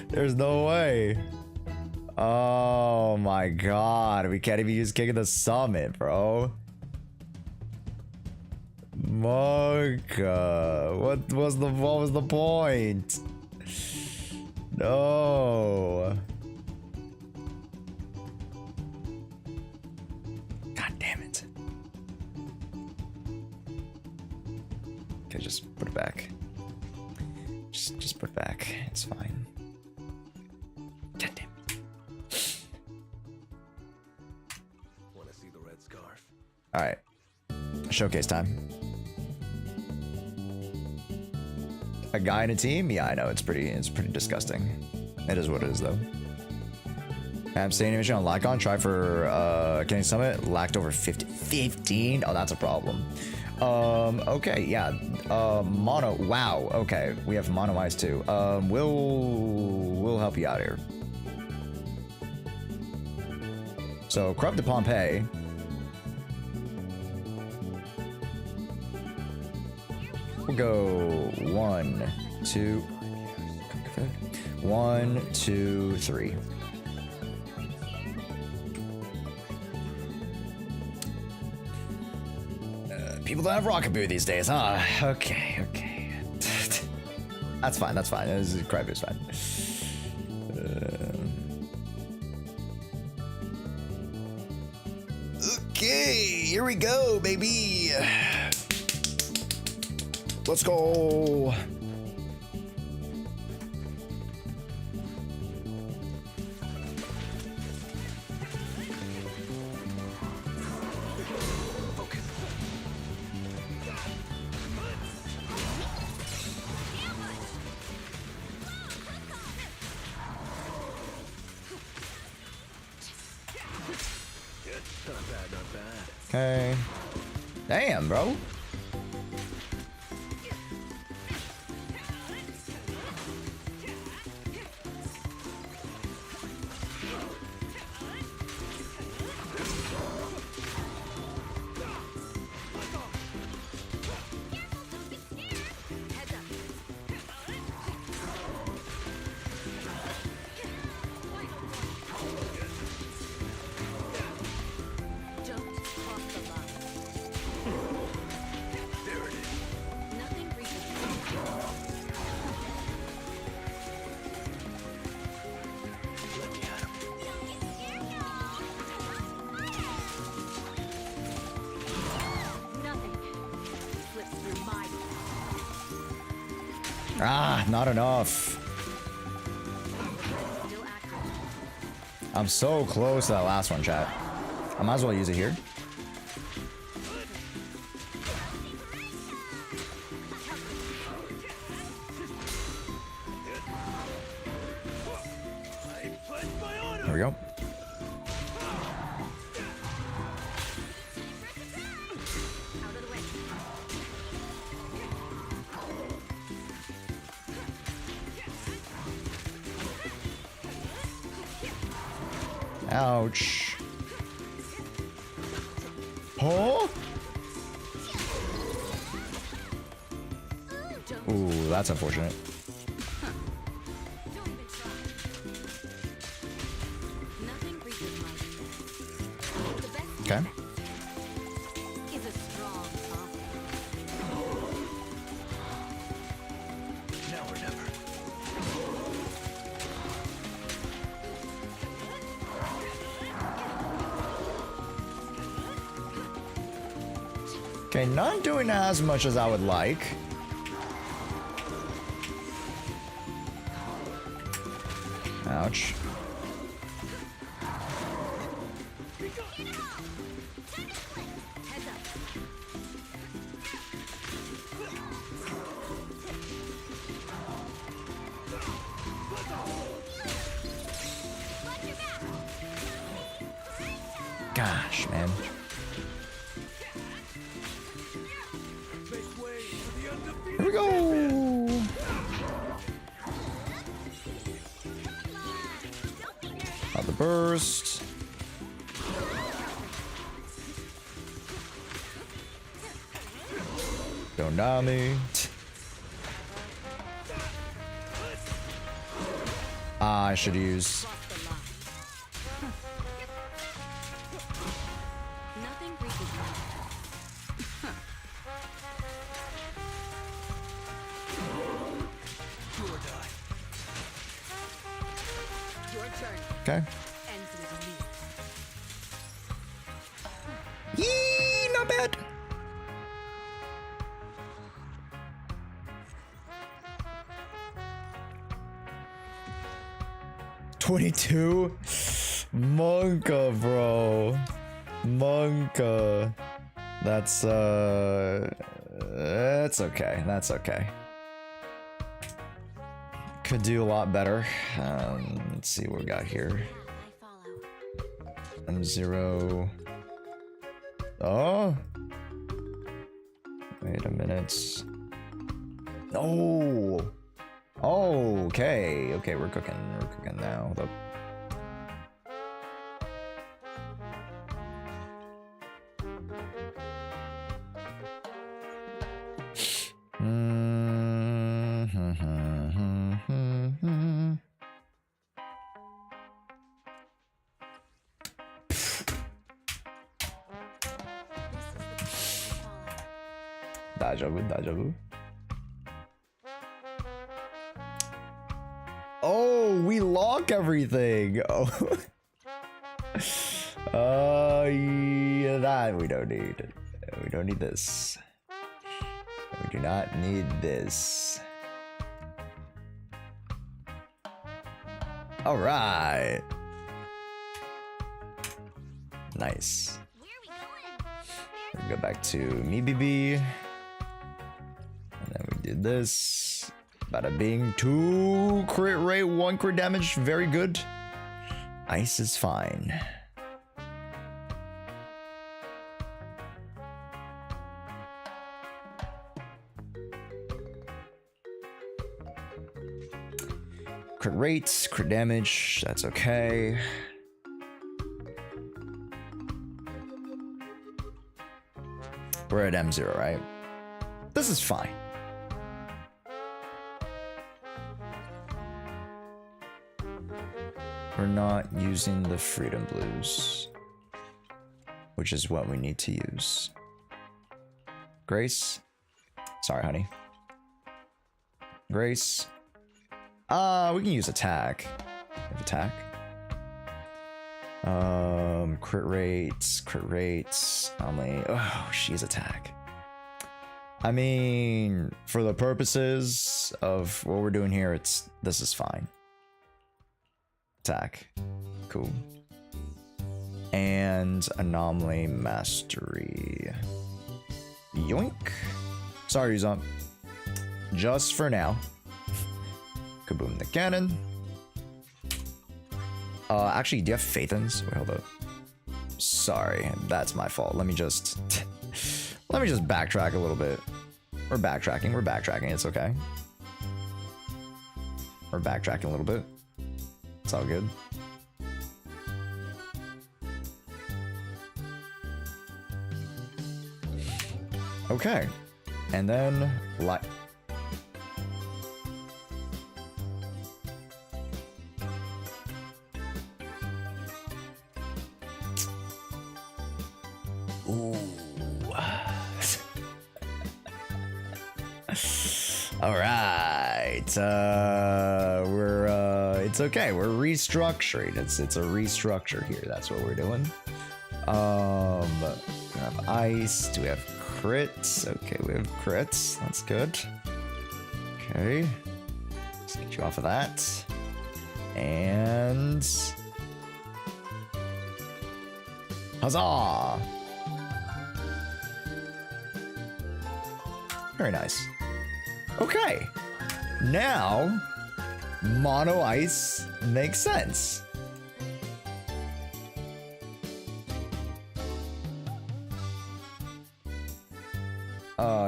There's no way. Oh my god. We can't even use King of the Summit, bro. Marka. What was the point? No. God damn it. Okay, just put it back. Just put it back. It's fine. God damn it. Wanna see the red scarf? Alright. Showcase time. A guy in a team? Yeah, I know. It's pretty disgusting. It is what it is, though. I'm saying image on Lycon. Try for Kenny Summit. Lacked over 50. 15? Oh, that's a problem. Okay, yeah. Mono. Wow. Okay, we have mono eyes too. We'll help you out here. So, Corrupt to Pompeii. We'll go 1, 2, 1, 2, 3. People don't have rocket boo these days, huh? Okay. That's fine. This is Crybo's fine. Okay, here we go, baby. Let's go. Not bad. Okay. Damn, bro. Ah, not enough. I'm so close to that last one, chat. I might as well use it here. There we go. Ouch. Oh? Ooh, that's unfortunate. Okay. Now or never. Okay, not doing as much as I would like. Ouch. Gosh, man. Here we go. Got the burst. Don't die me. I should use. Nothing reaches me. Your turn Okay. ends with me. Yee, not bad. $22? Monka, bro. Monka. That's okay. That's okay. Could do a lot better. Let's see what we got here. I follow. M0. Oh. Wait a minute. Oh. Oh, okay. Okay, we're cooking. We're cooking now. Hold up. Dajavu. Oh, we lock everything. Oh. Yeah, that we don't need. We don't need this. We do not need this. All right. Nice. Where are we going? We go back to me BB. And then we did this. Bada bing, 2 crit rate, 1 crit damage, very good. Ice is fine. Crit rates, crit damage, that's okay. We're at M0, right? This is fine. We're not using the Freedom Blues, which is what we need to use. Grace? Sorry, honey. Grace? We can use attack. Attack. Crit rates. Oh, she's attack. I mean, for the purposes of what we're doing here, this is fine. Attack. Cool. And anomaly mastery. Yoink. Sorry, Yuzump. Just for now. Kaboom the cannon. Actually, do you have Phaethons? Wait, hold up. Sorry, that's my fault. Let me just backtrack a little bit. We're backtracking, it's okay. We're backtracking a little bit. It's all good. Okay. And then ooh. All right. It's okay. We're restructuring. It's a restructure here. That's what we're doing. We have ice. Do we have crits? Okay, we have crits. That's good. Okay. Let's get you off of that. And huzzah! Very nice. Okay. Now, mono ice makes sense.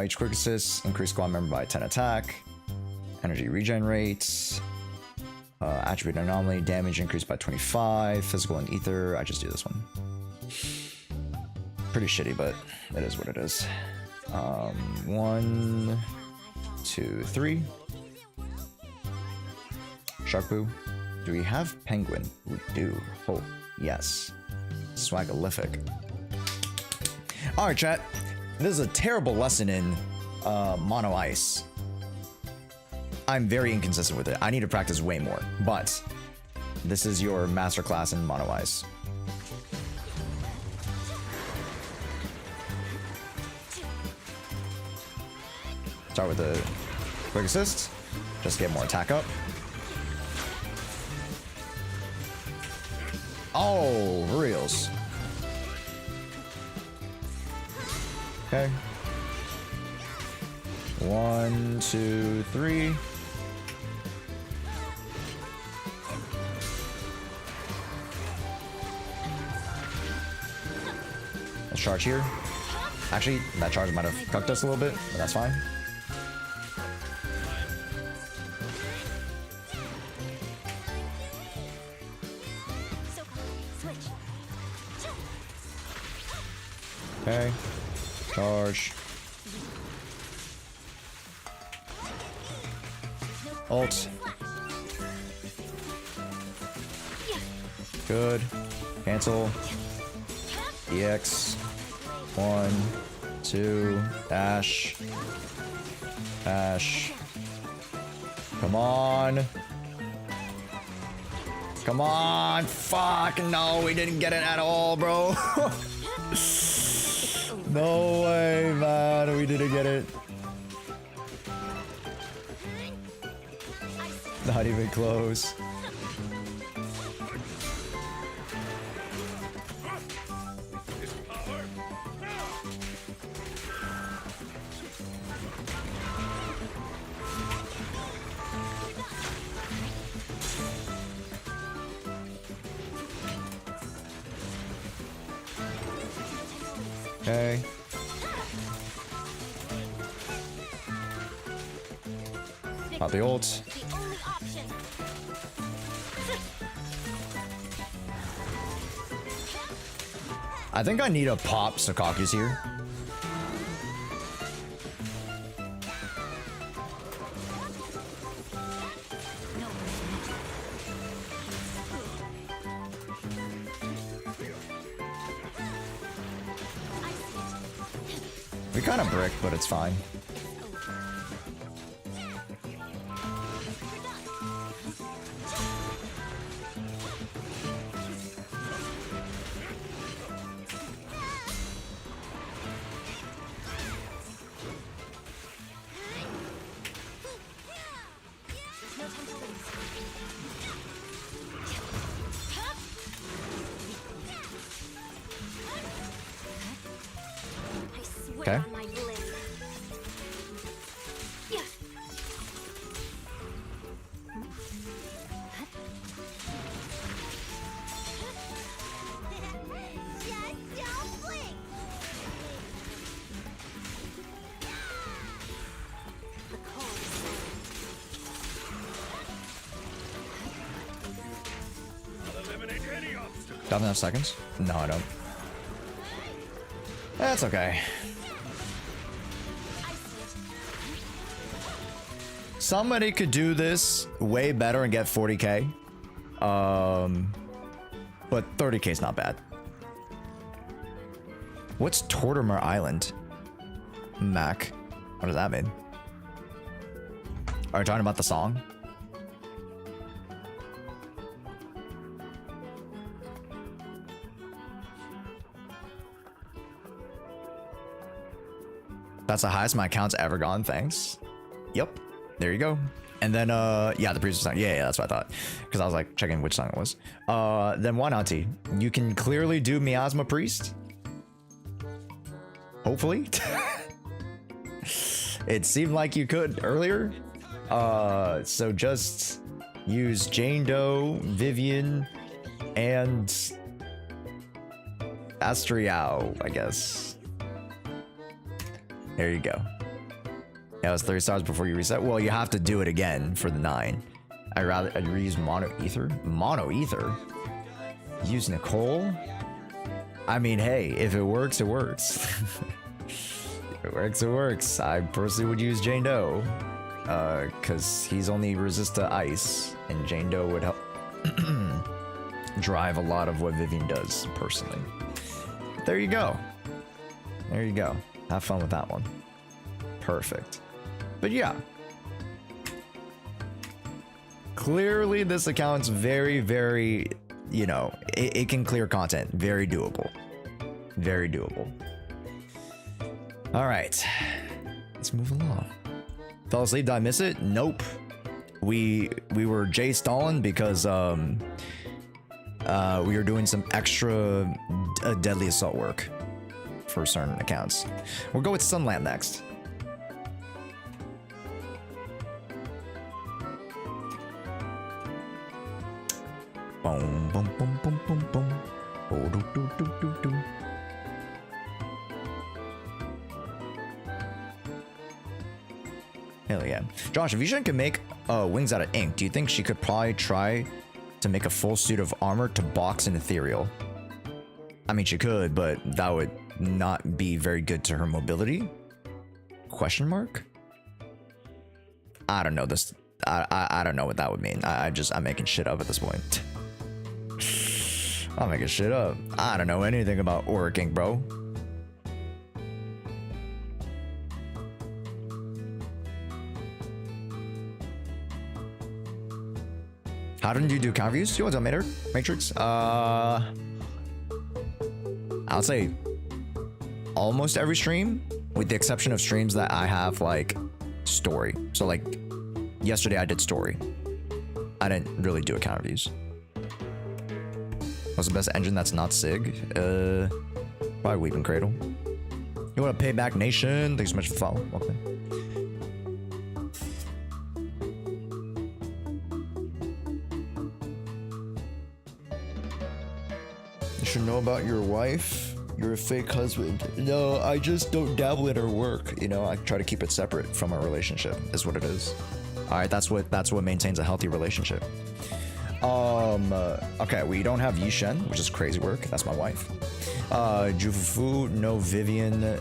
Each quick assist, increase squad member by 10 attack. Energy regen rates. Attribute anomaly, damage increased by 25. Physical and ether. I just do this one. Pretty shitty, but it is what it is. 1, 2, 3. Sharkboo. Do we have Penguin? We do. Oh, yes. Swagalific. Alright, chat. This is a terrible lesson in Mono Ice. I'm very inconsistent with it. I need to practice way more. But this is your masterclass in Mono Ice. Start with a quick assist. Just get more attack up. Oh, reals. Okay. 1, 2, 3. Let's charge here. Actually, that charge might have cucked us a little bit, but that's fine. Okay. Charge. Ult. Good. Cancel. EX. 1, 2. Dash. Dash. Come on. Come on. Fuck. No, we didn't get it at all, bro. No way, man. We didn't get it. Not even close. Okay. Not the ult. I think I need to pop Sakaku's here. We kind of brick, but it's fine. Okay. Got enough seconds? No, I don't. That's okay. Somebody could do this way better and get 40k. But 30k is not bad. What's Tortimer Island? Mac. What does that mean? Are you talking about the song? That's the highest my account's ever gone, thanks. Yep. There you go. And then, yeah, the previous song. Yeah, that's what I thought. Because I was like checking which song it was. Then Wanati, you can clearly do Miasma Priest. Hopefully. It seemed like you could earlier. So just use Jane Doe, Vivian, and Astriao, I guess. There you go. Yeah, it was 3 stars before you reset. Well, you have to do it again for the 9. I'd reuse Mono Ether. Mono Ether? Use Nicole? I mean, hey, if it works, it works. It works, it works. I personally would use Jane Doe. Because he's only resist to ice, and Jane Doe would help drive a lot of what Vivian does, personally. There you go. There you go. Have fun with that one. Perfect. But yeah. Clearly, this account's very, very, you know, it can clear content. Very doable. Very doable. All right. Let's move along. Fell asleep, did I miss it? Nope. We were Jay Stalin because we were doing some extra deadly assault work for certain accounts. We'll go with Sunland next. Boom, boom, boom, boom, boom, boom. Oh, do, do, do, do, do. Hell yeah. Josh, if Yushuha can make wings out of ink, do you think she could probably try to make a full suit of armor to box an ethereal? I mean, she could, but that would not be very good to her mobility? Question mark? I don't know this. I don't know what that would mean. I'm making shit up at this point. I'm making shit up. I don't know anything about auric ink, bro. How did you do count views? You want to Matrix? I'll say almost every stream, with the exception of streams that I have like story. So like yesterday I did story. I didn't really do a count views. What's the best engine that's not SIG? Probably Weeping Cradle. You want to pay back Nation? Thanks so much for the follow. Welcome. You should know about your wife. You're a fake husband. No, I just don't dabble in her work. You know, I try to keep it separate from our relationship. Is what it is. All right, that's what maintains a healthy relationship. Okay, we don't have Yishen, which is crazy work. That's my wife. Jufufu, no Vivian, no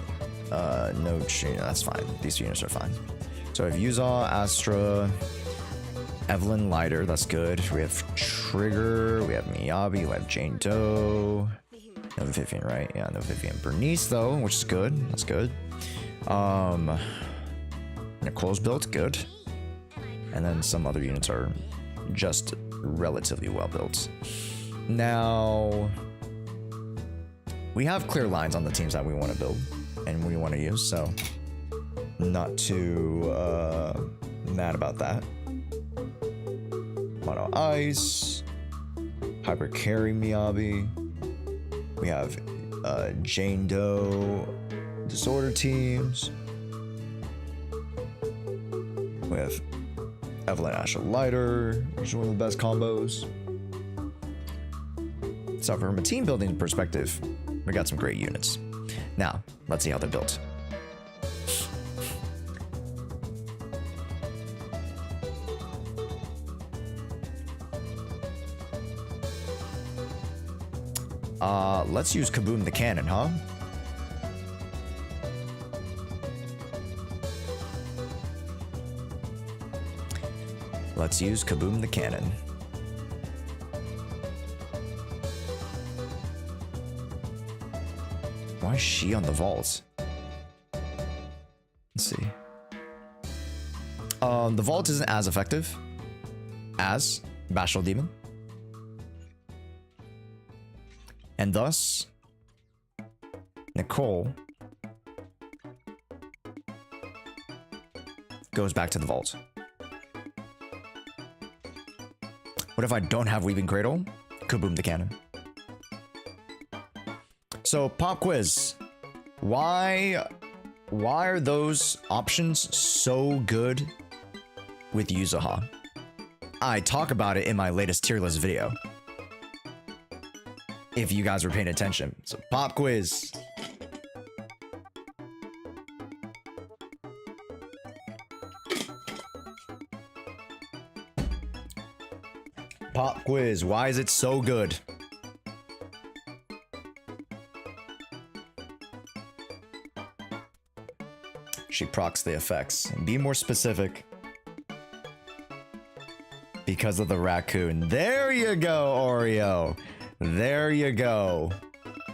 Jshoea. That's fine. These units are fine. So we have YUZUHA, Astra, Evelyn Lighter. That's good. We have Trigger. We have Miyabi. We have Jane Doe. No Vivian, right? Yeah, no Vivian. Bernice, though, which is good. That's good. Nicole's built. Good. And then some other units are just relatively well built. Now, we have clear lines on the teams that we want to build and we want to use, so not too mad about that. Mono Ice, Hyper Carry Miyabi. We have Jane Doe Disorder teams. We have Evelyn Asha Lighter, which is one of the best combos. So from a team building perspective, we got some great units. Now, let's see how they're built. Let's use Kaboom the Cannon, huh? Let's use Kaboom the Cannon. Why is she on the vault? Let's see. The vault isn't as effective as Bashful Demon. And thus, Nicole goes back to the vault. What if I don't have Weeping Cradle? Kaboom the Cannon. So, pop quiz. Why are those options so good with YUZUHA? I talk about it in my latest tier list video, if you guys were paying attention. So, pop quiz. Pop quiz. Why is it so good? she procs the effects. Be more specific. Because of the raccoon. There you go, Oreo. There you go.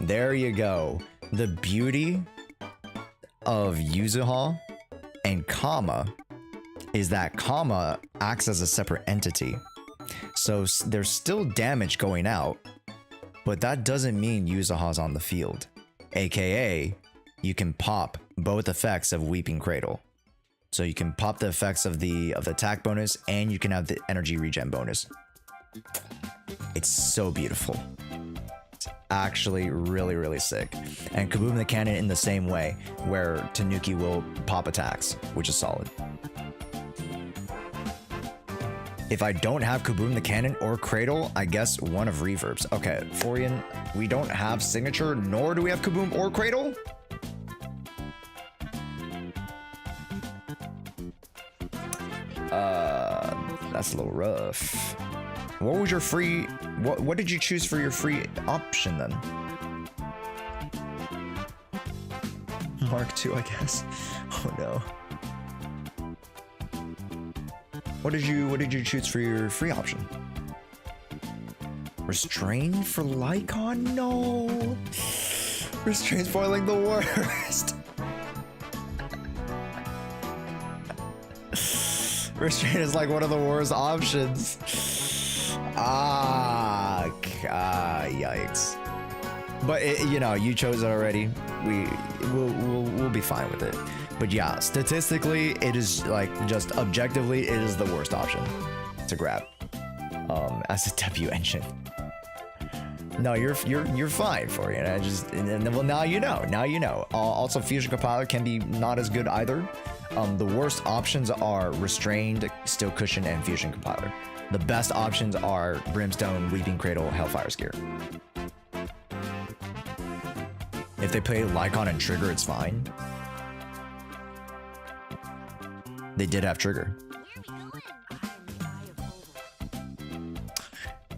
There you go. The beauty of YUZUHA and Kama is that Kama acts as a separate entity. So there's still damage going out, but that doesn't mean YUZUHA's on the field. AKA, you can pop both effects of Weeping Cradle. So you can pop the effects of the attack bonus, and you can have the energy regen bonus. It's so beautiful. It's actually really, really sick. And Kaboom the Cannon in the same way, where Tanuki will pop attacks, which is solid. If I don't have Kaboom the Cannon or Cradle, I guess one of Reverbs. Okay, Forian, we don't have Signature, nor do we have Kaboom or Cradle? That's a little rough. What was your free... What did you choose for your free option then? Mark II, I guess. Oh no. What did you choose for your free option? Restrain for Lycon? No. Restrain spoiling the worst. Restrain is like one of the worst options. Yikes. But you know, you chose it already. We'll be fine with it. But yeah, statistically, it is like just objectively, it is the worst option to grab as a debut engine. No, you're fine for it. Well, now you know. Now you know. Also, Fusion Compiler can be not as good either. The worst options are Restrained, Still Cushion, and Fusion Compiler. The best options are Brimstone, Weeping Cradle, Hellfire's Gear. If they play Lycon and Trigger, it's fine. They did have Trigger.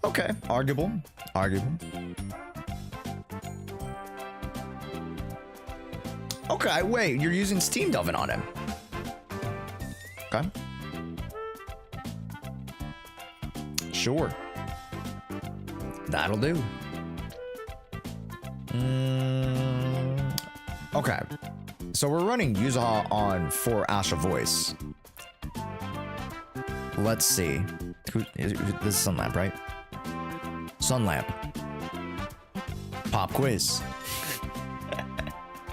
Okay, arguable. Okay, wait, you're using Steam Delvin on him. Okay. Sure. That'll do. Okay. So we're running YUZUHA on for Astral Voice. Let's see. This is Sunlamp, right? Sunlamp. Pop quiz.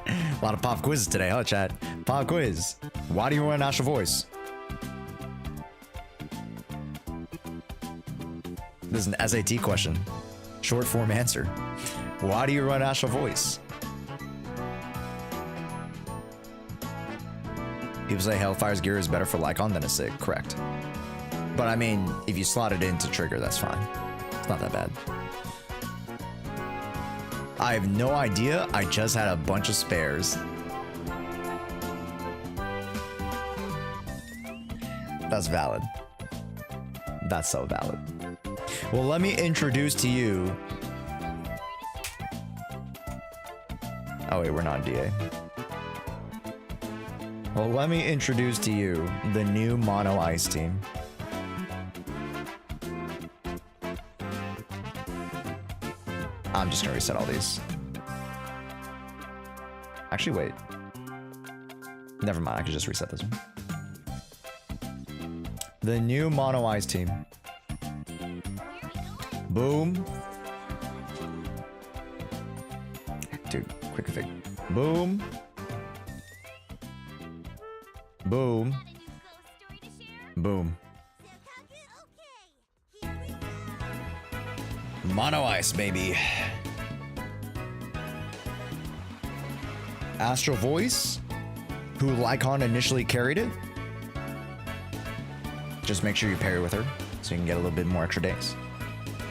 A lot of pop quizzes today, huh, chat? Pop quiz. Why do you run Astral Voice? This is an SAT question. Short form answer. Why do you run Astral Voice? People say Hellfire's Gear is better for Lycon than a Sig. Correct. But I mean, if you slot it into Trigger, that's fine. It's not that bad. I have no idea. I just had a bunch of spares. That's valid. That's so valid. Well, let me introduce to you... Oh wait, we're not DA. Well, let me introduce to you the new Mono Ice team. I'm just gonna reset all these. Actually, wait. Never mind, I could just reset this one. The new Mono Ice team. Boom. Dude, quick fig. Boom. Boom. Boom. Mono Ice, baby. Astral Voice, who Lycon initially carried it. Just make sure you parry with her so you can get a little bit more extra days.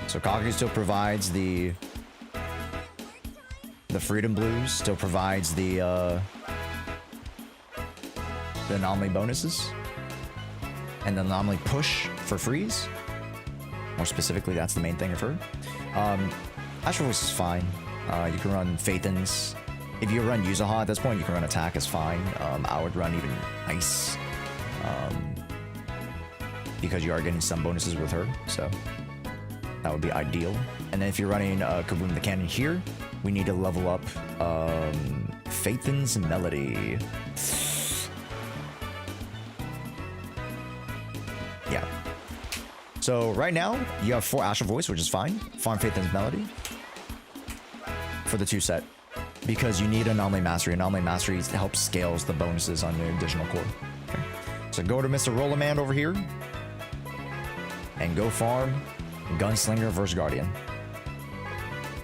So Kaku still provides the Freedom Blues, still provides the anomaly bonuses, and the anomaly push for freeze. More specifically, that's the main thing of her. Astral Voice is fine. You can run Phaethons, If you run YUZUHA at this point, you can run attack is fine. I would run even ice. Because you are getting some bonuses with her, so that would be ideal. And then if you're running Kaboom the Cannon here, we need to level up Phaethon's Melody. Yeah. So right now, you have 4 Astral Voice, which is fine. Farm Phaethon's Melody for the 2 set. Because you need Anomaly Mastery. Anomaly Mastery helps scales the bonuses on your additional core. Okay. So go to Mr. Rollerman over here. And go farm Gunslinger versus Guardian.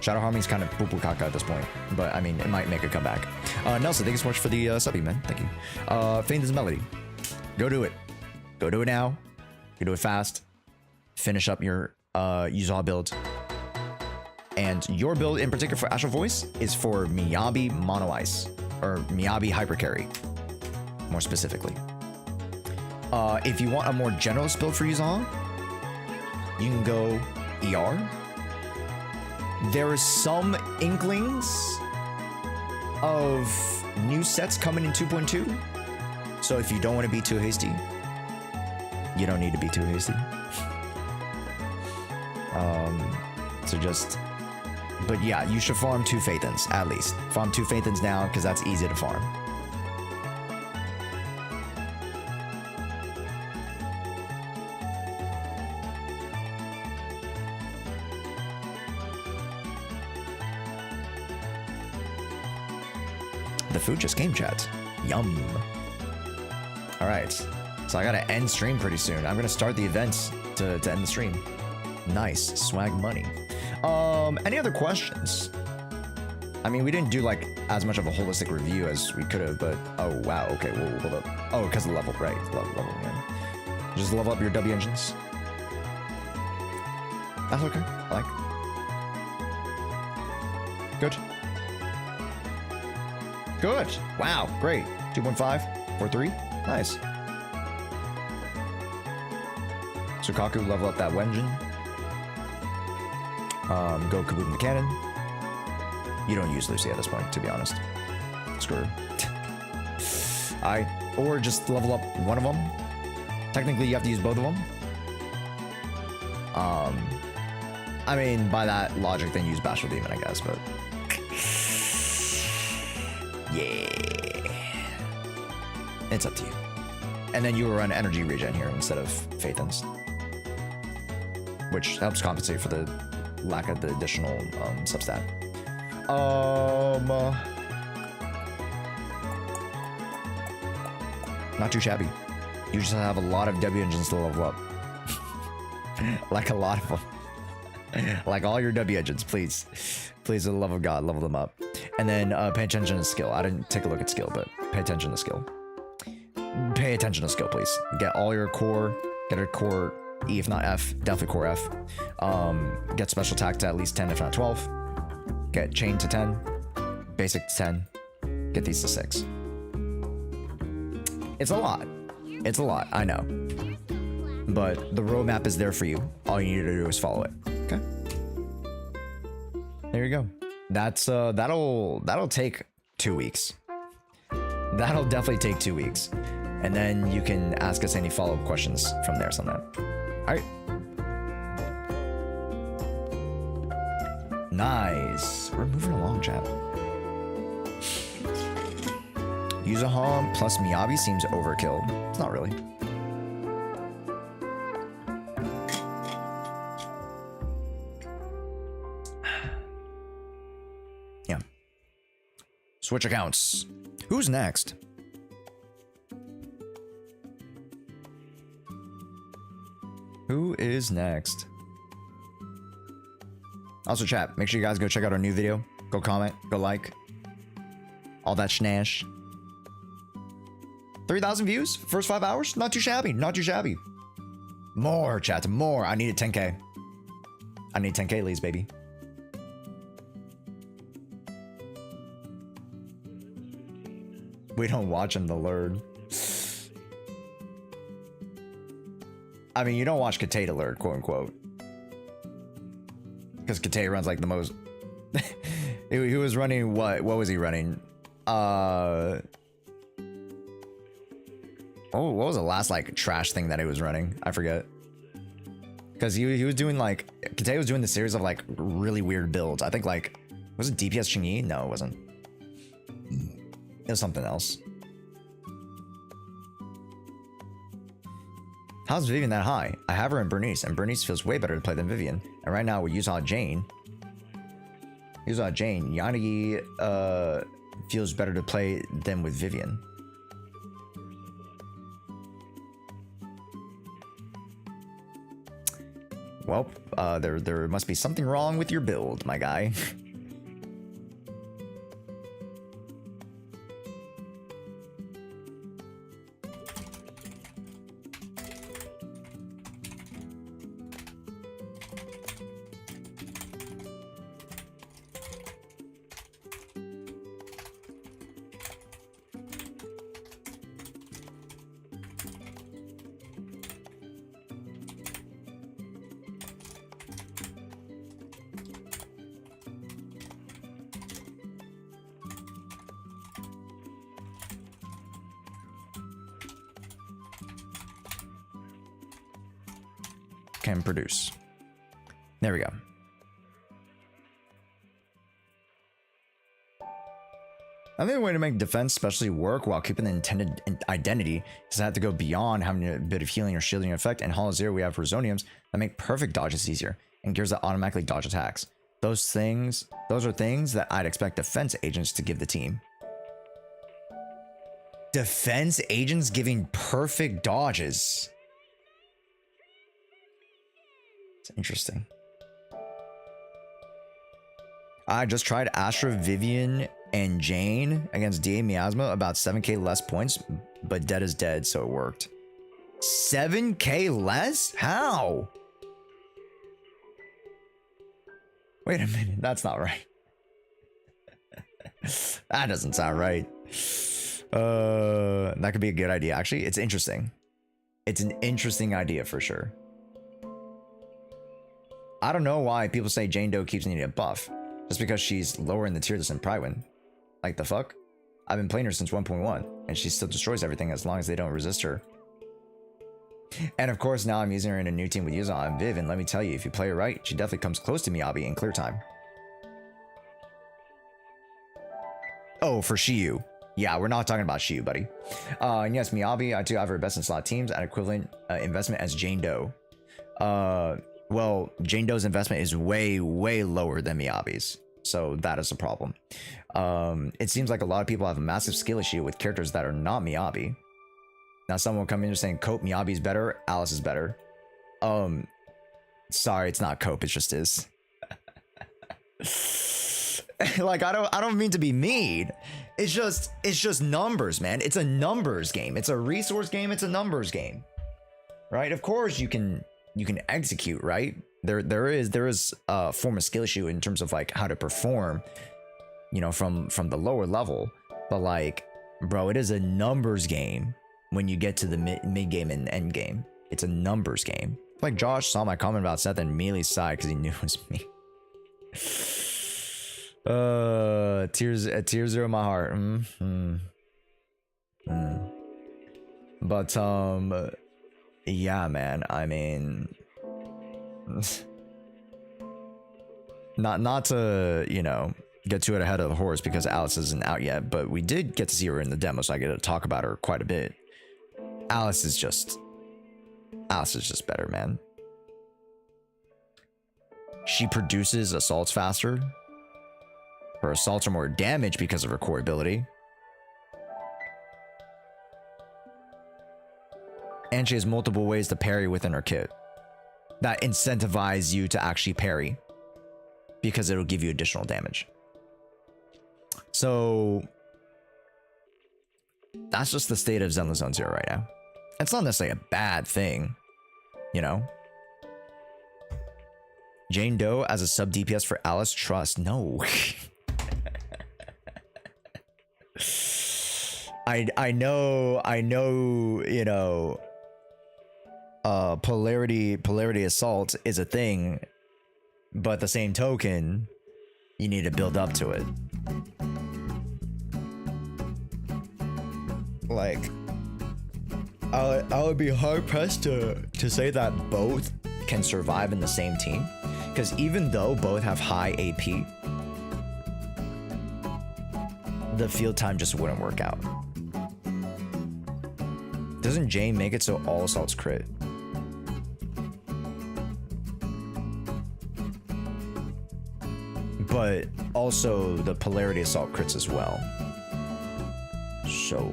Shadow Harmony's kind of poo-poo caca at this point, but I mean, it might make a comeback. Nelson, thank you so much for the subbing, man. Thank you. Phaethon's Melody. Go do it. Go do it now. Go do it fast. Finish up your YUZUHA build. And your build in particular for Astral Voice is for Miyabi Mono Ice, or Miyabi Hyper Carry, more specifically. If you want a more generalist build for YUZUHA, you can go ER. There is some inklings of new sets coming in 2.2. So if you don't want to be too hasty, you don't need to be too hasty. So just, but yeah, you should farm 2 Phaethons at least. Farm 2 Phaethons now because that's easy to farm. The food just came, chat. Yum. All right. So I gotta end stream pretty soon. I'm gonna start the events to end the stream. Nice. Swag money. Any other questions? I mean, we didn't do like as much of a holistic review as we could have, but oh wow. Okay, whoa, hold up. Oh, because of the level, right? Level, yeah. Just level up your W engines. That's okay. I like. Good. Good. Wow. Great. 2.5. 4.3. Nice. Sukaku, level up that Wenjin. Go Kaboom the Cannon. You don't use Lucy at this point, to be honest. Screw her. Or just level up one of them. Technically, you have to use both of them. I mean, by that logic, then use Bashful Demon, I guess, but... yeah. It's up to you. And then you will run Energy Regen here instead of Phaethons. Which helps compensate for the lack of the additional substat. Not too shabby. You just have a lot of W engines to level up. Like a lot of them. Like all your W engines, please. Please, for the love of God, level them up. And then pay attention to skill. I didn't take a look at skill, but pay attention to skill. Pay attention to skill, please. Get all your core. Get a core E, if not F. Definitely core F. Get special attack to at least 10, if not 12. Get chain to 10. Basic to 10. Get these to 6. It's a lot. It's a lot, I know. But the roadmap is there for you. All you need to do is follow it. Okay. There you go. That's that'll take 2 weeks. That'll definitely take 2 weeks. And then you can ask us any follow-up questions from there on that. Alright. Nice. We're moving along, chat. YUZUHA plus Miyabi seems overkill. It's not really. Yeah. Switch accounts. Who's next? Who is next? Also, chat, make sure you guys go check out our new video. Go comment, go like. All that schnash. 3,000 views? First 5 hours? Not too shabby, not too shabby. More, chat, more. I need a 10K. I need 10K, Lees, baby. We don't watch him to learn. I mean, you don't watch Kate to learn, quote unquote. Because Kate runs like the most... He was running what? What was he running? Oh, what was the last like trash thing that he was running? I forget. Because he was doing like Kate was doing the series of like really weird builds. I think like was it DPS Chingyi? No, it wasn't. It was something else. How's Vivian that high? I have her in Bernice, and Bernice feels way better to play than Vivian. And right now with YUZUHA Jane, Yanagi feels better to play than with Vivian. Well, there must be something wrong with your build, my guy. Can produce. There we go. I think the way to make defense especially work while keeping the intended identity is to have to go beyond having a bit of healing or shielding effect. And Hollow Zero, we have Resoniums that make perfect dodges easier and gears that automatically dodge attacks. Those are things that I'd expect defense agents to give the team. Defense agents giving perfect dodges. Interesting. I just tried Astra, Vivian, and Jane against DA Miasma, about 7k less points, but dead is dead, so it worked. 7k less? How? Wait a minute, that's not right. That doesn't sound right. That could be a good idea. Actually, it's interesting. It's an interesting idea for sure. I don't know why people say Jane Doe keeps needing a buff. Just because she's lower in the tier list than Prywin. Like the fuck? I've been playing her since 1.1, and she still destroys everything as long as they don't resist her. And of course, now I'm using her in a new team with YUZUHA and Viv, and let me tell you, if you play her right, she definitely comes close to Miyabi in clear time. Oh, for Shiyu. Yeah, we're not talking about Shiyu, buddy. And yes, Miyabi, I do have her best in slot teams at equivalent investment as Jane Doe. Well, Jane Doe's investment is way, way lower than Miyabi's. So that is a problem. It seems like a lot of people have a massive skill issue with characters that are not Miyabi. Now someone will come in and saying, Cope, Miyabi's better, Alice is better. Sorry, it's not Cope, it just is. Like, I don't mean to be mean. It's just numbers, man. It's a numbers game. It's a resource game, it's a numbers game. Right? Of course you can execute, right? There is a form of skill issue in terms of like how to perform, you know, from the lower level. But like, bro, it is a numbers game when you get to the mid game and end game. It's a numbers game. Like Josh saw my comment about Seth and immediately sighed because he knew it was me. Tears are in my heart. But yeah, man, I mean, not to, you know, get too ahead of the horse because Alice isn't out yet, but we did get to see her in the demo, so I get to talk about her quite a bit. Alice is just better, man. She produces assaults faster. Her assaults are more damage because of her core ability. And she has multiple ways to parry within her kit that incentivize you to actually parry because it'll give you additional damage. So that's just the state of Zenless Zone Zero right now. It's not necessarily a bad thing, you know. Jane Doe as a sub DPS for Alice, trust. No. I know, you know, polarity assault is a thing, but the same token, You need to build up to it. Like, I would be hard pressed to say that both can survive in the same team, because even though both have high AP, the field time just wouldn't work out. Doesn't Jane make it so all assaults crit? But also the polarity assault crits as well. So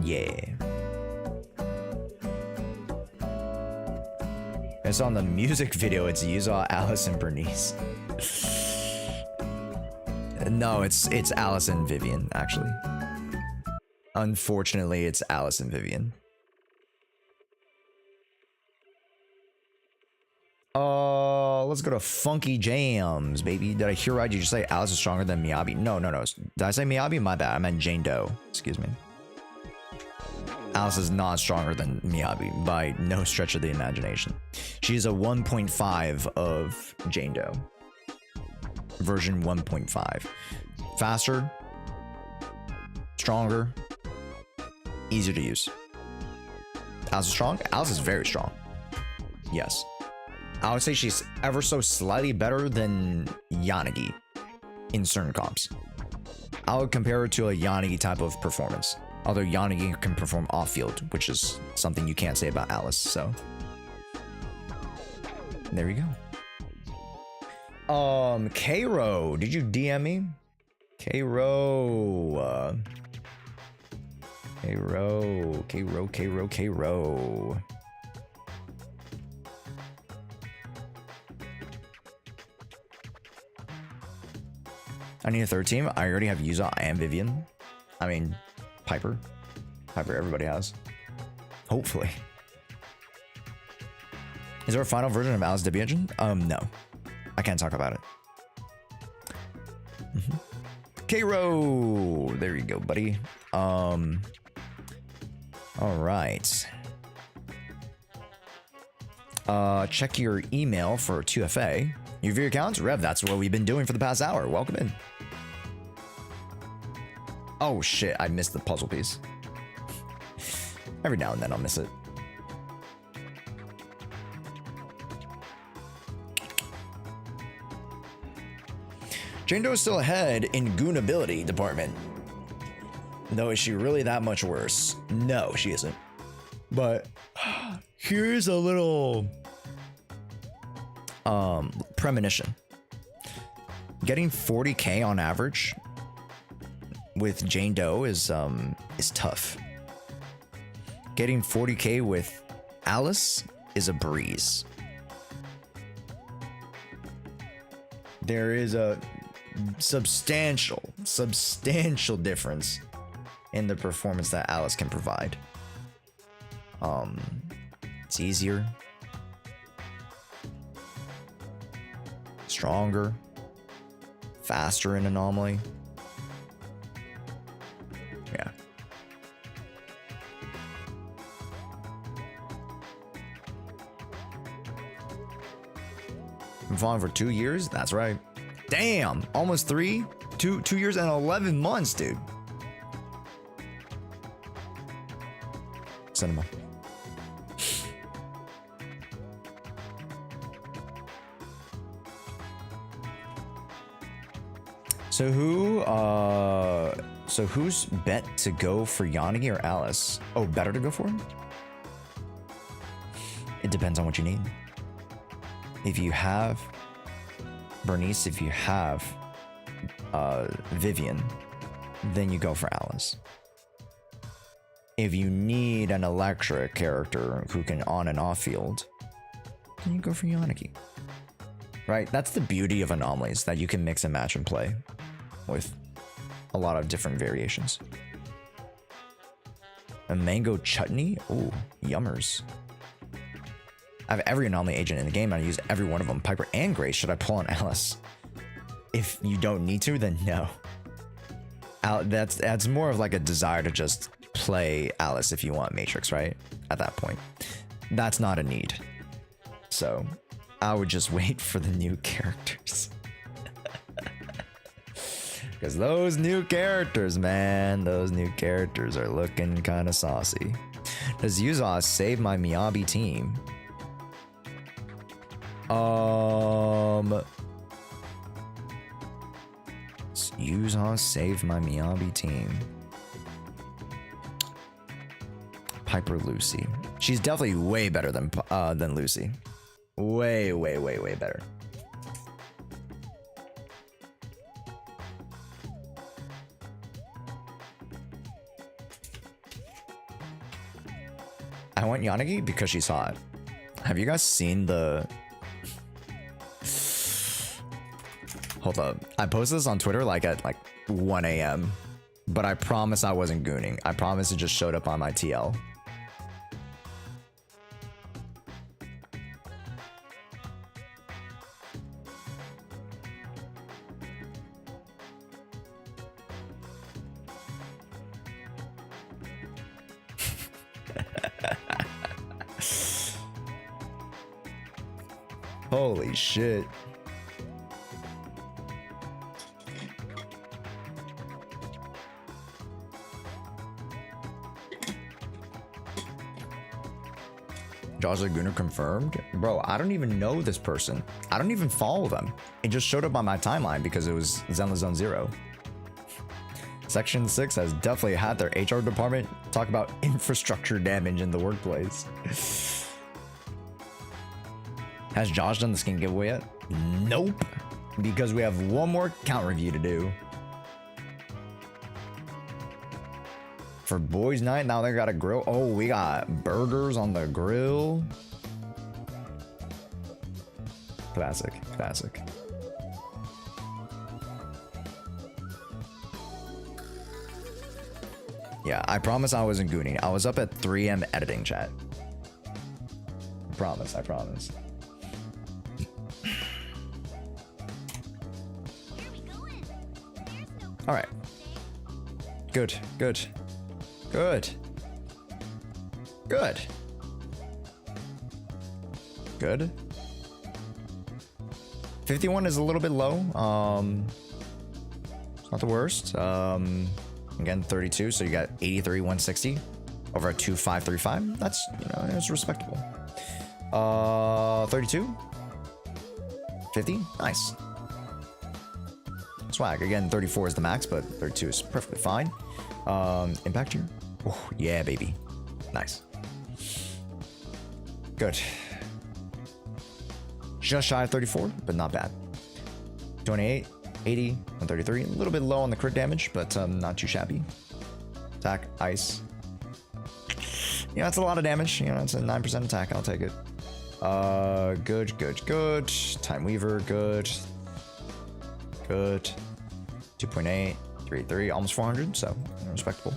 yeah. It's on the music video, it's YUZUHA, Alice, and Bernice. No, it's Alice and Vivian, actually. Unfortunately, it's Alice and Vivian. Let's go to Funky Jams, baby. Did I hear right? Did you say Alice is stronger than Miyabi? No. Did I say Miyabi? My bad. I meant Jane Doe. Excuse me. Alice is not stronger than Miyabi by no stretch of the imagination. She's a 1.5 of Jane Doe. Version 1.5. Faster, stronger, easier to use. Alice is strong? Alice is very strong. Yes. I would say she's ever so slightly better than Yanagi in certain comps. I would compare her to a Yanagi type of performance. Although Yanagi can perform off-field, which is something you can't say about Alice, so. There we go. K-Ro, did you DM me? K-Ro. K-Ro. I need a third team. I already have YUZUHA and Vivian. I mean, Piper. Everybody has. Hopefully. Is there a final version of Alice Debut Engine? No. I can't talk about it. K-Ro! There you go, buddy. Alright. Check your email for 2FA. Your view accounts? Rev, that's what we've been doing for the past hour. Welcome in. Oh shit, I missed the puzzle piece. Every now and then I'll miss it. Jane Doe is still ahead in goon ability department. Though, is she really that much worse? No, she isn't. But here's a little premonition. Getting 40k on average with Jane Doe is tough. Getting 40k with Alice is a breeze. There is a substantial difference in the performance that Alice can provide. It's easier, stronger, faster in Anomaly. Yeah. Been following for 2 years? That's right. Damn, almost 3? 2 years and 11 months, dude. Cinema. So who's bet to go for Yanagi or Alice? Oh, better to go for him? It depends on what you need. If you have Bernice, if you have Vivian, then you go for Alice. If you need an electric character who can on and off field, then you go for Yanagi. Right? That's the beauty of anomalies, that you can mix and match and play with a lot of different variations. A mango chutney? Ooh, yummers. I have every anomaly agent in the game, and I use every one of them. Piper and Grace. Should I pull on Alice? If you don't need to, then no. That's more of like a desire to just play Alice if you want Matrix, right? At that point. that's not a need. So I would just wait for the new characters. Because those new characters, man, those new characters are looking kind of saucy. Does YUZUHA save my Miyabi team? YUZUHA save my Miyabi team. Piper Lucy. She's definitely way better than Lucy. Way better. I want Yanagi because she's hot. Have you guys seen the... Hold up. I posted this on Twitter like at 1 a.m. But I promise I wasn't gooning. I promise it just showed up on my TL. Holy shit. Jaws Laguna confirmed? Bro, I don't even know this person. I don't even follow them. It just showed up on my timeline because it was Zenless Zone 0. Section 6 has definitely had their HR department talk about infrastructure damage in the workplace. Has Josh done the skin giveaway yet? Nope. Because we have one more count review to do. For boys night, now they got a grill. Oh, we got burgers on the grill. Classic. Yeah, I promise I wasn't gooning. I was up at 3 a.m. editing, chat. I promise. All right. Good. 51 is a little bit low. It's not the worst. Again, 32. So you got 83, 160 over a 2535. That's, it's respectable. 32, 50. Nice. Swag. Again, 34 is the max, but 32 is perfectly fine. Impact here. Oh, yeah, baby. Nice. Good. Just shy of 34, but not bad. 28, 80, 133. A little bit low on the crit damage, but not too shabby. Attack, ice. Yeah, that's a lot of damage. It's a 9% attack. I'll take it. Good. Time Weaver, good. 2.8, 383, almost 400, so respectable.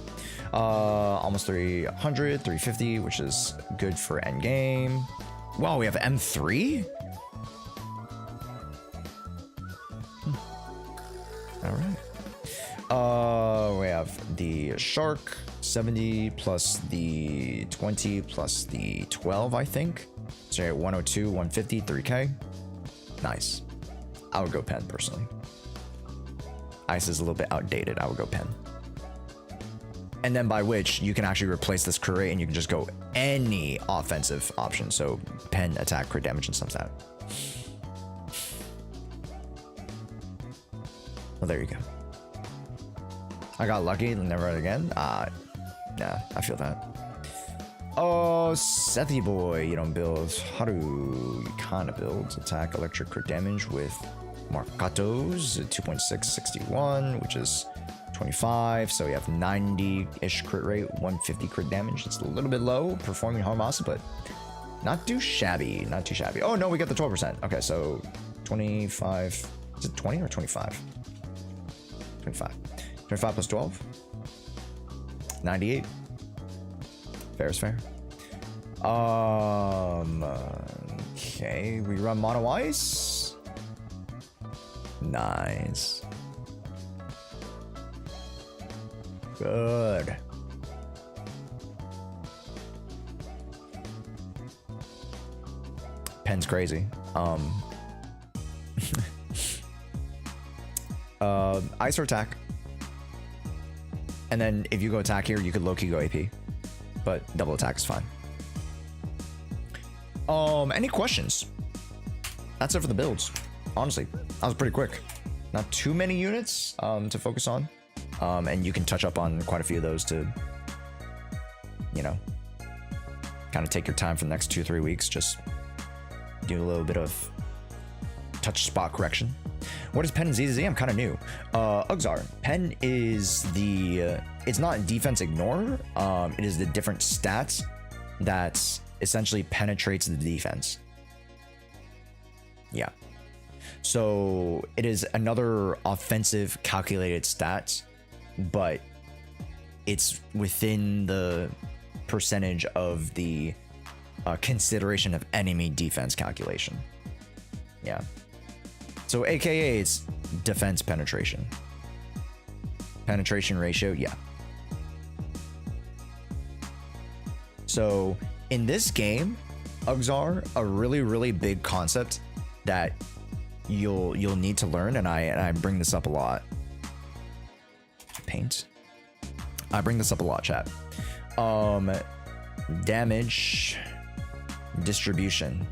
Almost 300, 350, which is good for end game. Wow, we have M3? All right. We have the Shark, 70 plus the 20 plus the 12, I think. So you're at 102, 150, 3K. Nice. I would go Pen, personally. Ice is a little bit outdated. I would go Pen. And then by which you can actually replace this crit rate and you can just go any offensive option. So Pen, attack, crit damage, and stuff like that. Well, there you go. I got lucky and never again. Yeah, I feel that. Oh, Sethi boy, you don't build. Haru, you kind of build. Attack, electric, crit damage with Marcatos, 2.6, 61, which is 25. So you have 90-ish crit rate, 150 crit damage. It's a little bit low, performing Harmasa, but not too shabby. Oh, no, we got the 12%. Okay, so 25. Is it 20 or 25? 25. 25 plus 12. 98. Fair is fair. Okay, we run mono ice. Nice. Good. Pen's crazy. Ice or attack. And then if you go attack here, you could low-key go AP. But double attack is fine. Any questions? That's it for the builds. Honestly, that was pretty quick. Not too many units to focus on. And you can touch up on quite a few of those to, you know, kind of take your time for the next 2-3 weeks. Just do a little bit of touch spot correction. What is Pen and ZZZ? I'm kind of new. Ugzar. Pen is the... it's not defense ignore. It is the different stats that essentially penetrates the defense. Yeah. So it is another offensive calculated stat, but it's within the percentage of the consideration of enemy defense calculation. Yeah. So AKA it's defense penetration. Penetration ratio, yeah. So in this game, Ugzar, a really big concept that you'll need to learn, and I bring this up a lot. Paint. I bring this up a lot, chat. Damage distribution.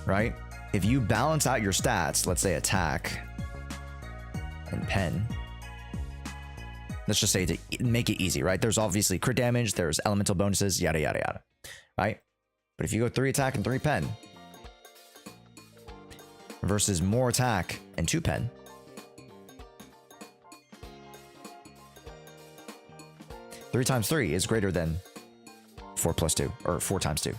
Right? If you balance out your stats, let's say attack and pen. Let's just say to make it easy, right? There's obviously crit damage, there's elemental bonuses, yada yada yada. Right? But if you go 3 attack and 3 pen versus more attack and 2 pen, three times 3 is greater than 4 plus 2, or 4 times 2.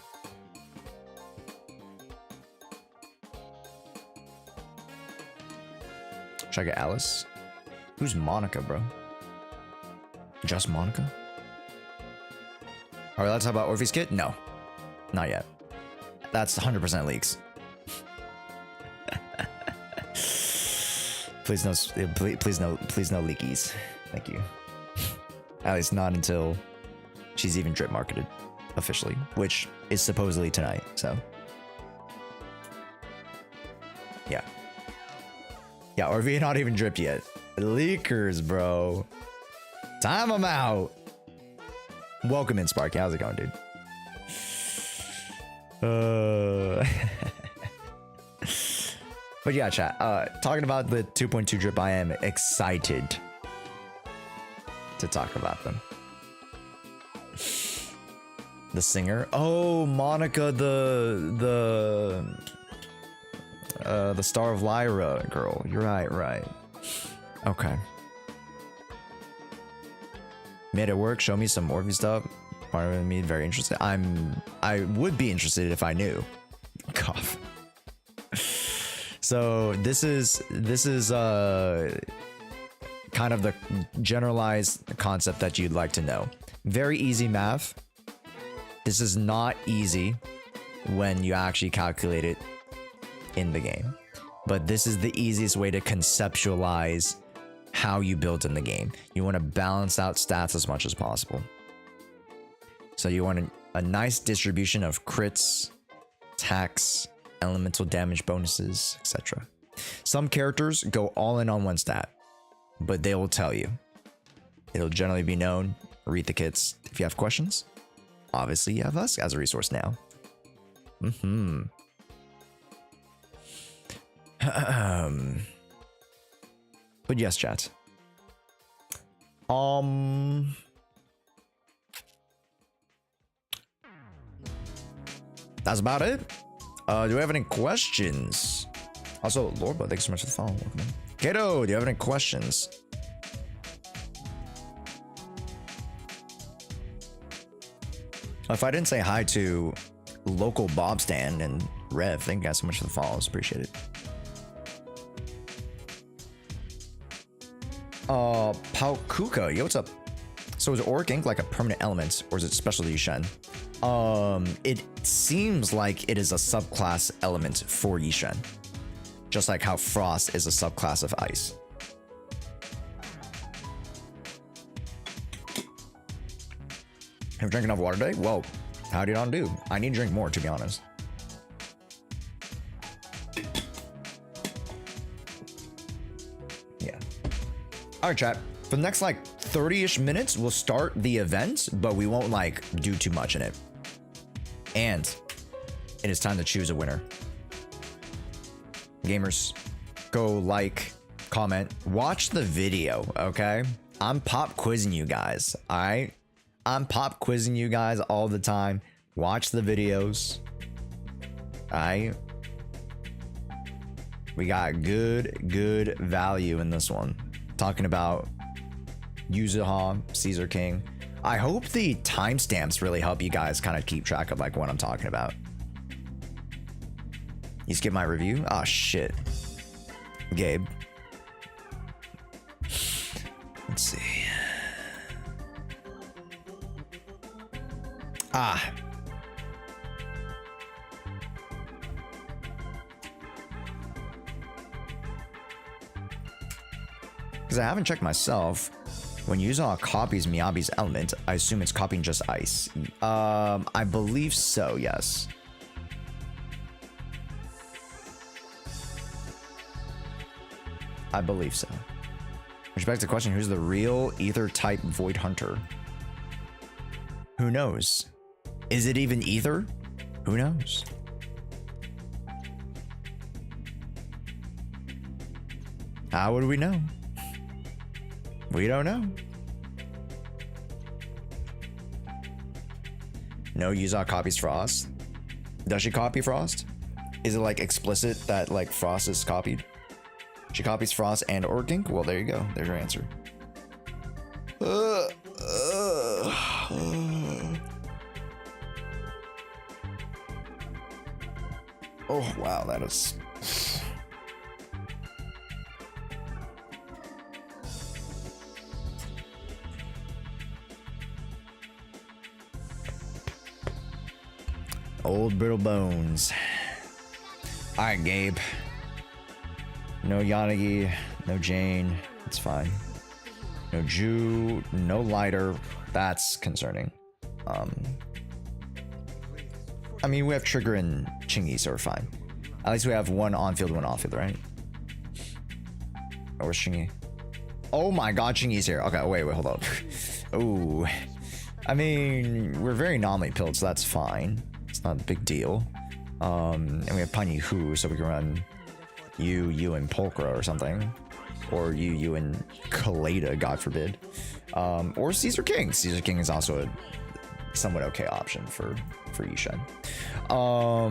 Should I get Alice? Who's Monica, bro? Just Monica? Alright, let's talk about Orpheus Kit? No. Not yet. That's 100% leaks. Please no leakies. Thank you. At least not until she's even drip marketed officially, which is supposedly tonight, so. Yeah. Yeah, or if you're not even dripped yet. Leakers, bro. Time them out. Welcome in, Sparky. How's it going, dude? But yeah, chat. Talking about the 2.2 drip, I am excited to talk about them. The singer. Oh, Monica, the Star of Lyra girl. You're right. Okay. Made it work. Show me some Orpheus stuff. Part of me very interested. I would be interested if I knew. Cough. So this is kind of the generalized concept that you'd like to know. Very easy math. This is not easy when you actually calculate it in the game, but this is the easiest way to conceptualize how you build in the game. You want to balance out stats as much as possible. So you want a nice distribution of crits, attacks, elemental damage bonuses, etc. Some characters go all in on one stat, but they will tell you. It'll generally be known. Read the kits. If you have questions, obviously you have us as a resource now. But yes, chat. That's about it. Do we have any questions? Also, Lorba, thanks so much for the follow. Welcome in. Kato, do you have any questions? If I didn't say hi to local Bob Stand and Rev, thank you guys so much for the follows. Appreciate it. Paukuka, yo, what's up? So is Auric Ink like a permanent element, or is it specialty Yishen? It seems like it is a subclass element for Yishen. Just like how Frost is a subclass of Ice. Have drank enough water today? Well, how did I do? I need to drink more, to be honest. Yeah. All right, chat. For the next like 30-ish minutes, we'll start the event, but we won't like do too much in it. And it is time to choose a winner. Gamers, go like, comment, watch the video, okay? I'm pop quizzing you guys, all right? I'm pop quizzing you guys all the time. Watch the videos, all right? We got good value in this one. Talking about YUZUHA, Caesar King. I hope the timestamps really help you guys kind of keep track of like what I'm talking about. You skip my review? Oh shit. Gabe. Let's see. Ah. Because I haven't checked myself. When YUZUHA copies Miyabi's element, I assume it's copying just ice. I believe so, yes. I believe so. Which begs the question, who's the real ether type void hunter? Who knows? Is it even ether? Who knows? How would we know? We don't know. No, YUZUHA copies Frost. Does she copy Frost? Is it like explicit that like Frost is copied? She copies Frost and Orgink? Well, there you go. There's your answer. Oh, wow, that is... Old brittle bones. All right, Gabe. No Yanagi, no Jane. It's fine. No Ju, no lighter. That's concerning. I mean, we have Trigger and Chingy, so we're fine. At least we have one on-field, one off-field, right? Oh, where's Chingy? Oh my god, Chingy's here. Okay, wait, hold up. Oh. I mean, we're very nominally pilled, so that's fine. It's not a big deal. And we have Panyi Hu, so we can run you and Polkra or something. Or you and Kaleda, God forbid. Or Caesar King. Caesar King is also a somewhat okay option for Yishen.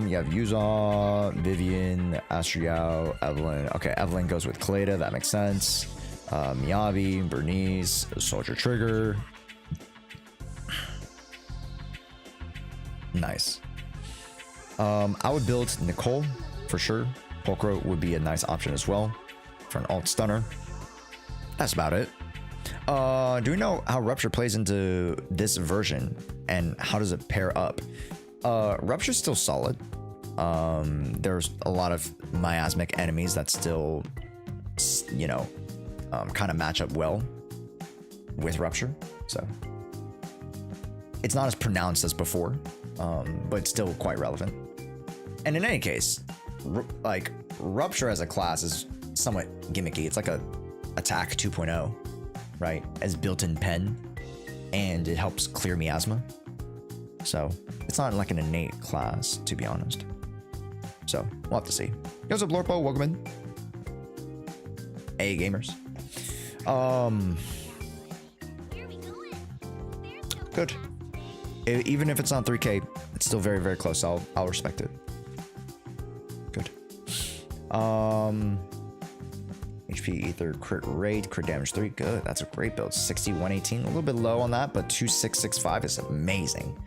You have YUZUHA, Vivian, Astriao, Evelyn. Okay, Evelyn goes with Kaleda, that makes sense. Miyabi, Bernice, Soldier Trigger. Nice. I would build Nicole for sure. Polkra would be a nice option as well for an alt stunner. That's about it. Do we know how Rupture plays into this version and how does it pair up? Rupture's still solid. There's a lot of miasmic enemies that still, you know, kind of match up well with Rupture. So it's not as pronounced as before, but it's still quite relevant. And in any case, like Rupture as a class is somewhat gimmicky. It's like a attack 2.0, right? As built-in pen, and it helps clear miasma. So it's not like an innate class, to be honest. So we'll have to see. Yo, what's up, Lorpo? Welcome in. Hey, gamers. Good. Even if it's not 3K, it's still very, very close. I'll respect it. Good. HP ether crit rate, crit damage 3. Good. That's a great build. 60, 118. A little bit low on that, but 2665 is amazing.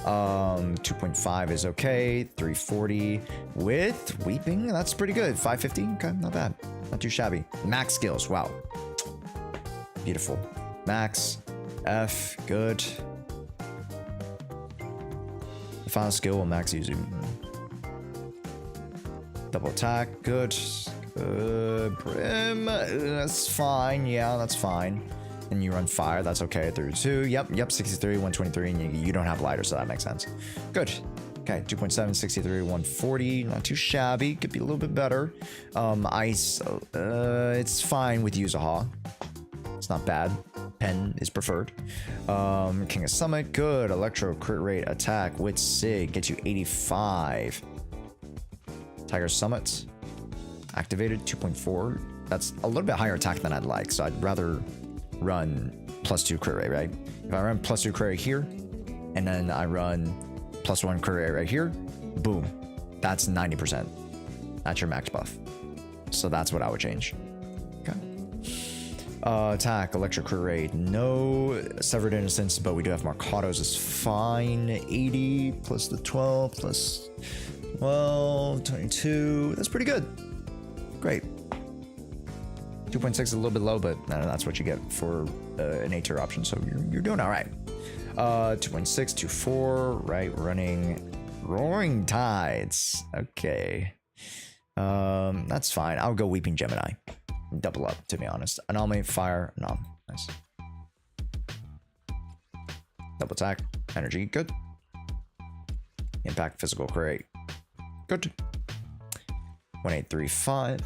2.5 is okay. 340 with weeping. That's pretty good. 550. Okay, not bad. Not too shabby. Max skills. Wow. Beautiful. Max. F. Good. The final skill will max Yuzu. Double attack. Good. Good. Brim. That's fine. Yeah, that's fine. and you run fire, that's okay. 32, yep, 63, 123, and you don't have lighter, so that makes sense. Good. Okay, 2.7, 63, 140, not too shabby, could be a little bit better. Ice, it's fine with YUZUHA. It's not bad. Pen is preferred. King of Summit, good. Electro, crit rate, attack, with Sig, gets you 85. Tiger Summit, activated, 2.4. That's a little bit higher attack than I'd like, so I'd rather run +2 crit rate, right? If I run +2 crit rate here, and then I run +1 crit rate right here, boom. That's 90%. That's your max buff. So that's what I would change. Okay. Attack, electric crit rate, no severed innocence, but we do have Marcados is fine. 80 plus the 12 plus 12, 22. That's pretty good. Great. 2.6 is a little bit low, but that's what you get for an A tier option, so you're doing all right. 2.6, 2.4, right, running Roaring Tides. Okay. That's fine. I'll go Weeping Gemini. Double up, to be honest. Anomaly, fire, no. Nice. Double attack, energy, good. Impact, physical, great. Good. 1835.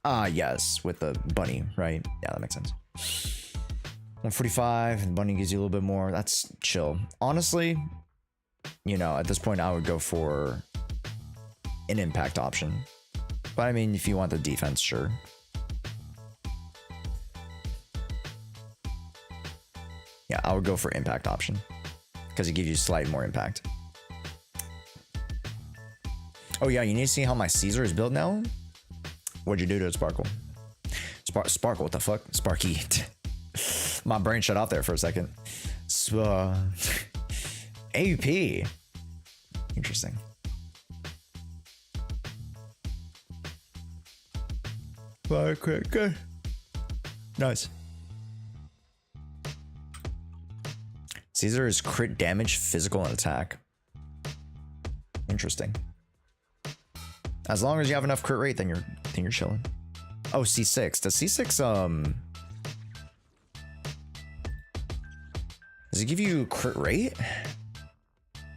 Ah, yes, with the bunny, right? Yeah, that makes sense. 145, and bunny gives you a little bit more. That's chill. Honestly, you know, at this point, I would go for an impact option. But I mean, if you want the defense, sure. Yeah, I would go for impact option because it gives you slight more impact. Oh yeah, you need to see how my Caesar is built now? What'd you do to it, Sparkle? Sparkle, what the fuck? Sparky. My brain shut off there for a second. AP. Interesting. Okay, good. Nice. Caesar is crit damage, physical, and attack. Interesting. As long as you have enough crit rate, then you're chilling. Oh, C6. Does C6 does it give you crit rate?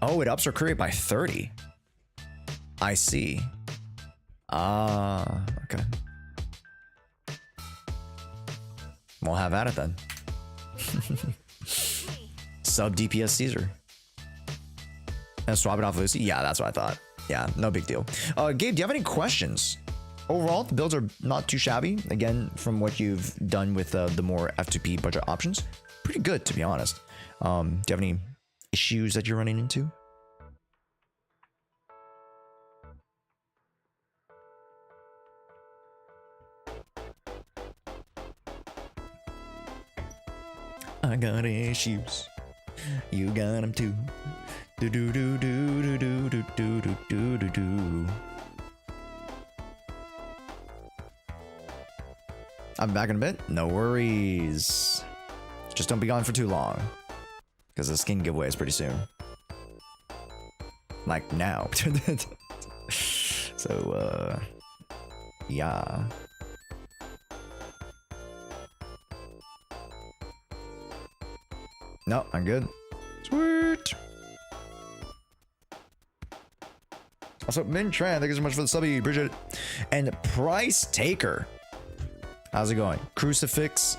Oh, it ups your crit rate by 30. I see. Ah, okay. We'll have at it then. Sub DPS Caesar. And swap it off Lucy? Yeah, that's what I thought. Yeah, no big deal. Gabe, do you have any questions? Overall, the builds are not too shabby. Again, from what you've done with the more F2P budget options, pretty good, to be honest. Do you have any issues that you're running into? I got issues. You got them too. Do do do do do do do do do do do. I'm back in a bit. No worries. Just don't be gone for too long, because the skin giveaway is pretty soon. Like now. So yeah. No, I'm good. Sweet. Also, Min Tran, thank you so much for the subby. Appreciate it. And Price Taker. How's it going? Crucifix,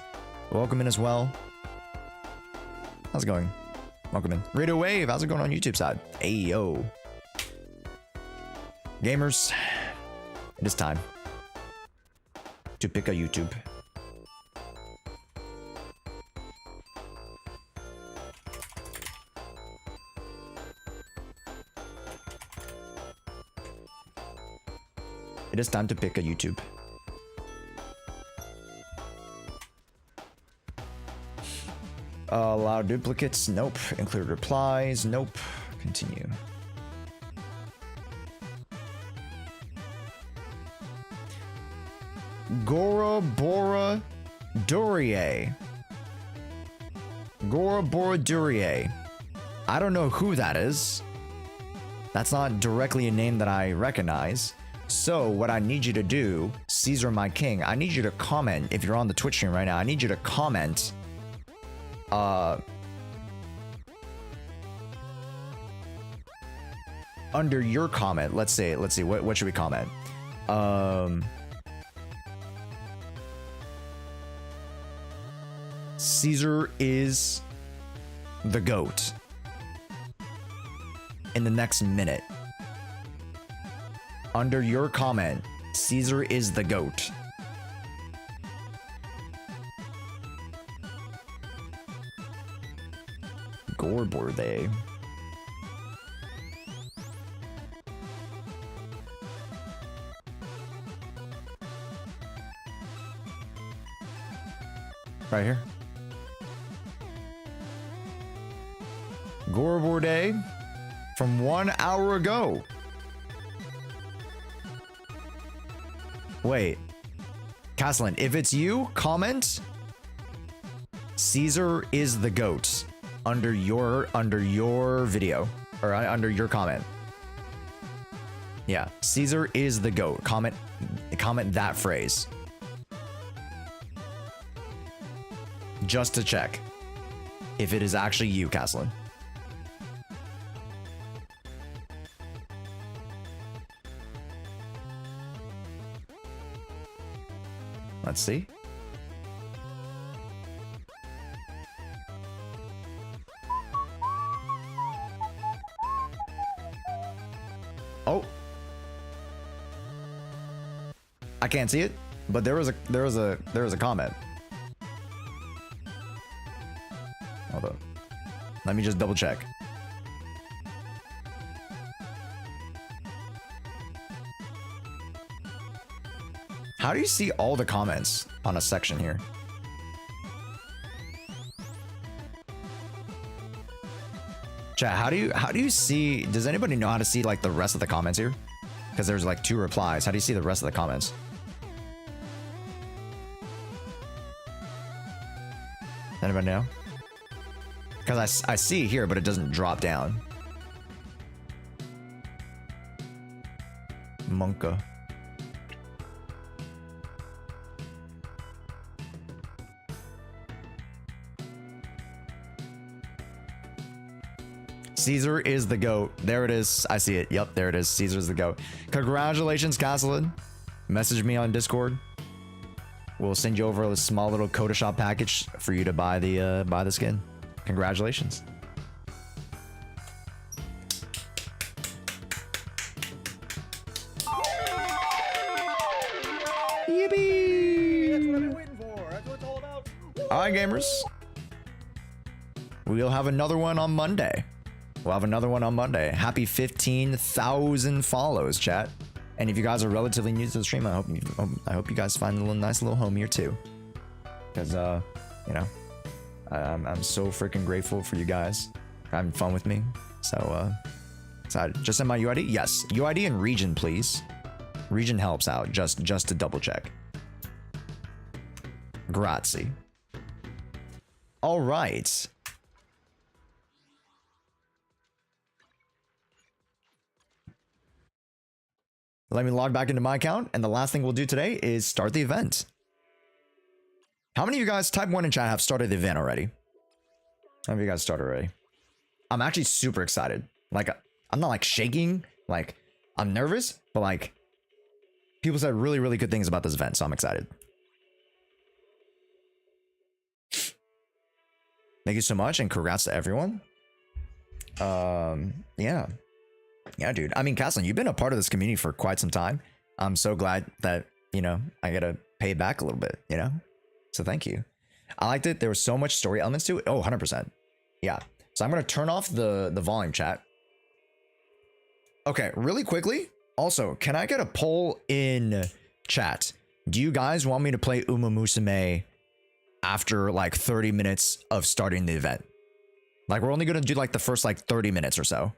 welcome in as well. How's it going? Welcome in. Radio Wave, how's it going on YouTube side? Hey, yo. Gamers, it is time to pick a YouTube. It is time to pick a YouTube. Allow duplicates, nope. Include replies, nope. Continue. Gora Bora Durie. Gora Bora Durie. I don't know who that is. That's not directly a name that I recognize. So what I need you to do, Caesar my king, I need you to comment, if you're on the Twitch stream right now, I need you to comment, under your comment, let's see, what should we comment? Caesar is the GOAT in the next minute. Under your comment, Caesar is the GOAT. Gorbor they. Right here. Gorbor Day from 1 hour ago. Wait. Caslin, if it's you, comment Caesar is the GOAT under your video or under your comment. Yeah, Caesar is the GOAT. Comment that phrase. Just to check if it is actually you, Caslin. Let's see. Oh. I can't see it, but there was a comment. Hold up. Let me just double check. How do you see all the comments on a section here? Chat, how do you see, does anybody know how to see like the rest of the comments here? Because there's like 2 replies. How do you see the rest of the comments? Anybody know? Because I see here, but it doesn't drop down. Monka. Caesar is the GOAT. There it is. I see it. Yep, there it is. Caesar's the GOAT. Congratulations, Castellan. Message me on Discord. We'll send you over a small little Coda Shop package for you to buy the skin. Congratulations. Yippee! That's what I've been waiting for. That's what it's all about. All right, gamers. We'll have another one on Monday. We'll have another one on Monday. Happy 15,000 follows, chat. And if you guys are relatively new to the stream, I hope you guys find a nice little home here too. Because you know, I'm so freaking grateful for you guys having fun with me. So just send my UID. Yes, UID and region, please. Region helps out. Just to double check. Grazie. All right. Let me log back into my account, and the last thing we'll do today is start the event. How many of you guys, type 1 in chat, have started the event already? How many of you guys started already? I'm actually super excited. Like, I'm not like shaking, like I'm nervous, but like people said really, really good things about this event, so I'm excited. Thank you so much, and congrats to everyone. Yeah, dude. I mean, Caslin, you've been a part of this community for quite some time. I'm so glad that, you know, I get to pay back a little bit, you know? So thank you. I liked it. There was so much story elements to it. Oh, 100%. Yeah. So I'm going to turn off the volume, chat. Okay, really quickly. Also, can I get a poll in chat? Do you guys want me to play Uma Musume after like 30 minutes of starting the event? Like, we're only going to do like the first like 30 minutes or so.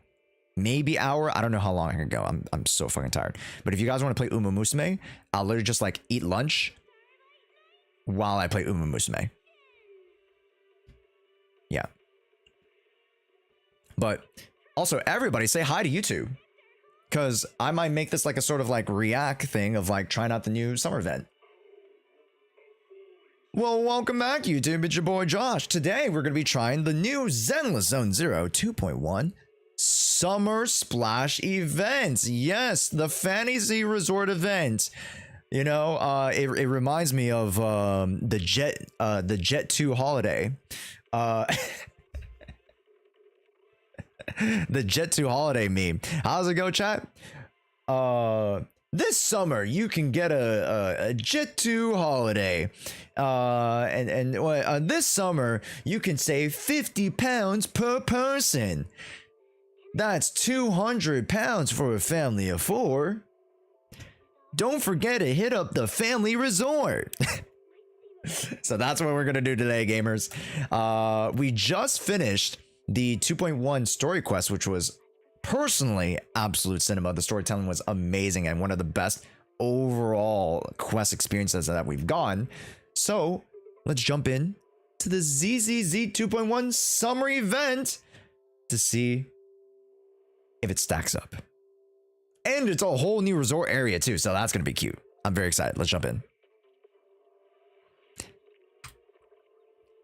Maybe hour. I don't know how long I can go. I'm so fucking tired. But if you guys want to play Uma Musume, I'll literally just like eat lunch while I play Uma Musume. Yeah. But also, everybody say hi to YouTube. because I might make this like a sort of like react thing of like trying out the new summer event. Well, welcome back, YouTube. It's your boy Josh. Today we're going to be trying the new Zenless Zone Zero 2.1 Summer Splash event. Yes, the fantasy resort event. You know, it reminds me of the Jet 2 holiday. The Jet 2 holiday meme. How's it go, chat? This summer you can get a Jet 2 holiday. This summer you can save 50 pounds per person. That's 200 pounds for a family of 4. Don't forget to hit up the family resort. So that's what we're gonna do today, gamers. We just finished the 2.1 story quest, which was personally absolute cinema. The storytelling was amazing and one of the best overall quest experiences that we've gotten. So let's jump in to the ZZZ 2.1 summer event to see if it stacks up. And it's a whole new resort area too, so that's gonna be cute. I'm very excited. Let's jump in.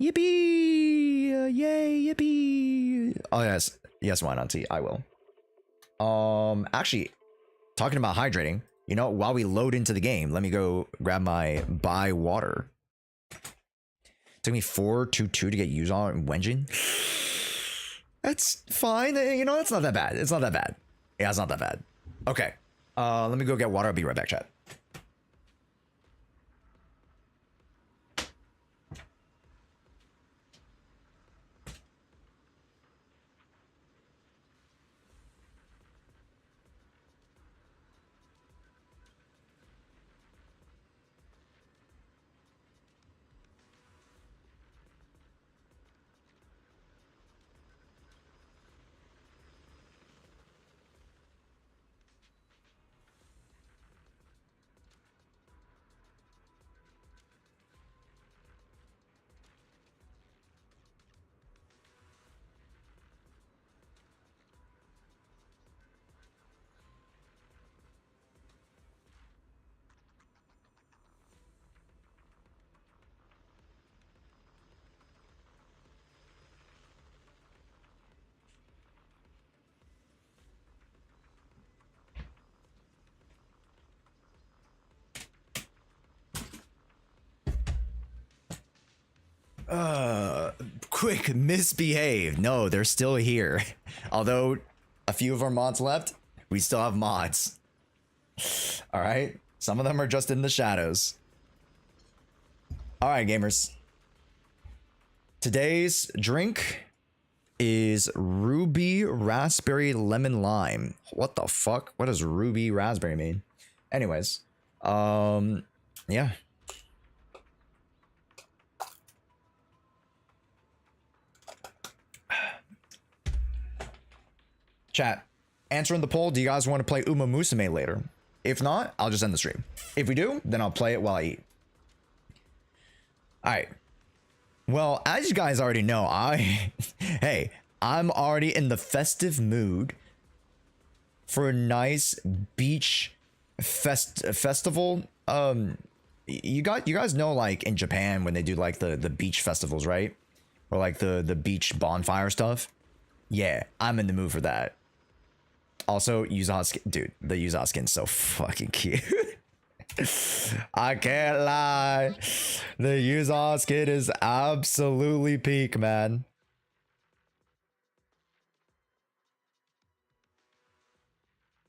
Yippee! Yay! Yippee! Oh yes, yes. Why not? T. I will. Actually, talking about hydrating. You know, while we load into the game, let me go grab my buy water. Took me 422 to get YUZUHA and Genshin. That's fine. You know, it's not that bad. It's not that bad. Yeah, it's not that bad. Okay. Let me go get water. I'll be right back, chat. Quick, misbehave. No, they're still here. Although a few of our mods left, we still have mods. All right, some of them are just in the shadows. All right, gamers. Today's drink is Ruby Raspberry Lemon Lime. What the fuck? What does Ruby Raspberry mean? Anyways, yeah. Chat, answering the poll, do you guys want to play Uma Musume later? If not, I'll just end the stream. If we do, then I'll play it while I eat. Alright. Well, as you guys already know, hey, I'm already in the festive mood for a nice beach festival. You guys know, like in Japan when they do like the beach festivals, right? Or like the beach bonfire stuff. Yeah, I'm in the mood for that. Also, YUZUHA skin, dude, the YUZUHA skin's so fucking cute. I can't lie. The YUZUHA skin is absolutely peak, man.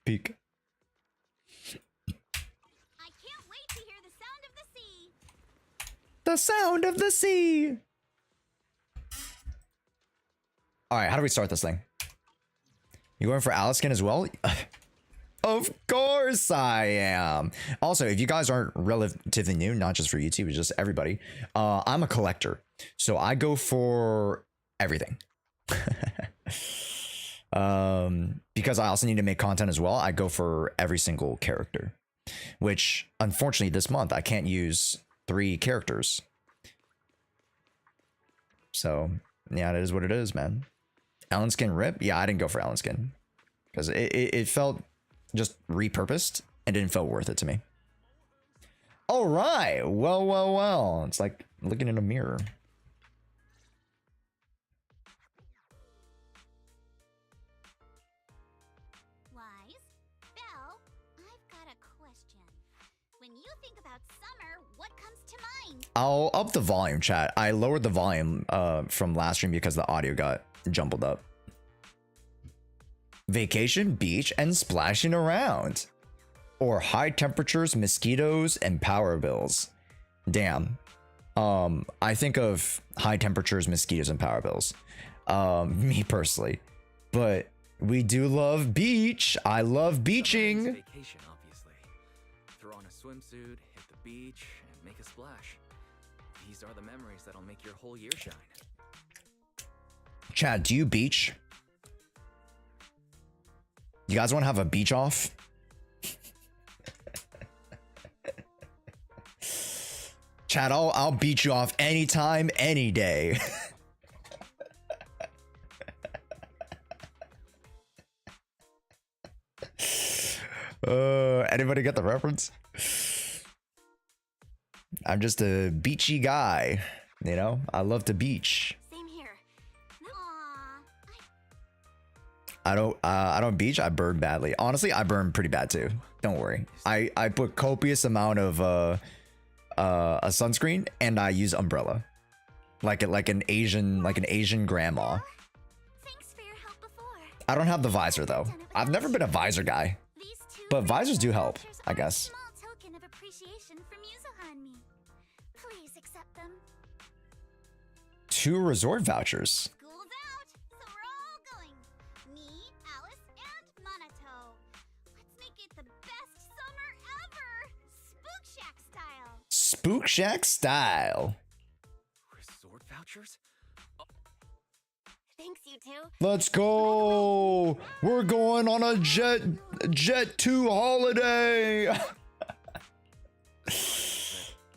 Peak. I can't wait to hear the sound of the sea. The sound of the sea. All right, how do we start this thing? You going for Alice skin as well? Of course I am. Also, if you guys aren't relatively new, not just for YouTube, but just everybody, I'm a collector. So I go for everything. Because I also need to make content as well. I go for every single character, which unfortunately this month I can't use 3 characters. So yeah, it is what it is, man. Ellen skin rip? Yeah, I didn't go for Ellen skin because it felt just repurposed and didn't feel worth it to me. All right. Well, well, well. It's like looking in a mirror. Wise? Belle, I've got a question. When you think about summer, what comes to mind? I'll up the volume, chat. I lowered the volume from last stream because the audio got jumbled up. Vacation, beach, and splashing around. Or high temperatures, mosquitoes, and power bills. Damn. I think of high temperatures, mosquitoes, and power bills. Me personally. But we do love beach. I love beaching. Vacation, obviously. Throw on a swimsuit, hit the beach, and make a splash. These are the memories that'll make your whole year shine. Chad, do you beach? You guys want to have a beach off? Chad, I'll beat you off anytime, any day. Anybody get the reference? I'm just a beachy guy, you know? I love to beach. Same here. I don't beach, I burn badly. Honestly, I burn pretty bad too. Don't worry. I put copious amount of a sunscreen and I use umbrella. Like an Asian grandma. Thanks for your help before. I don't have the visor though. I've never been a visor guy. These two But visors do help, vouchers I are guess. a small token of appreciation from YUZUHA and me. Please accept them. 2 resort vouchers. School's out, so we're all going. Me, Alice, and Monato. Let's make it the best summer ever. Spook Shack style. Spook Shack style. Resort vouchers? Thanks, you two. Let's go. We're going on a Jet 2 holiday.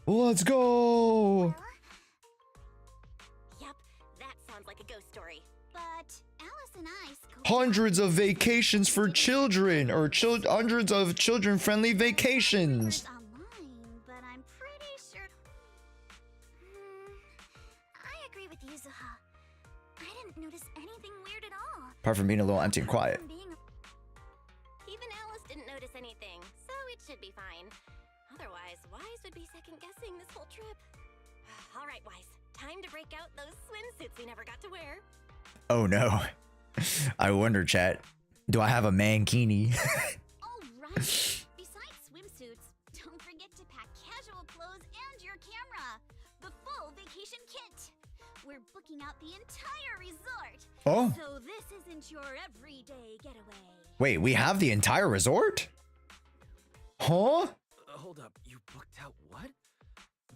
Let's go. Yep, that sounds like a ghost story. But Alice and I schooled Hundreds of vacations for children, or hundreds of children-friendly vacations. online, but I'm pretty sure. I agree with YUZUHA. I didn't notice anything weird at all. Apart from being a little empty and quiet. Even Alice didn't notice anything, so it should be fine. Otherwise, Wise would be second-guessing this whole trip. All right, Wise. Time to break out those swimsuits we never got to wear. Oh no. I wonder, chat. Do I have a mankini? All right. Besides swimsuits, don't forget to pack casual clothes and your camera. The full vacation kit. We're booking out the entire resort. Oh. So this isn't your everyday getaway. Wait, we have the entire resort? Huh? Hold up, you booked out what?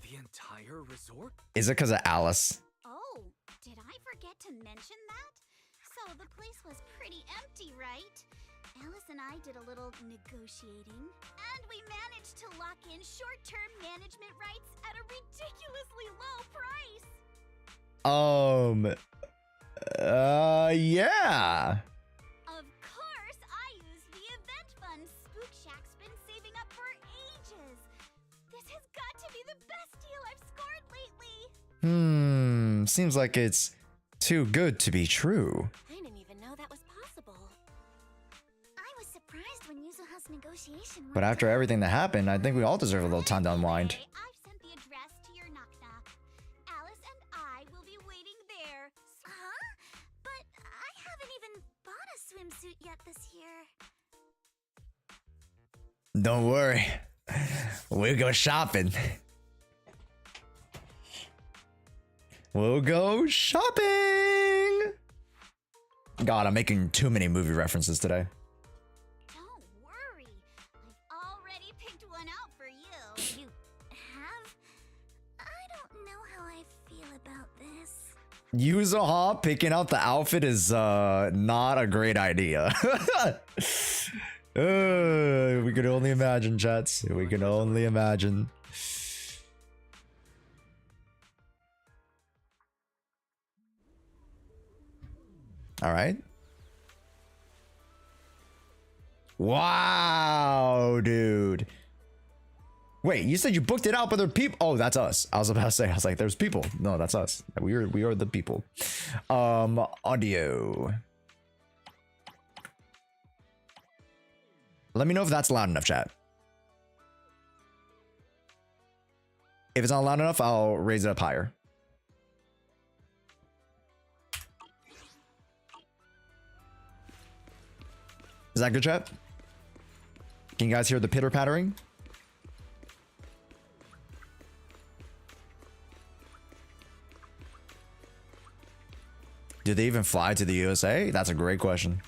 The entire resort? Is it because of Alice? Oh, did I forget to mention that? So the place was pretty empty, right? Alice and I did a little negotiating, and we managed to lock in short-term management rights at a ridiculously low price. Yeah. Of course, I used the event fund Spook Shack's been saving up for ages. This has got to be the best deal I've scored lately. Seems like it's too good to be true. I didn't even know that was possible. I was surprised when YUZUHA's negotiation But went after down. everything that happened, I think we all deserve a little time to unwind. Anyway, I've sent the address to your knock-knock. Alice and I will be waiting there. Huh? But I haven't even bought a swimsuit yet this year. Don't worry. We'll go shopping. We'll go shopping. God, I'm making too many movie references today. Don't worry. I've already picked one out for you. You have? I don't know how I feel about this. YUZUHA picking out the outfit is not a great idea. We can only imagine, chats. We can only imagine. All right. Wow, dude. Wait, you said you booked it out, but there are people. Oh, that's us. I was about to say, I was like, there's people. No, that's us. We are the people. Audio. Let me know if that's loud enough, chat. If it's not loud enough, I'll raise it up higher. Is that good, chat? Can you guys hear the pitter pattering? Do they even fly to the USA? That's a great question.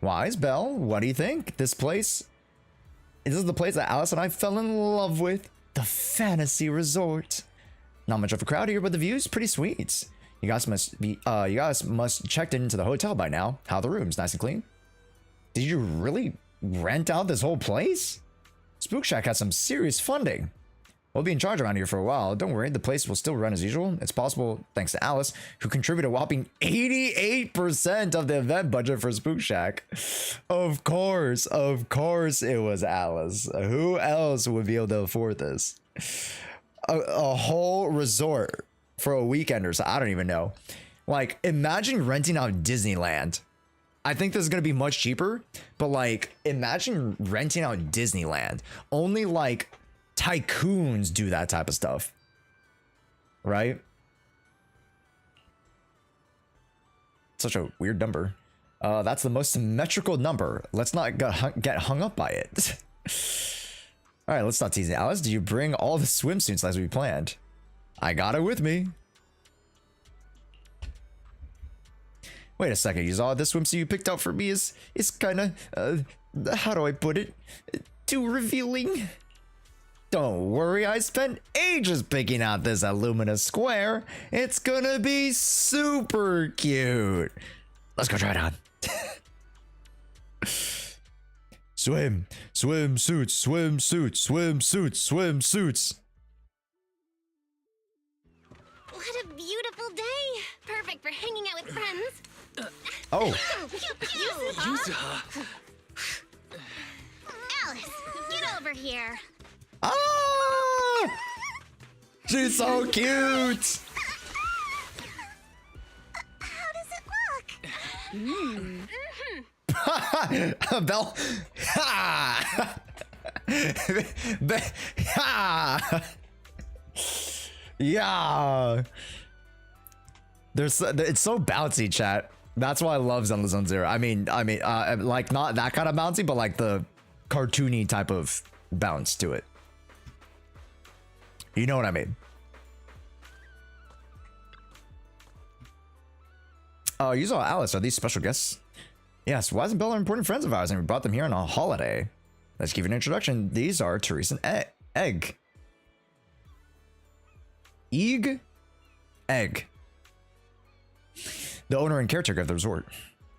Wise Bell, what do you think? This place, this is the place that Alice and I fell in love with. The Fantasy Resort. Not much of a crowd here, but the view's pretty sweet. You guys must checked into the hotel by now. How are the rooms? Nice and clean? Did you really rent out this whole place? Spook Shack has some serious funding. We'll be in charge around here for a while. Don't worry, the place will still run as usual. It's possible thanks to Alice, who contributed a whopping 88% of the event budget for Spook Shack. Of course it was Alice. Who else would be able to afford this? A whole resort for a weekender, so I don't even know. Like, imagine renting out Disneyland. I think this is gonna be much cheaper, but like, imagine renting out Disneyland. Only like tycoons do that type of stuff, right? Such a weird number. That's the most symmetrical number. Let's not get hung up by it. All right, let's stop teasing. Alice, did you bring all the swimsuits as we planned? I got it with me. Wait a second, Yuzuha, this swimsuit you picked out for me is kind of, how do I put it? Too revealing. Don't worry, I spent ages picking out this luminous square. It's gonna be super cute. Let's go try it on. Swimsuits. What a beautiful day! Perfect for hanging out with friends. Oh. YUZUHA! Alice, get over here. Ah! She's so cute. How does it look? Bell. Ha! Ha! Yeah. It's so bouncy, chat. That's why I love Zenless Zone Zero. I mean, like not that kind of bouncy, but like the cartoony type of bounce to it. You know what I mean? Yuzuha, Alice, are these special guests? Yes, Wise and Bell are important friends of ours, and we brought them here on a holiday. Let's give you an introduction. These are Therese and Egg. Egg. The owner and caretaker of the resort.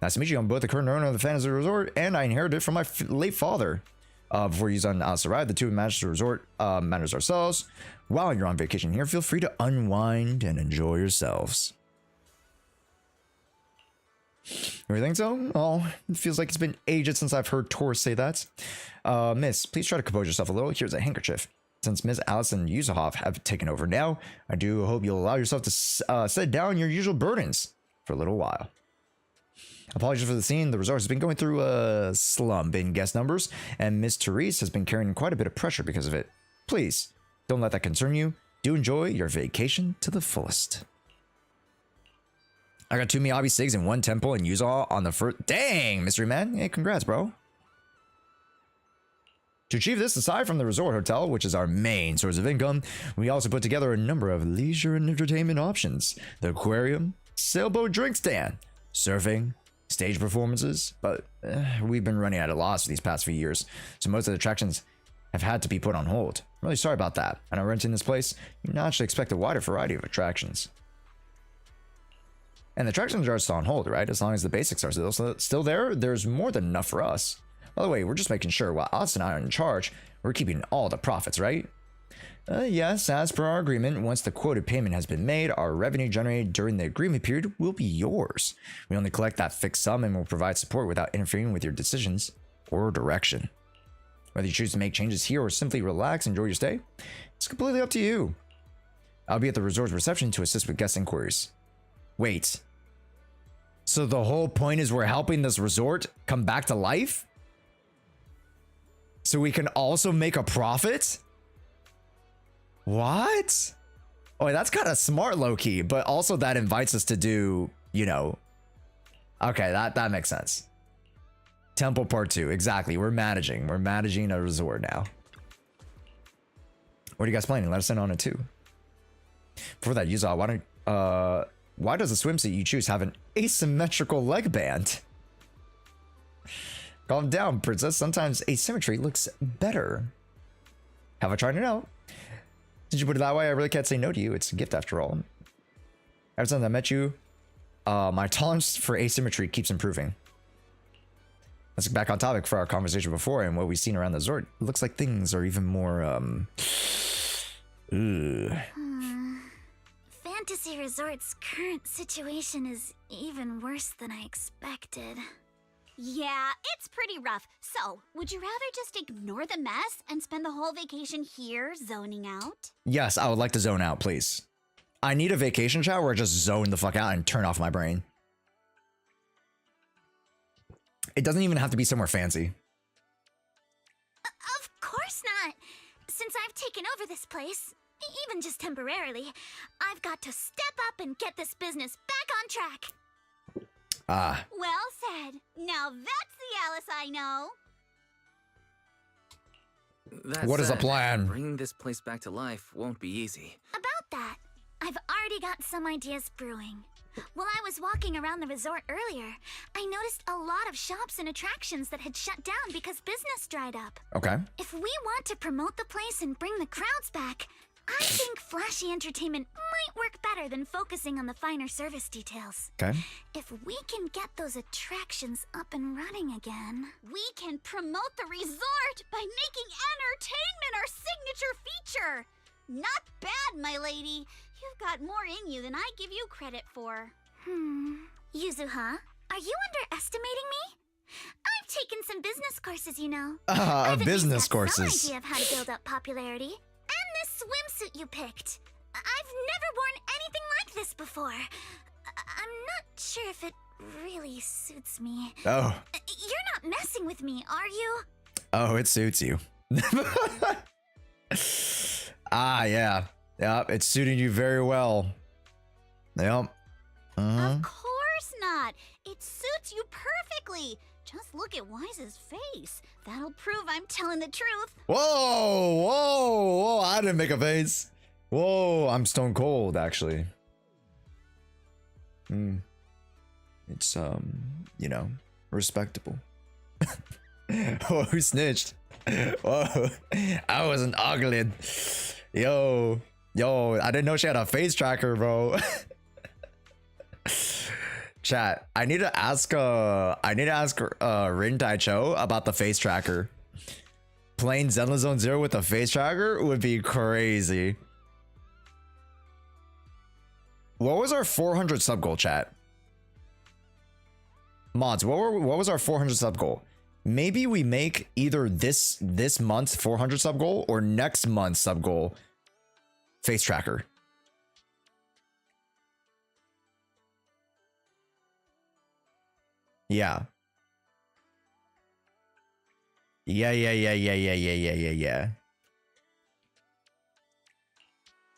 Nice to meet you. I'm both the current owner of the Fantasy Resort, and I inherited it from my late father. Before Yuzuha and Alice arrived, the two managed the resort, managed ourselves. While you're on vacation here, feel free to unwind and enjoy yourselves. You think so? Oh, it feels like it's been ages since I've heard tourists say that. Miss, please try to compose yourself a little. Here's a handkerchief. Since Miss Alice and Yuzuha have taken over now, I do hope you'll allow yourself to set down your usual burdens for a little while. Apologies for the scene. The resort has been going through a slump in guest numbers, and Miss Therese has been carrying quite a bit of pressure because of it. Please, don't let that concern you. Do enjoy your vacation to the fullest. I got 2 Miyabi Sigs and 1 temple and Yuzuha on the first. Dang, mystery man. Hey, congrats, bro. To achieve this, aside from the resort hotel, which is our main source of income, we also put together a number of leisure and entertainment options. The aquarium, sailboat drink stand, surfing, stage performances, but we've been running at a loss for these past few years, so most of the attractions have had to be put on hold. I'm really sorry about that. I know renting this place, you naturally expect a wider variety of attractions. And the attractions are still on hold, right? As long as the basics are still there, there's more than enough for us. By the way, we're just making sure while Alice and I are in charge, we're keeping all the profits, right? Yes, as per our agreement, once the quoted payment has been made, our revenue generated during the agreement period will be yours. We only collect that fixed sum and will provide support without interfering with your decisions or direction. Whether you choose to make changes here or simply relax and enjoy your stay, it's completely up to you. I'll be at the resort's reception to assist with guest inquiries. Wait. So the whole point is we're helping this resort come back to life? So we can also make a profit? What? Oh, that's kind of smart, low-key, but also that invites us to do, you know... Okay, that makes sense. Temple Part 2, exactly. We're managing a resort now. What are you guys planning? Let us in on it too. Before that, Yuzuha, why does the swimsuit you choose have an asymmetrical leg band? Calm down, princess. Sometimes asymmetry looks better. Have I tried it out? Since you put it that way, I really can't say no to you. It's a gift after all. Ever since I met you, my tolerance for asymmetry keeps improving. Let's get back on topic for our conversation before and what we've seen around the resort. It looks like things are even more, Fantasy Resort's current situation is even worse than I expected. Yeah, it's pretty rough. So, would you rather just ignore the mess and spend the whole vacation here zoning out? Yes, I would like to zone out, please. I need a vacation chat where I just zone the fuck out and turn off my brain. It doesn't even have to be somewhere fancy. Of course not. Since I've taken over this place, even just temporarily, I've got to step up and get this business back on track. Ah. Well said. Now that's the Alice I know. What is the plan? Bringing this place back to life won't be easy. About that, I've already got some ideas brewing. While I was walking around the resort earlier, I noticed a lot of shops and attractions that had shut down because business dried up. Okay. If we want to promote the place and bring the crowds back, I think flashy entertainment might work better than focusing on the finer service details. Okay. If we can get those attractions up and running again, we can promote the resort by making entertainment our signature feature. Not bad, my lady. You've got more in you than I give you credit for. Yuzuha, are you underestimating me? I've taken some business courses, you know. Business courses. Some idea of how to build up popularity. And this swimsuit you picked. I've never worn anything like this before. I'm not sure if it really suits me. Oh. You're not messing with me, are you? Oh, it suits you. Yeah. Yep, it's suiting you very well. Yep. Of course not. It suits you perfectly. Just look at Wise's face. That'll prove I'm telling the truth. Whoa, I didn't make a face. Whoa, I'm stone cold, actually. It's, you know, respectable. Oh, who snitched? Whoa, I wasn't ugly. Yo, I didn't know she had a face tracker, bro. Chat, I need to ask Rin Tai Cho about the face tracker. Playing Zenless Zone Zero with a face tracker would be crazy. What was our 400 sub goal, chat? Mods, what was our 400 sub goal? Maybe we make either this month's 400 sub goal or next month's sub goal face tracker. Yeah. Yeah.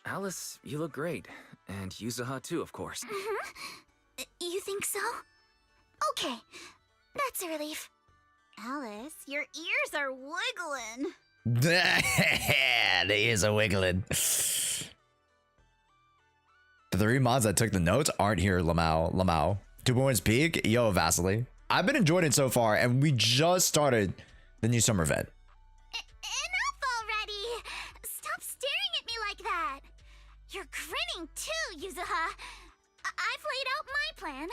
Alice, you look great. And Yuzuha too, of course. You think so? Okay, that's a relief. Alice, your ears are wiggling. The ears are wiggling. The three mods that took the notes aren't here, Lamau. 2 points peak, yo, Vasily. I've been enjoying it so far, and we just started the new summer event. Enough already! Stop staring at me like that. You're grinning too, Yuzuha. I've laid out my plan.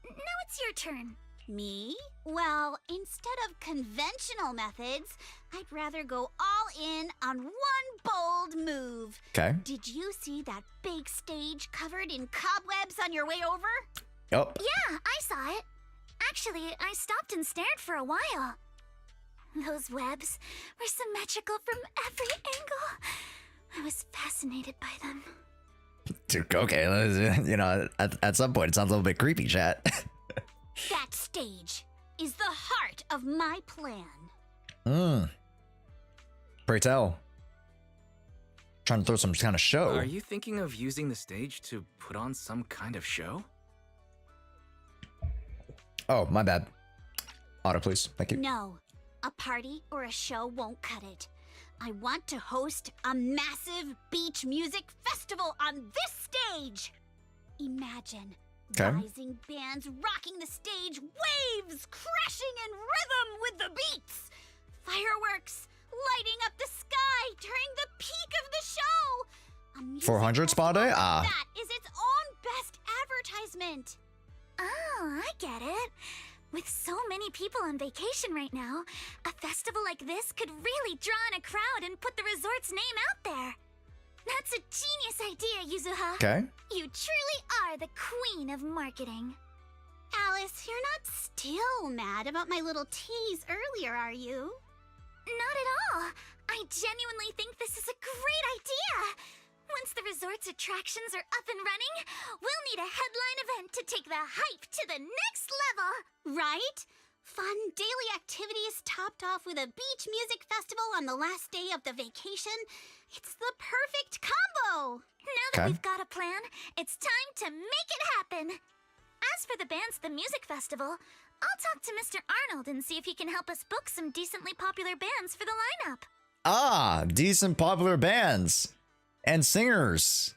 Now it's your turn. Me? Well, instead of conventional methods, I'd rather go all in on one bold move. Okay. Did you see that big stage covered in cobwebs on your way over? Yup. Yeah, I saw it. Actually, I stopped and stared for a while. Those webs were symmetrical from every angle. I was fascinated by them. Okay, you know, at some point it sounds a little bit creepy, chat. That stage is the heart of my plan. Pray tell. Trying to throw some kind of show. Are you thinking of using the stage to put on some kind of show? Oh, my bad. Auto, please. Thank you. No, a party or a show won't cut it. I want to host a massive beach music festival on this stage. Imagine rising bands rocking the stage, waves crashing in rhythm with the beats, fireworks lighting up the sky during the peak of the show. A music 400 spa day? festival Ah. That is its own best advertisement. Oh, I get it. With so many people on vacation right now, a festival like this could really draw in a crowd and put the resort's name out there. That's a genius idea, Yuzuha. Okay. You truly are the queen of marketing. Alice, you're not still mad about my little tease earlier, are you? Not at all. I genuinely think this is a great idea. Once the resort's attractions are up and running, we'll need a headline event to take the hype to the next level. Right? Fun daily activities topped off with a beach music festival on the last day of the vacation. It's the perfect combo. Now that we've got a plan, it's time to make it happen. As for the bands at the music festival, I'll talk to Mr. Arnold and see if he can help us book some decently popular bands for the lineup. Ah, decent popular bands. And singers.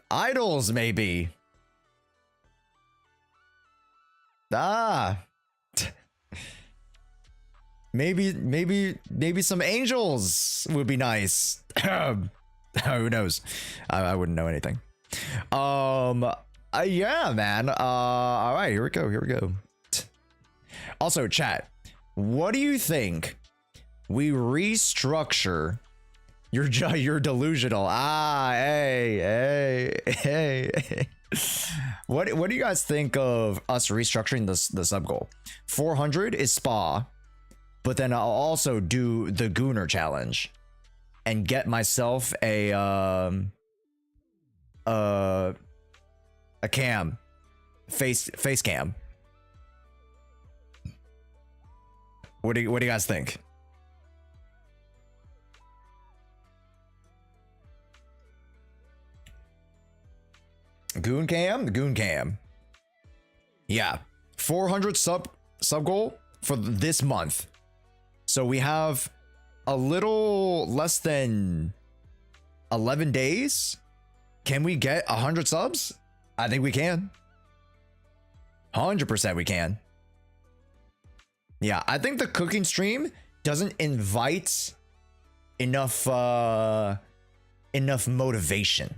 Idols, maybe. Ah. Maybe some angels would be nice. Who knows? I wouldn't know anything. Yeah, man. All right, here we go. Also, chat, what do you think we restructure? You're delusional. Hey. What do you guys think of us restructuring the sub goal? 400 is spa, but then I'll also do the Gooner challenge and get myself a cam, face cam. What do you guys think? Goon cam. Yeah, 400 sub goal for this month. So we have a little less than 11 days. Can we get 100 subs? I think we can. 100% we can. Yeah, I think the cooking stream doesn't invite enough motivation.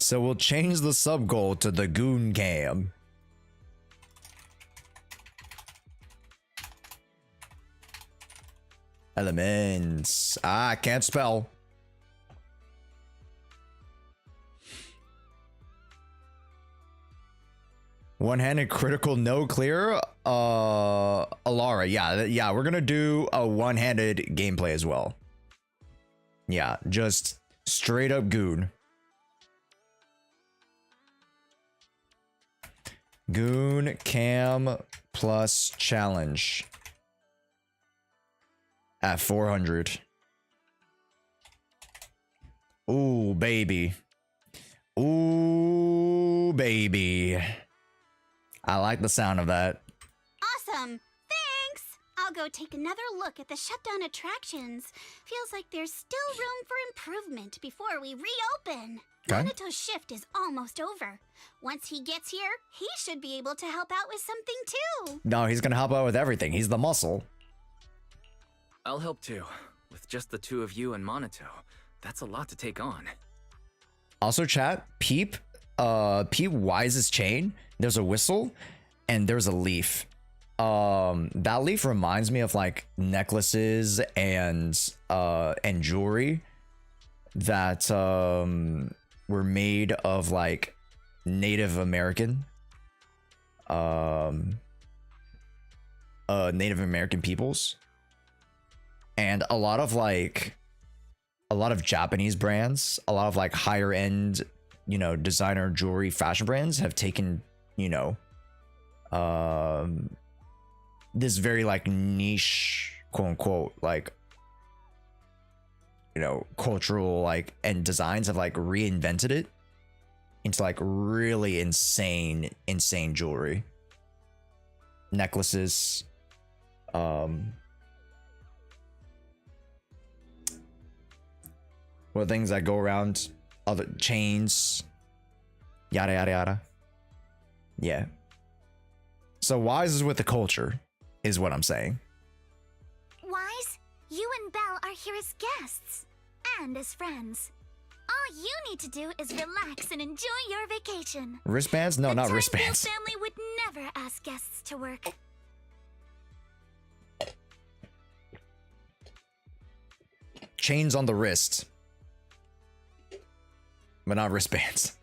So we'll change the sub goal to the Goon Cam. Elements. I can't spell. One-handed critical no clear. Alara. Yeah, we're gonna do a one-handed gameplay as well. Yeah, just straight up goon. Goon cam plus challenge at 400. Ooh, baby. Ooh, baby. I like the sound of that. Awesome. Thanks. I'll go take another look at the shutdown attractions. Feels like there's still room for improvement before we reopen. Okay. Moneto's shift is almost over. Once he gets here, he should be able to help out with something too. No, he's gonna help out with everything. He's the muscle. I'll help too. With just the two of you and Monato, that's a lot to take on. Also, chat, peep Wise's chain. There's a whistle and there's a leaf. That leaf reminds me of like necklaces and jewelry that were made of like Native American peoples, and a lot of Japanese brands, a lot of like higher end, you know, designer jewelry fashion brands have taken, you know, this very like niche, quote unquote, like, you know, cultural like and designs have like reinvented it into like really insane jewelry, necklaces, well, things that go around, other chains, yada yada yada. Yeah. So Wise is with the culture, is what I'm saying. Wise, you and Belle are here as guests and as friends. All you need to do is relax and enjoy your vacation. Wristbands? No, not wristbands. The family would never ask guests to work. Chains on the wrist, but not wristbands.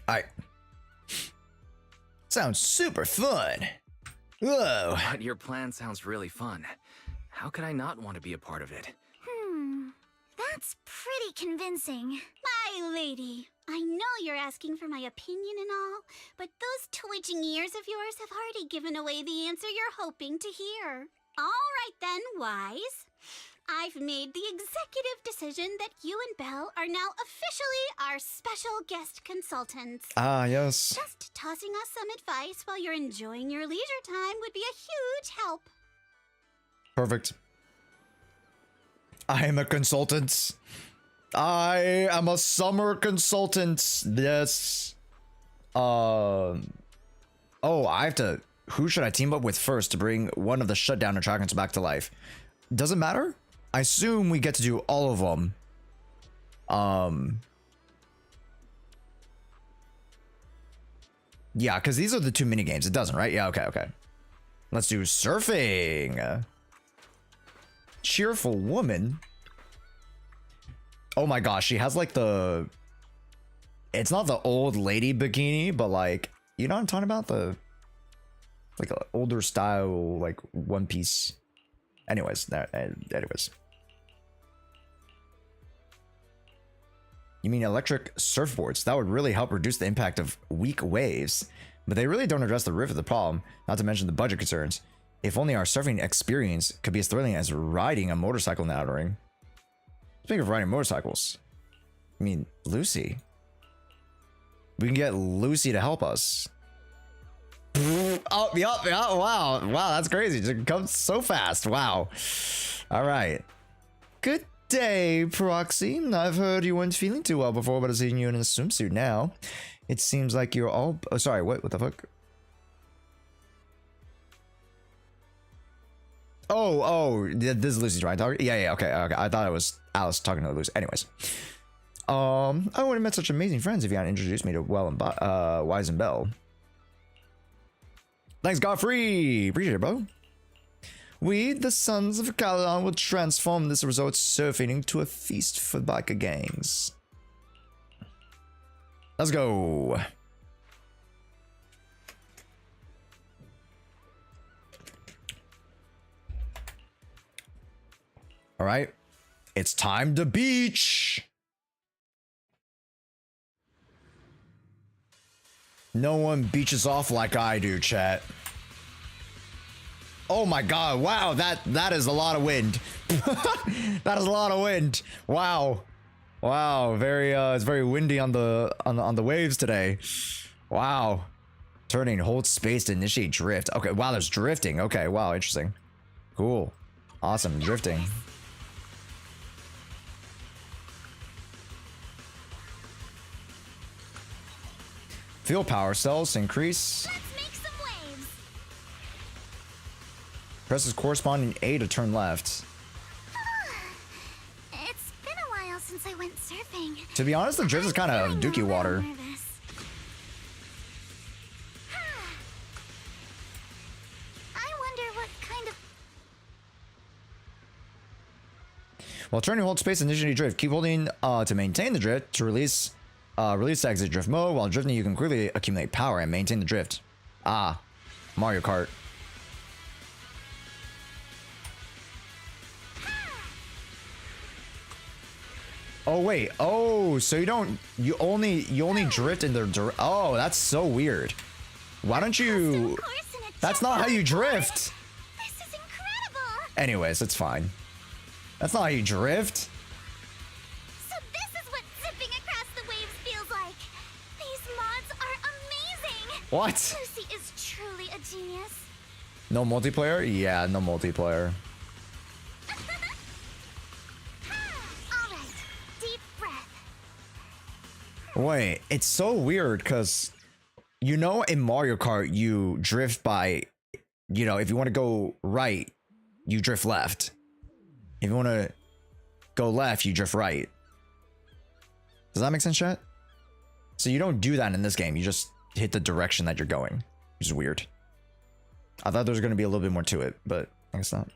Alright. Sounds super fun. Whoa. But your plan sounds really fun. How could I not want to be a part of it? That's pretty convincing. My lady, I know you're asking for my opinion and all, but those twitching ears of yours have already given away the answer you're hoping to hear. All right then, Wise. I've made the executive decision that you and Belle are now officially our special guest consultants. Ah, yes. Just tossing us some advice while you're enjoying your leisure time would be a huge help. Perfect. I am a consultant. I am a summer consultant. Yes. Oh, I have to. Who should I team up with first to bring one of the shutdown attractions back to life? Doesn't matter. I assume we get to do all of them. Yeah, because these are the 2 mini games. It doesn't, right? Yeah. Okay. Let's do surfing. Cheerful woman. Oh my gosh, she has like the, it's not the old lady bikini, but like, you know what I'm talking about, the like a older style like one piece. Anyways, you mean electric surfboards? That would really help reduce the impact of weak waves, but they really don't address the root of the problem, not to mention the budget concerns. If only our surfing experience could be as thrilling as riding a motorcycle in the outer ring. Speaking of riding motorcycles, I mean, Lucy. We can get Lucy to help us. Oh, yup, wow, that's crazy. It comes so fast, wow. All right. Good day, Proxy. I've heard you weren't feeling too well before, but I've seen you in a swimsuit now. It seems like you're all... Oh, sorry, what the fuck? Oh, this is Lucy's right? Yeah, okay. I thought it was Alice talking to Lucy. Anyways. I would have met such amazing friends if you hadn't introduced me to Wise and Belle. Thanks, Godfrey! Appreciate it, bro. We, the sons of Caledon, will transform this resort surfing into a feast for biker gangs. Let's go. All right, it's time to beach. No one beaches off like I do, chat. Oh my god, wow, that is a lot of wind. That is a lot of wind. Wow. Very it's very windy on the waves today. Wow. Turning, hold space to initiate drift. Okay, wow, there's drifting. Okay, wow, interesting. Cool. Awesome, drifting. Fuel power cells increase. Let's make some waves. Presses corresponding A to turn left. It's been a while since I went surfing. To be honest, the drift is kind of dookie water. I wonder what kind of... While turning, hold space and initiate drift. Keep holding to maintain the drift. To release to exit drift mode. While drifting, you can quickly accumulate power and maintain the drift. Ah, Mario Kart. Oh wait. Oh, so you only drift in the oh, that's so weird. Why don't you? That's not how you drift. This is incredible. Anyways, it's fine. That's not how you drift. So this is what zipping across the waves feels like. These mods are amazing. What? Lucy is truly a genius. No multiplayer? Yeah, no multiplayer. All right, deep breath. Wait, it's so weird because, you know, in Mario Kart, you drift by, you know, if you want to go right, you drift left. If you want to go left, you drift right. Does that make sense, chat? So you don't do that in this game. You just hit the direction that you're going, which is weird. I thought there was going to be a little bit more to it, but I guess not.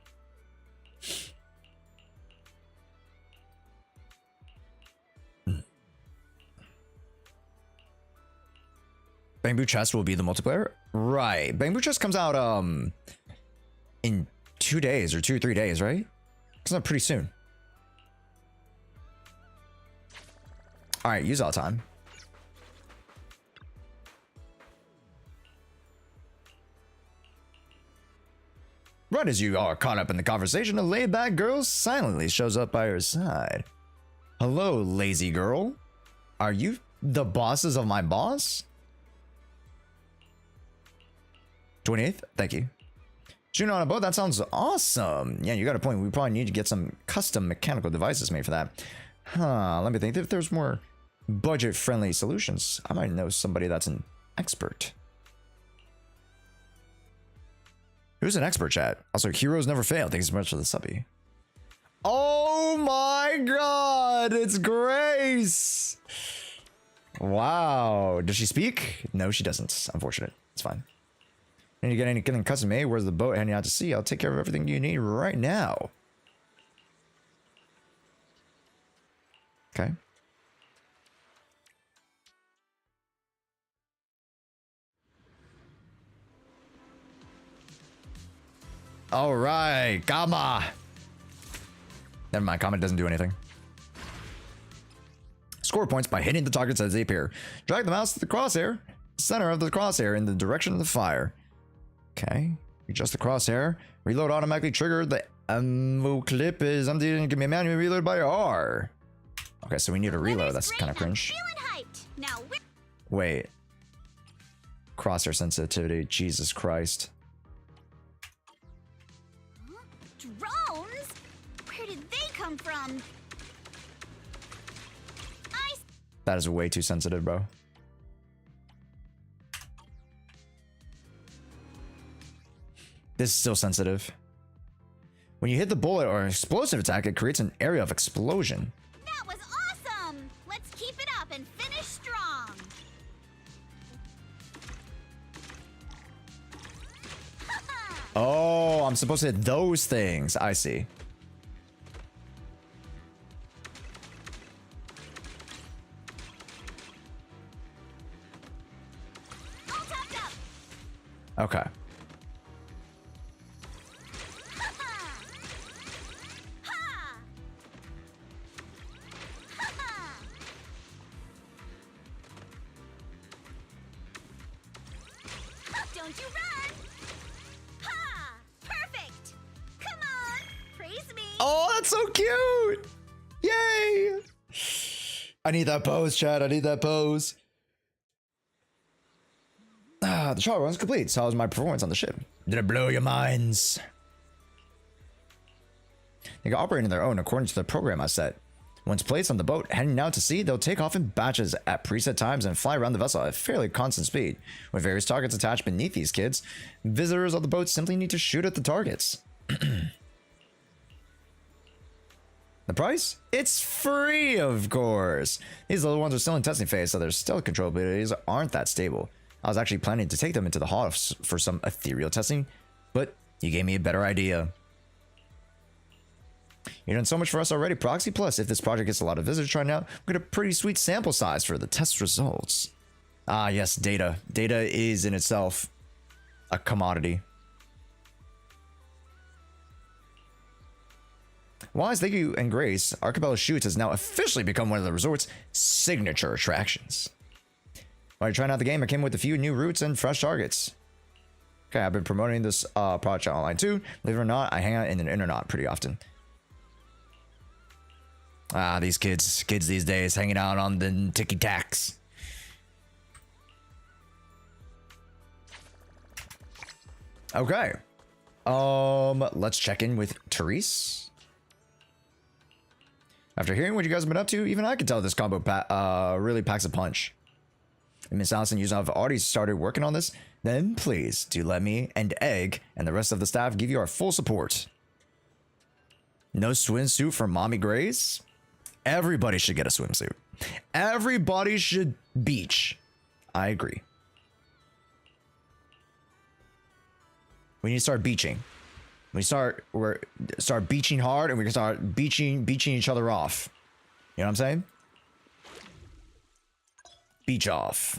Bamboo Chest will be the multiplayer? Right. Bamboo Chest comes out in 2 days or 2 or 3 days, right? It's not pretty soon. Alright, use all time. Right as you are caught up in the conversation, a laid-back girl silently shows up by her side. Hello, lazy girl. Are you the bosses of my boss? 28th? Thank you. Shooting on a boat? That sounds awesome. Yeah, you got a point. We probably need to get some custom mechanical devices made for that. Huh, let me think. If there's more budget-friendly solutions, I might know somebody that's an expert. Who's an expert, chat? Also, heroes never fail. Thanks so much for the subby. Oh my god! It's Grace! Wow. Does she speak? No, she doesn't. Unfortunate. It's fine. And you get anything custom made? Where's the boat heading out to sea? I'll take care of everything you need right now. Okay. All right, Gamma. Never mind, comment doesn't do anything. Score points by hitting the targets as they appear. Drag the mouse to the crosshair, center of the crosshair in the direction of the fire. Okay, adjust the crosshair. Reload automatically trigger. The ammo clip is empty and can be manually reloaded by R. Okay, so we need a reload. That's kind of cringe. Now wait. Crosshair sensitivity. Jesus Christ. drones? Where did they come from? That is way too sensitive, bro. This is still sensitive. When you hit the bullet or an explosive attack, it creates an area of explosion. That was awesome! Let's keep it up and finish strong. Oh, I'm supposed to hit those things. I see. All topped up. Okay. Don't you run! Ha! Perfect! Come on! Praise me! Oh, that's so cute! Yay! I need that pose, Chad. I need that pose. Ah, the trial run's complete. So how was my performance on the ship? Did it blow your minds? They can operate on their own according to the program I set. Once placed on the boat heading out to sea, they'll take off in batches at preset times and fly around the vessel at a fairly constant speed. With various targets attached beneath these kids, visitors on the boat simply need to shoot at the targets. The price? It's free, of course. These little ones are still in testing phase, so their stealth control abilities aren't that stable. I was actually planning to take them into the hall for some ethereal testing, but you gave me a better idea. You've done so much for us already, Proxy. Plus, if this project gets a lot of visitors trying out, we get a pretty sweet sample size for the test results. Ah, yes, data. Data is in itself a commodity. Wise, thank you, and Grace. Archipelago Shoots has now officially become one of the resort's signature attractions. While you're trying out the game, I came with a few new routes and fresh targets. Okay, I've been promoting this project online too. Believe it or not, I hang out in an internet pretty often. Ah, these kids these days hanging out on the ticky tacks. Okay. Let's check in with Therese. After hearing what you guys have been up to, even I can tell this combo really packs a punch. If Miss Allison and Yuzuha have already started working on this, then please do let me and Egg and the rest of the staff give you our full support. No swimsuit for Mommy Grace? Everybody should get a swimsuit. Everybody should beach. I agree. We need to start beaching. We start beaching hard, and we can start beaching each other off. You know what I'm saying? Beach off.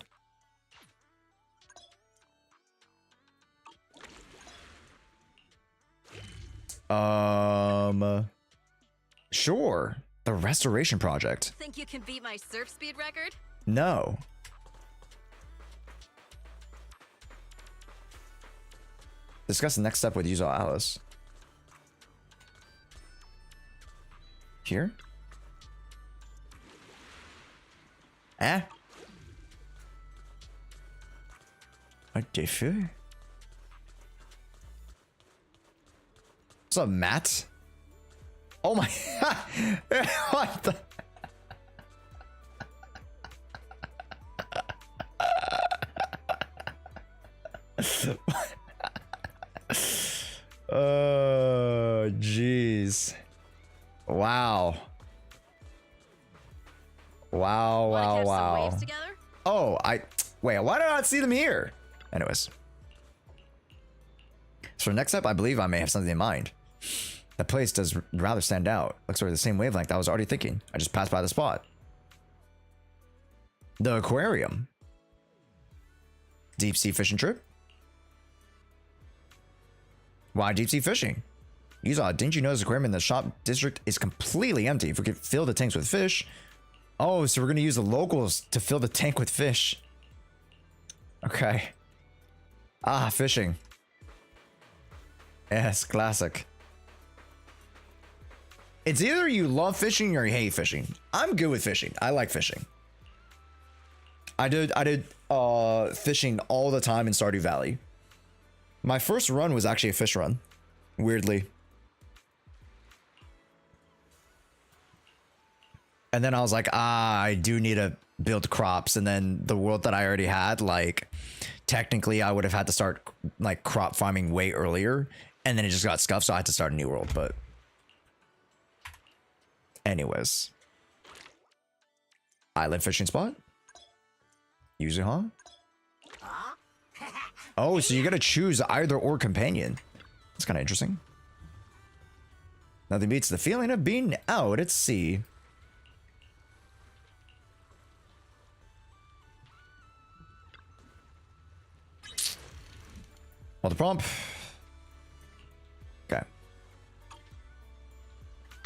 Sure. The restoration project. Think you can beat my surf speed record? No. Discuss the next step with Yuzuha Alice. Here? Eh? What the fuck? What's up, Matt? Oh my what the oh jeez. Wow. Wow. Oh, wait, why did I not see them here? Anyways. So next up, I believe I may have something in mind. The place does rather stand out. Looks like the same wavelength I was already thinking. I just passed by the spot. The aquarium. Deep sea fishing trip? Why deep sea fishing? Yuzuha, didn't you know this aquarium in the shop district is completely empty? If we could fill the tanks with fish. Oh, so we're going to use the locals to fill the tank with fish. Okay. Ah, fishing. Yes, classic. It's either you love fishing or you hate fishing. I'm good with fishing. I like fishing. I did fishing all the time in Stardew Valley. My first run was actually a fish run. Weirdly. And then I was like, I do need to build crops. And then the world that I already had, like, technically I would have had to start like crop farming way earlier. And then it just got scuffed, so I had to start a new world. But anyways. Island fishing spot? Yuzuha? Oh, so you gotta choose either or companion. That's kind of interesting. Nothing beats the feeling of being out at sea. Hold the prompt. Okay.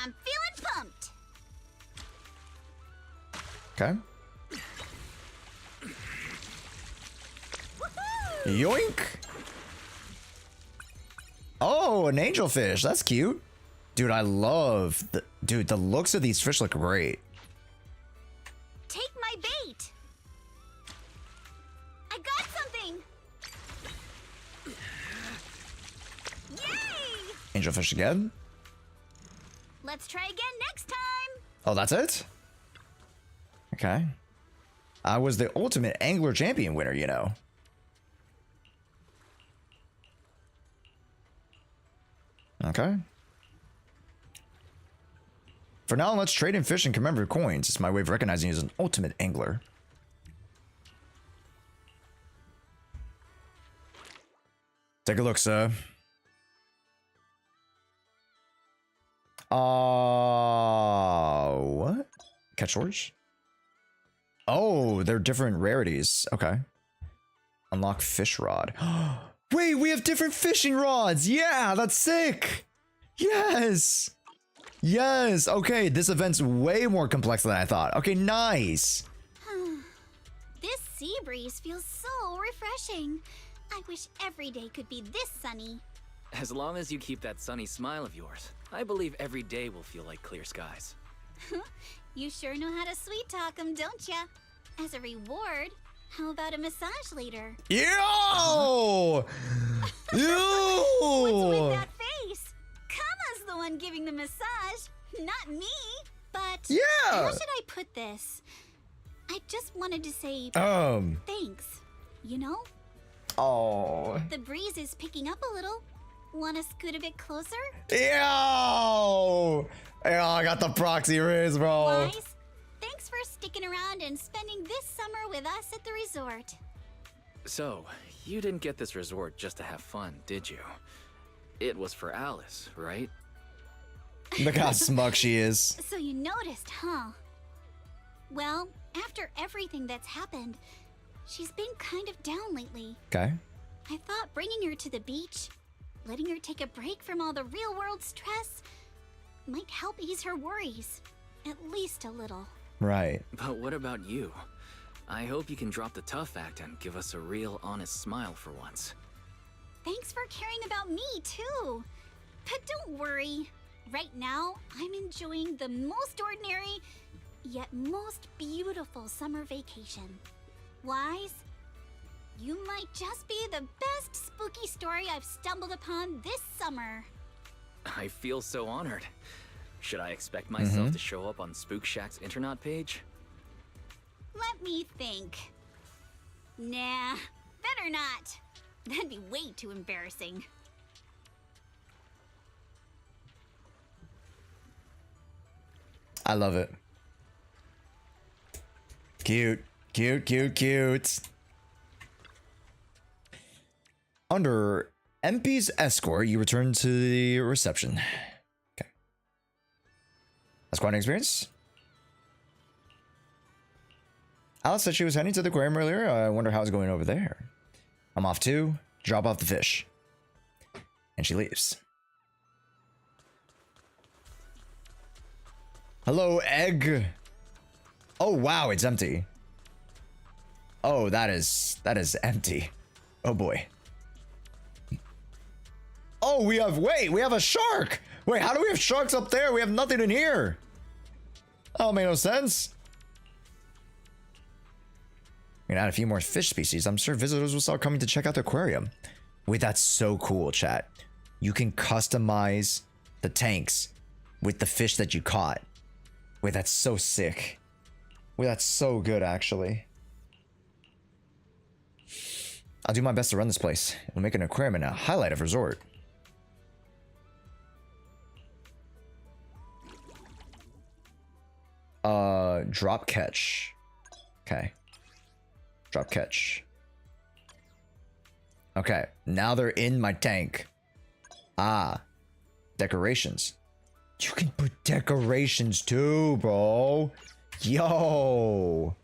I'm feeling pumped. Okay. Yoink! Oh, an angelfish. That's cute. Dude, I love the... Dude, the looks of these fish look great. Take my bait. I got something. Yay! Angelfish again. Let's try again next time. Oh, that's it? Okay. I was the ultimate angler champion winner, you know. Okay. For now, let's trade in fish and commemorative coins. It's my way of recognizing you as an ultimate angler. Take a look, sir. What? Catch orange? Oh, they're different rarities. Okay. Unlock fish rod. Wait, we have different fishing rods. Yeah, that's sick. Yes. Yes. Okay, this event's way more complex than I thought. Okay, nice. This sea breeze feels so refreshing. I wish every day could be this sunny. As long as you keep that sunny smile of yours, I believe every day will feel like clear skies. You sure know how to sweet talk 'em, don't ya? As a reward, how about a massage later? Yo! Yo! What's with that face? Kama's the one giving the massage, not me. But Yeah. how should I put this? I just wanted to say thanks. You know? Oh. The breeze is picking up a little. Wanna scoot a bit closer? Yo! Yo, I got the proxy raise, bro. Wise, thanks for sticking around and spending this summer with us at the resort. So, you didn't get this resort just to have fun, did you? It was for Alice, right? Look how smug she is. So you noticed, huh? Well, after everything that's happened, she's been kind of down lately. Okay. I thought bringing her to the beach, letting her take a break from all the real-world stress, might help ease her worries. At least a little. Right. But what about you? I hope you can drop the tough act and give us a real, honest smile for once. Thanks for caring about me, too. But don't worry. Right now, I'm enjoying the most ordinary, yet most beautiful summer vacation. Wise, you might just be the best spooky story I've stumbled upon this summer. I feel so honored. Should I expect myself to show up on Spook Shack's internet page? Let me think. Nah, better not. That'd be way too embarrassing. I love it. Cute. Cute, cute, cute. Under MP's escort, you return to the reception. Okay. That's quite an experience. Alice said she was heading to the aquarium earlier. I wonder how it's going over there. I'm off too. Drop off the fish. And she leaves. Hello, egg. Oh, wow, it's empty. Oh, that is empty. Oh, boy. Oh, we have a shark. Wait, how do we have sharks up there? We have nothing in here. Oh, made no sense. We can add a few more fish species. I'm sure visitors will start coming to check out the aquarium. Wait, that's so cool, chat. You can customize the tanks with the fish that you caught. Wait, that's so sick. Wait, that's so good, actually. I'll do my best to run this place. We'll make an aquarium and a highlight of resort. Drop catch. Okay. Drop catch. Okay, now they're in my tank. Ah. Decorations. You can put decorations too, bro. Yo.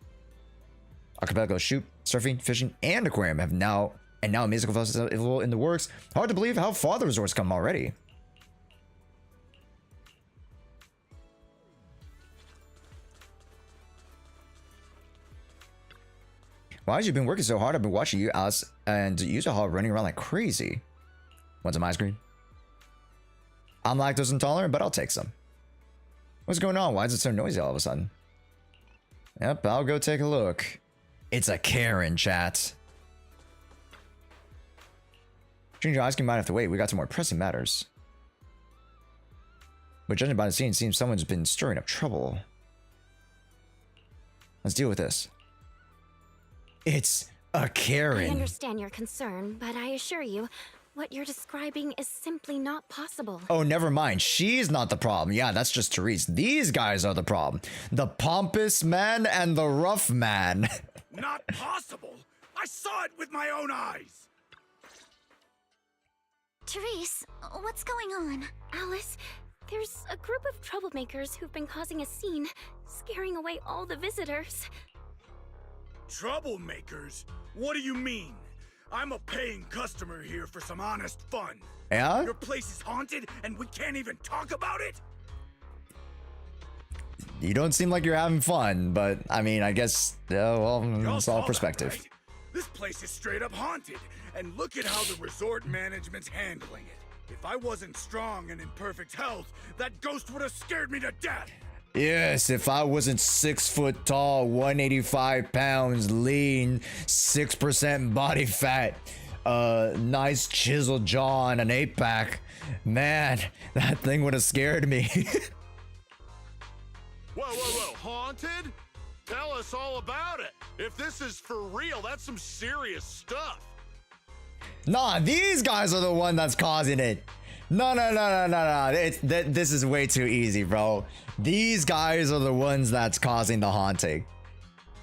Archipelago shoot, surfing, fishing, and aquarium have now a musical festival in the works. Hard to believe how far the resort's come already. Why have you been working so hard? I've been watching you, Alice, and YUZUHA running around like crazy. Want some ice cream? I'm lactose intolerant, but I'll take some. What's going on? Why is it so noisy all of a sudden? Yep, I'll go take a look. It's a Karen, chat. Junior ice cream might have to wait. We got some more pressing matters. But judging by the scene, it seems someone's been stirring up trouble. Let's deal with this. It's a Karen. I understand your concern, but I assure you, What you're describing is simply not possible. Oh, never mind. She's not the problem. Yeah, that's just Therese. These guys are the problem. The pompous man and the rough man. Not possible! I saw it with my own eyes! Therese, what's going on? Alice, there's a group of troublemakers who've been causing a scene, scaring away all the visitors. Troublemakers? What do you mean? I'm a paying customer here for some honest fun. Yeah? Your place is haunted and we can't even talk about it? You don't seem like you're having fun, but I mean, I guess, well, Y'all it's all saw that, perspective. right? This place is straight up haunted, and look at how the resort management's handling it. If I wasn't strong and in perfect health, that ghost would have scared me to death. Yes, if I wasn't 6 foot tall, 185 pounds, lean, 6% body fat, nice chiseled jaw and an 8-pack, man, that thing would have scared me. Whoa, haunted? Tell us all about it. If this is for real, that's some serious stuff. Nah, these guys are the one that's causing it. No. This is way too easy, bro. These guys are the ones that's causing the haunting.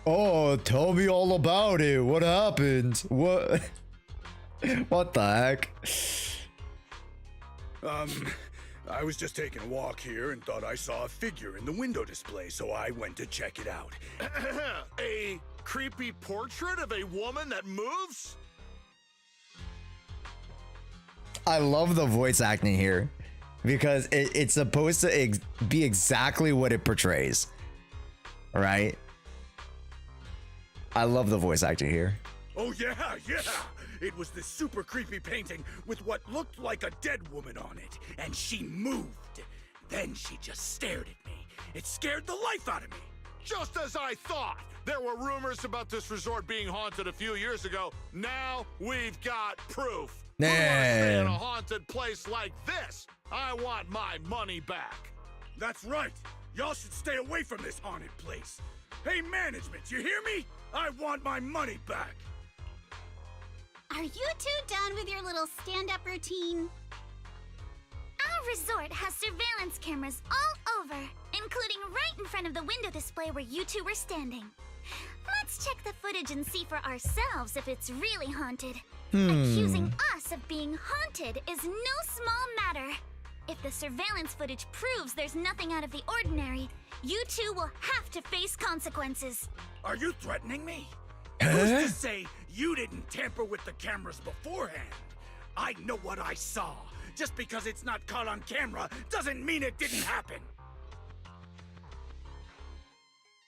Oh, tell me all about it. What happened? What? What the heck? I was just taking a walk here and thought I saw a figure in the window display, so I went to check it out. A creepy portrait of a woman that moves? I love the voice acting here because it's supposed to be exactly what it portrays, right? I love the voice acting here. Oh yeah. It was this super creepy painting with what looked like a dead woman on it, and she moved. Then she just stared at me. It scared the life out of me. Just as I thought. There were rumors about this resort being haunted a few years ago. Now we've got proof. Who wants to stay in a haunted place like this? I want my money back. That's right. Y'all should stay away from this haunted place. Hey, management, you hear me? I want my money back. Are you two done with your little stand-up routine? Our resort has surveillance cameras all over, including right in front of the window display where you two were standing. Let's check the footage and see for ourselves if it's really haunted. Accusing us of being haunted is no small matter. If the surveillance footage proves there's nothing out of the ordinary, you two will have to face consequences. Are you threatening me? Who's to say you didn't tamper with the cameras beforehand? I know what I saw. Just because it's not caught on camera doesn't mean it didn't happen.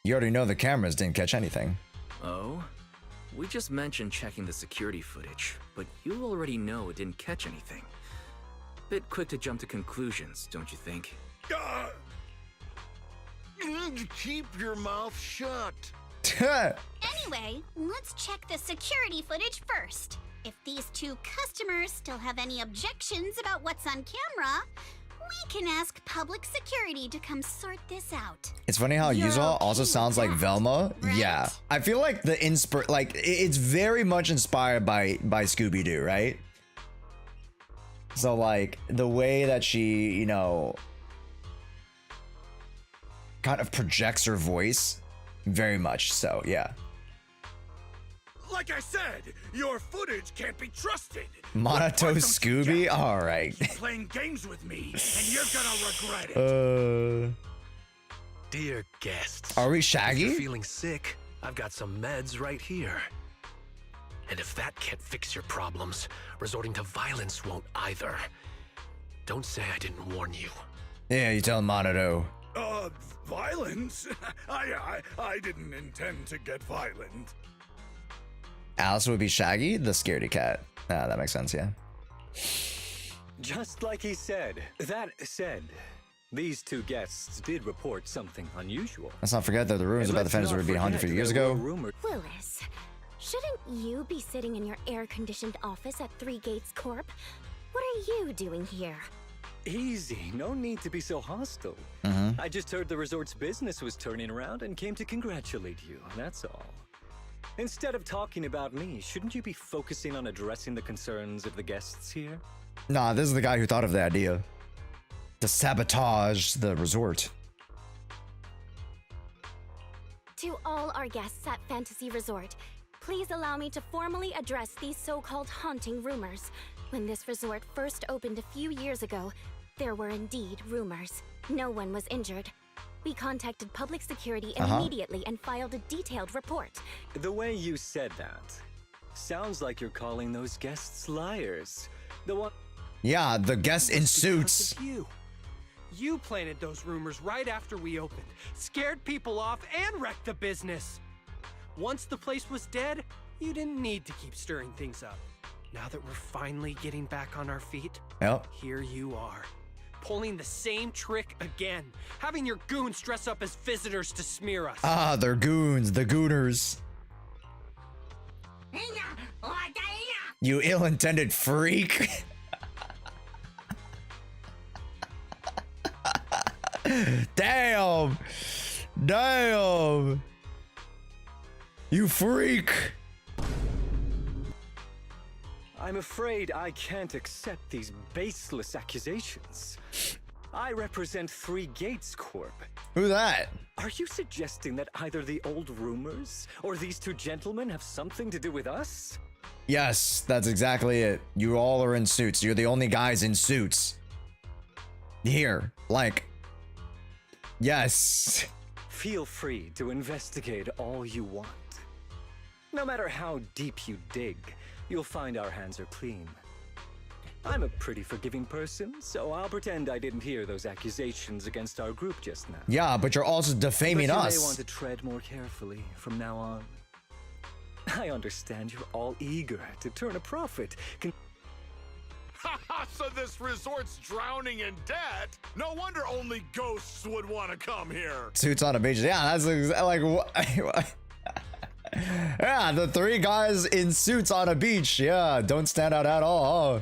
You already know the cameras didn't catch anything. Oh? We just mentioned checking the security footage, but you already know it didn't catch anything. Bit quick to jump to conclusions, don't you think? Keep your mouth shut. Anyway, let's check the security footage first. If these two customers still have any objections about what's on camera, we can ask public security to come sort this out. It's funny how You're YUZUHA okay also with sounds like that, Velma. right? Yeah. I feel like the it's very much inspired by Scooby-Doo, right? So like the way that she, you know, kind of projects her voice, very much so, yeah. Like I said, your footage can't be trusted. Monato Scooby? Alright. Keep playing games with me, and you're gonna regret it. Dear guests, Are we if Shaggy? you're feeling sick, I've got some meds right here. And if that can't fix your problems, resorting to violence won't either. Don't say I didn't warn you. Yeah, you tell Monato. Violence? I didn't intend to get violent. Alice would be Shaggy, the scaredy cat. Ah, that makes sense, yeah. Just like he said. That said, these two guests did report something unusual. Let's not forget that the rumors about the fans were being haunted a few years ago. Willis, shouldn't you be sitting in your air-conditioned office at Three Gates Corp? What are you doing here? Easy, no need to be so hostile. I just heard the resort's business was turning around and came to congratulate you, that's all. Instead of talking about me, shouldn't you be focusing on addressing the concerns of the guests here? Nah, this is the guy who thought of the idea to sabotage the resort. To all our guests at Fantasy Resort, please allow me to formally address these so-called haunting rumors. When this resort first opened a few years ago, there were indeed rumors. No one was injured. We contacted public security immediately and filed a detailed report. The way you said that sounds like you're calling those guests liars. The one. Yeah, the guests in suits. You planted those rumors right after we opened, scared people off, and wrecked the business. Once the place was dead, you didn't need to keep stirring things up. Now that we're finally getting back on our feet, Yep. here you are, pulling the same trick again, having your goons dress up as visitors to smear us. Ah, they're goons, the gooners. You ill-intended freak. Damn. Damn. You freak. I'm afraid I can't accept these baseless accusations. I represent Three Gates Corp. Who's that? Are you suggesting that either the old rumors or these two gentlemen have something to do with us? Yes, that's exactly it. You all are in suits. You're the only guys in suits. Here, like... Yes. Feel free to investigate all you want. No matter how deep you dig, you'll find our hands are clean. I'm a pretty forgiving person, so I'll pretend I didn't hear those accusations against our group just now. Yeah, but you're also defaming But you us. may want to tread more carefully from now on. I understand you're all eager to turn a profit. So this resort's drowning in debt? No wonder only ghosts would want to come here. Suits on a beach. Yeah, that's like what? Yeah, the three guys in suits on a beach. Yeah, don't stand out at all. Oh,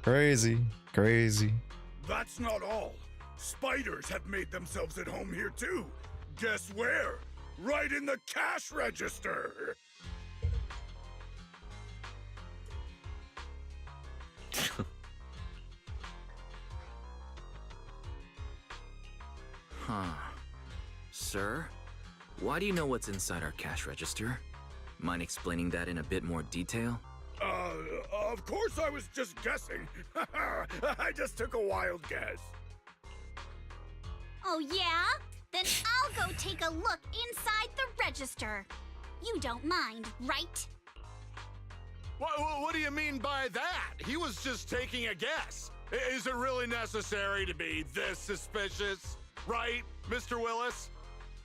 crazy, crazy. That's not all. Spiders have made themselves at home here too. Guess where? Right in the cash register. Huh. Sir? Why do you know what's inside our cash register? Mind explaining that in a bit more detail? Of course I was just guessing. I just took a wild guess. Oh yeah? Then I'll go take a look inside the register. You don't mind, right? What do you mean by that? He was just taking a guess. Is it really necessary to be this suspicious? Right, Mr. Willis?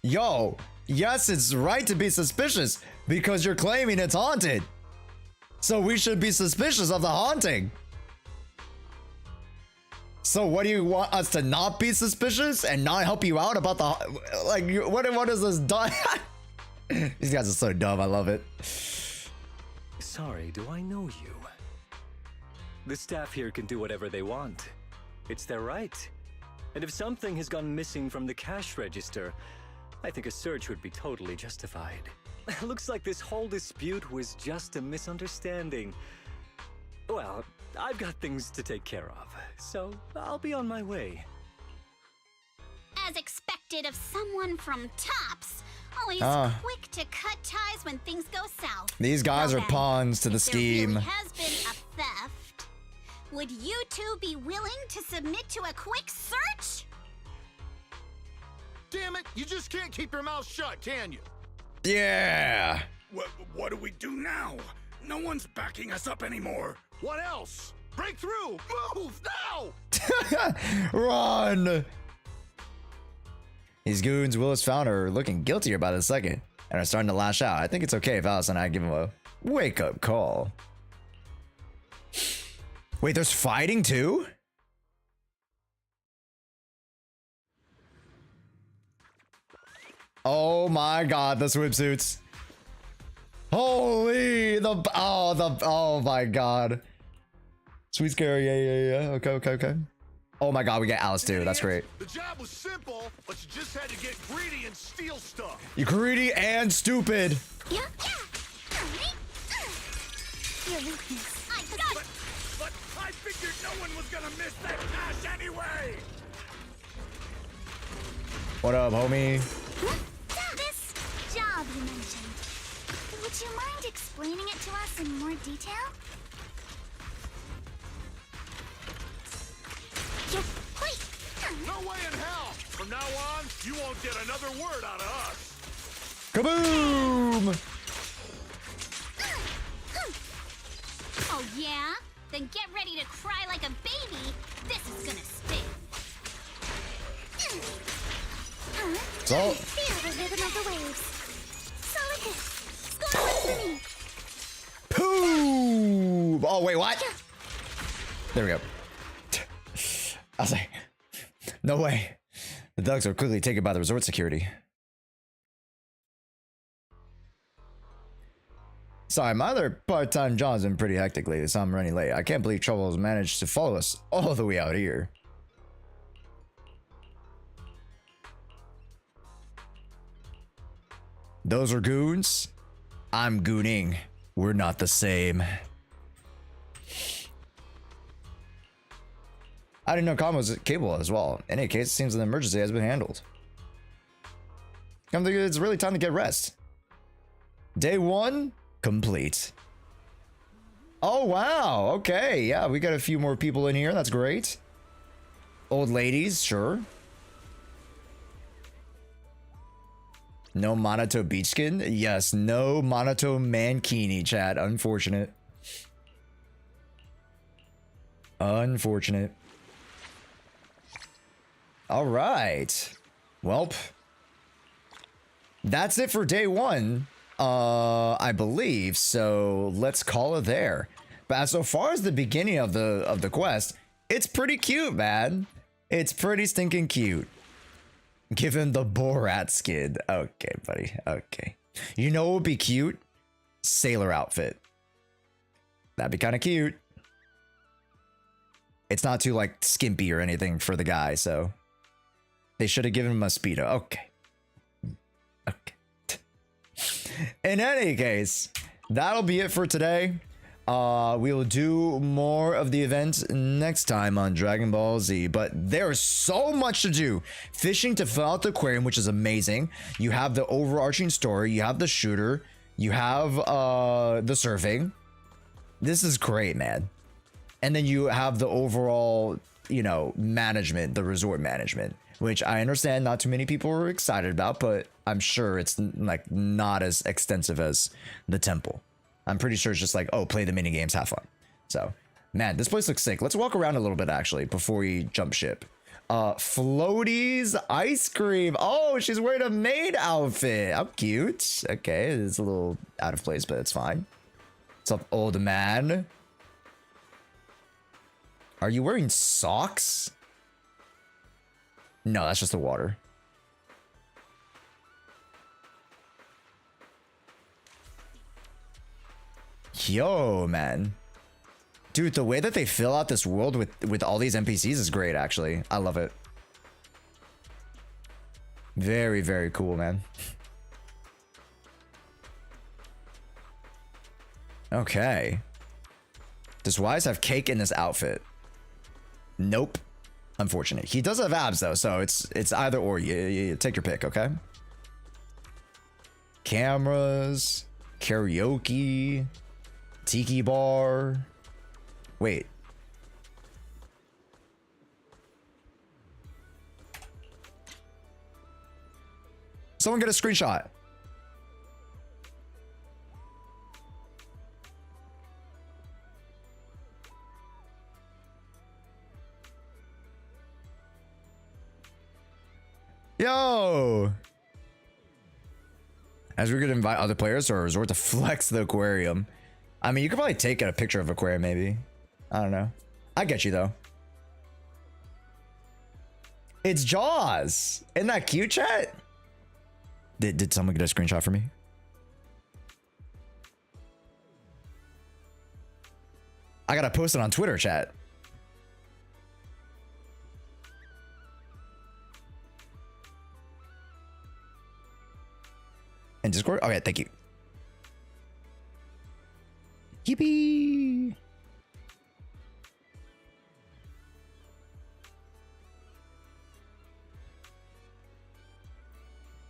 Yo, yes, it's right to be suspicious because you're claiming it's haunted. So we should be suspicious of the haunting. So what do you want us to not be suspicious and not help you out about the like? What is this done? These guys are so dumb. I love it. Sorry, do I know you? The staff here can do whatever they want. It's their right. And if something has gone missing from the cash register, I think a search would be totally justified. Looks like this whole dispute was just a misunderstanding. Well, I've got things to take care of, so I'll be on my way. As expected of someone from Tops, always quick to cut ties when things go south. These guys Well are then, pawns to the if there scheme. really has been a theft, would you two be willing to submit to a quick search? Damn it, you just can't keep your mouth shut, can you? Yeah. What do we do now? No one's backing us up anymore. What else? Break through! Move now! Run. These goons Willis found are looking guiltier by the second and are starting to lash out. I think it's okay if Alice and I give him a wake-up call. Wait, there's fighting too? Oh my god, the swimsuits. Holy, oh my god. Sweet scary, yeah. Okay. Oh my god, we get Alice too, that's great. The job was simple, but you just had to get greedy and steal stuff. You're greedy and stupid. Yeah. But I figured no one was gonna miss that cash anyway! What up, homie? This job you mentioned. Would you mind explaining it to us in more detail? Wait! No way in hell! From now on, you won't get another word out of us. Kaboom! Oh yeah? Then get ready to cry like a baby. This is gonna sting. So, Feel the rhythm of the waves. Solid hit. Score one for me. pooh! Oh, wait, what? There we go. I was like, no way. The dogs are quickly taken by the resort security. Sorry, my other part-time job's been pretty hectic lately, so I'm running late. I can't believe Trouble has managed to follow us all the way out here. Those are goons. I'm gooning. We're not the same. I didn't know Kama was capable as well. In any case, it seems an emergency has been handled. It's really time to get rest. Day 1 complete. Oh wow, okay, yeah, we got a few more people in here. That's great. Old ladies, sure. No Monato beach skin? Yes, no Monato mankini, chat. Unfortunate. Unfortunate. All right. Welp. That's it for day 1. I believe. So let's call it there. But as so far as the beginning of the quest, it's pretty cute, man. It's pretty stinking cute. Given the Borat skin. Okay, buddy. Okay. You know what would be cute? Sailor outfit. That'd be kind of cute. It's not too like skimpy or anything for the guy, so they should have given him a Speedo. Okay. Okay. In any case, that'll be it for today. We will do more of the event next time on Dragon Ball Z, but there's so much to do. Fishing to fill out the aquarium, which is amazing. You have the overarching story, you have the shooter, you have the surfing. This is great, man. And then you have the overall, you know, management, the resort management, which I understand not too many people are excited about, but I'm sure it's like not as extensive as the temple. I'm pretty sure it's just like, oh, play the mini games, have fun. So, man, this place looks sick. Let's walk around a little bit actually before we jump ship. Floaties ice cream. Oh, she's wearing a maid outfit. How cute. Okay, it's a little out of place, but it's fine. What's up, old man? Are you wearing socks? No, that's just the water. Yo, man. Dude, the way that they fill out this world with all these NPCs is great, actually. I love it. Very, very cool, man. Okay. Does Wise have cake in this outfit? Nope. Unfortunate. He does have abs though, so it's either or. You take your pick, okay? Cameras, karaoke, tiki bar. Wait. Someone get a screenshot. Yo! As we're gonna invite other players to our resort to flex the aquarium. I mean, you could probably take a picture of aquarium, maybe. I don't know. I get you, though. It's Jaws! Isn't that cute, chat? Did someone get a screenshot for me? I gotta post it on Twitter, chat. And Discord? Okay, thank you. Yippee!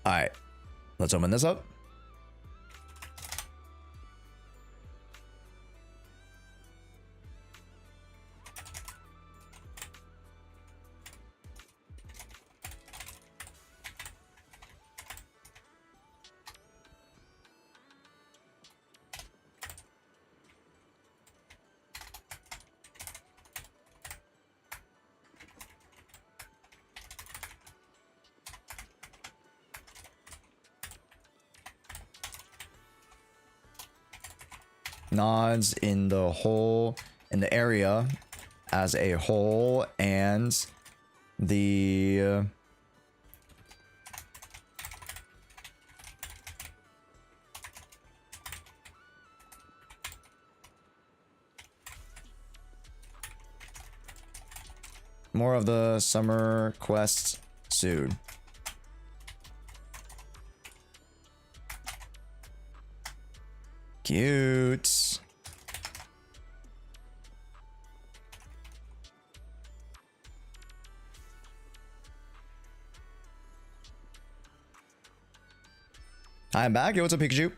Alright. Let's open this up. Nods in the whole, in the area as a whole, and the more of the summer quests soon. Cute. Hi, I'm back. Yo, what's up, Pikachu?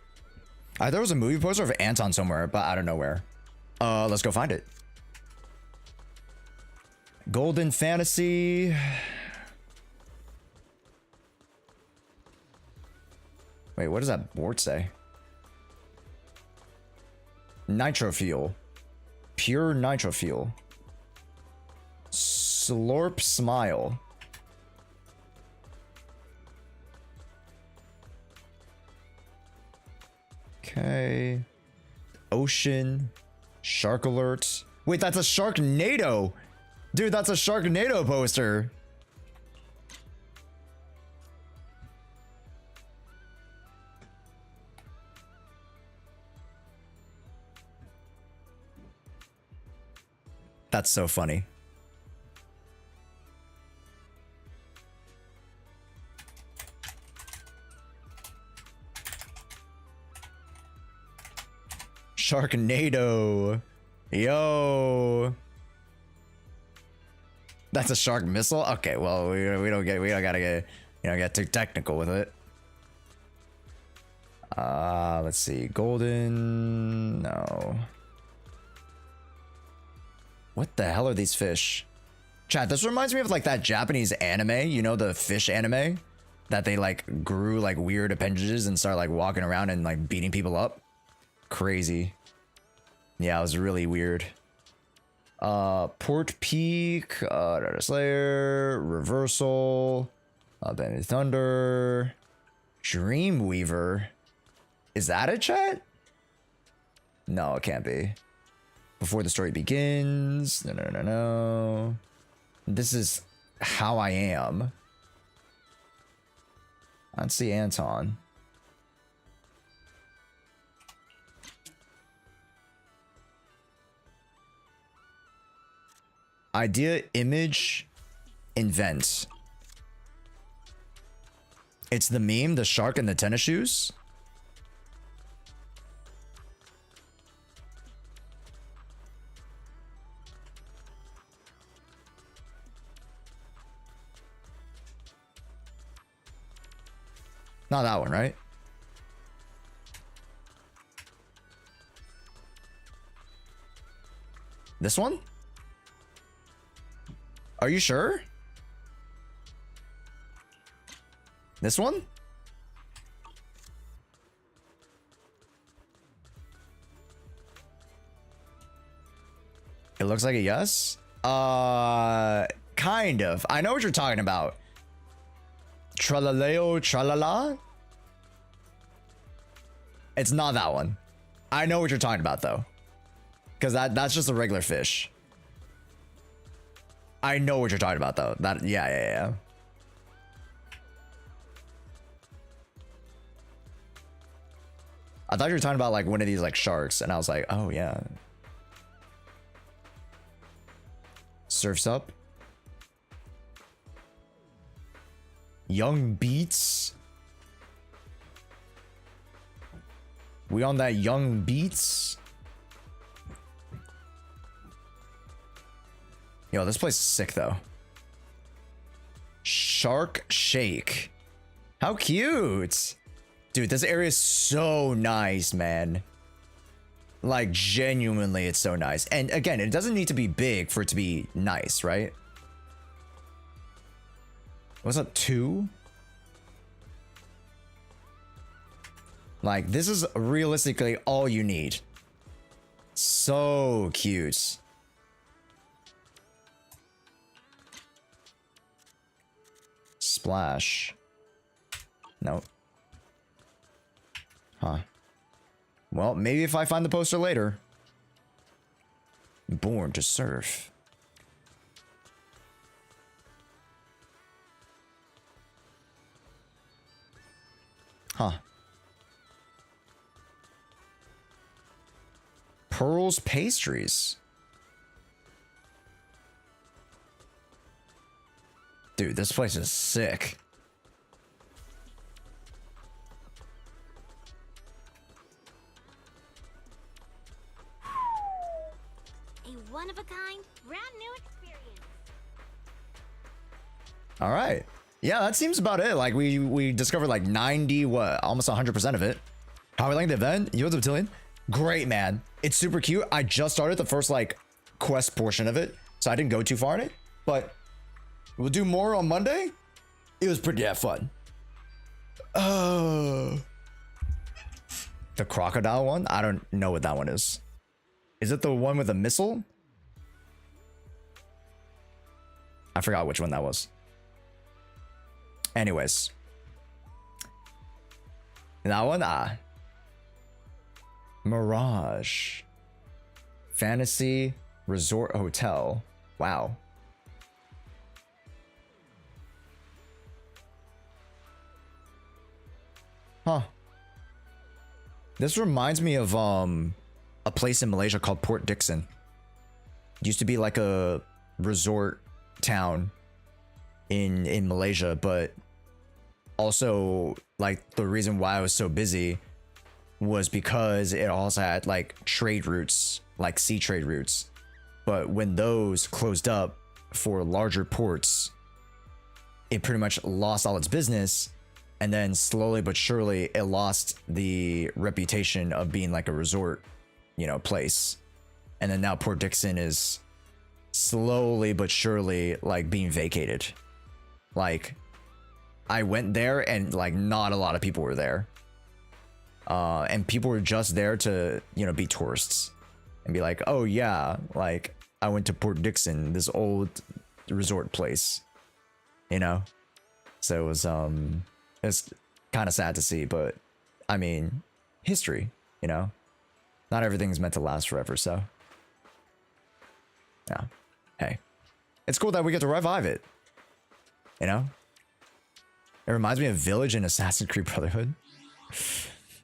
There was a movie poster of Anton somewhere, but I don't know where. Let's go find it. Golden Fantasy. Wait, what does that board say? Nitro fuel. Pure nitro fuel. Slurp smile. Okay. Ocean. Shark alert. Wait, that's a Sharknado. Dude, that's a Sharknado poster. That's so funny. Sharknado. Yo. That's a shark missile? Okay, well, we don't gotta get too technical with it. Let's see. Golden. No. What the hell are these fish? Chat, this reminds me of like that Japanese anime, you know, the fish anime that they like grew like weird appendages and started like walking around and like beating people up. Crazy. Yeah, it was really weird. Port Peak, Data Slayer, Reversal, Bandit Thunder, Dreamweaver. Is that a chat? No, it can't be. Before the story begins. No. This is how I am. I don't see Anton. Idea, image, invent. It's the meme, the shark and the tennis shoes. Not that one, right? This one? Are you sure? This one? It looks like a yes. Kind of. I know what you're talking about. Tralaleo tralala? It's not that one. I know what you're talking about though. Because that's just a regular fish. I know what you're talking about though. That yeah. I thought you were talking about like one of these like sharks, and I was like, oh yeah. Surfs Up. Young Beats. We on that Young Beats. Yo, this place is sick though. Shark Shake. How cute. Dude, this area is so nice, man. Like, genuinely, it's so nice. And again, it doesn't need to be big for it to be nice, right? What's up, 2? Like, this is realistically all you need. So cute. Splash. Nope. Huh. Well, maybe if I find the poster later. Born to surf. Huh. Pearl's Pastries. Dude, this place is sick. A one-of-a-kind, brand new experience. All right. Yeah, that seems about it. Like, we discovered like 90, what, almost 100% of it. How we like the event? You what's up, Tillian? Great, man. It's super cute. I just started the first like quest portion of it, so I didn't go too far in it, but we'll do more on Monday. It was pretty fun. Oh, the crocodile one? I don't know what that one is. Is it the one with a missile? I forgot which one that was. Anyways. That one? Mirage. Fantasy Resort Hotel. Wow. Huh. This reminds me of a place in Malaysia called Port Dickson. It used to be like a resort town in Malaysia, but also like the reason why it was so busy was because it also had like trade routes, like sea trade routes. But when those closed up for larger ports, it pretty much lost all its business. And then slowly but surely it lost the reputation of being like a resort, you know, place. And then now Port Dickson is slowly but surely like being vacated. Like, I went there and like not a lot of people were there. And people were just there to, you know, be tourists and be like, oh yeah, like I went to Port Dickson, this old resort place, you know? So it was it's kind of sad to see, but I mean, history, you know? Not everything's meant to last forever, so yeah. Hey, it's cool that we get to revive it, you know? It reminds me of Village in Assassin's Creed Brotherhood.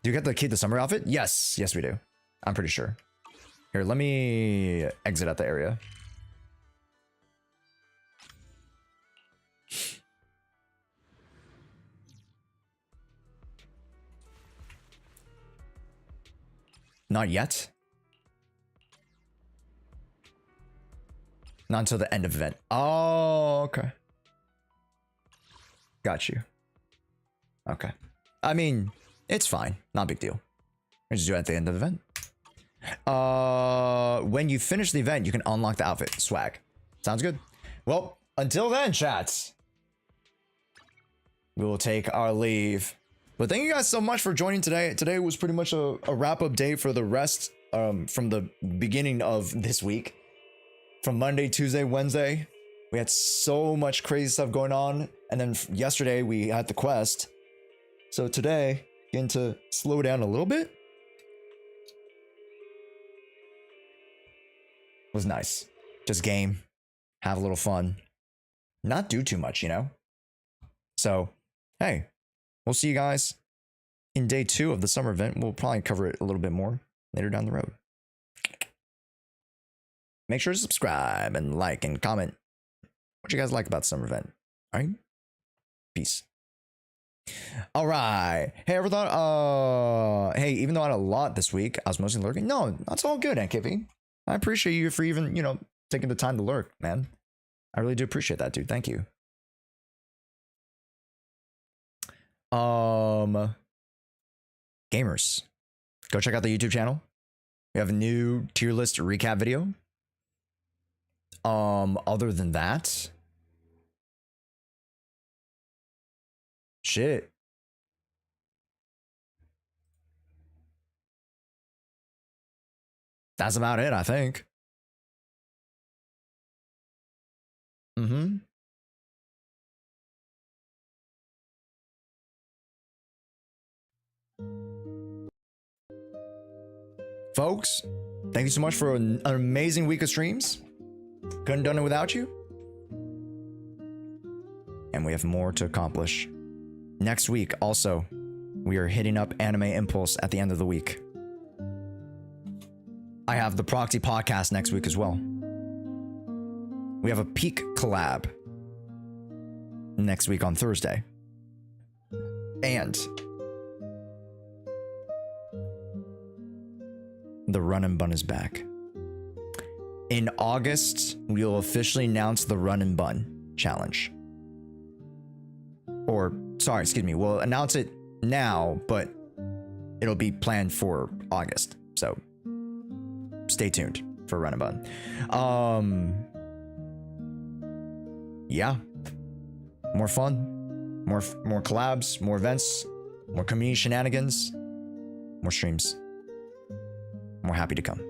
Do you get the Kid the Summer outfit? Yes, yes we do. I'm pretty sure. Here, let me exit out the area. Not yet. Not until the end of event. Oh, okay. Got you. Okay. I mean, it's fine. Not a big deal. I just do it at the end of the event. When you finish the event, you can unlock the outfit. Swag. Sounds good. Well, until then, chats, we will take our leave. But thank you guys so much for joining today. Today was pretty much a wrap-up day for the rest from the beginning of this week. From Monday, Tuesday, Wednesday. We had so much crazy stuff going on. And then yesterday we had the quest. So today, getting to slow down a little bit. Was nice. Just game. Have a little fun. Not do too much, you know? So, hey. We'll see you guys in day 2 of the summer event. We'll probably cover it a little bit more later down the road. Make sure to subscribe and like and comment what you guys like about the summer event. All right? Peace. All right. Hey, ever thought, hey, even though I had a lot this week, I was mostly lurking. No, that's all good, NKV. I appreciate you for even, you know, taking the time to lurk, man. I really do appreciate that, dude. Thank you. Gamers, go check out the YouTube channel. We have a new tier list recap video. Other than that, shit. That's about it, I think. Folks, thank you so much for an amazing week of streams. Couldn't done it without you. And we have more to accomplish. Next week, also, we are hitting up Anime Impulse at the end of the week. I have the Proxy podcast next week as well. We have a Peak collab next week on Thursday. And the Run and Bun is back. In August, we will officially announce the Run and Bun challenge. Or, sorry, excuse me, we'll announce it now, but it'll be planned for August. So stay tuned for Run and Bun. Yeah. More fun, more collabs, more events, more community shenanigans, more streams. More happy to come.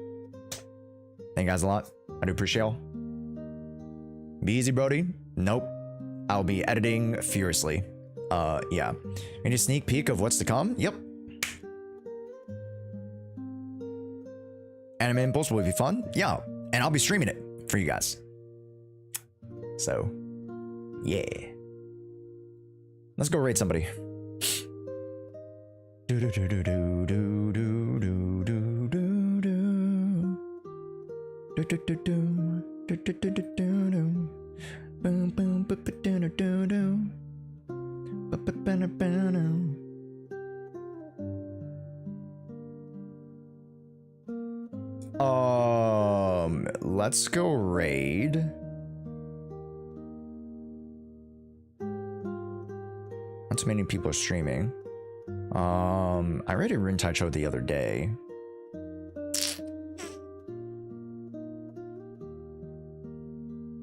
Thank you guys a lot. I do appreciate y'all. Be easy, Brody. Nope. I'll be editing furiously. Yeah. Any sneak peek of what's to come? Yep. Anime Impulse will be fun. Yeah. And I'll be streaming it for you guys. So, yeah. Let's go raid somebody. Do do do do do do do do do do. Do do do do do do do do do. Boom boom ba ba do do do do. Ba ba ba ba ba. Let's go raid. Not too many people are streaming. I raided Rin Taicho the other day.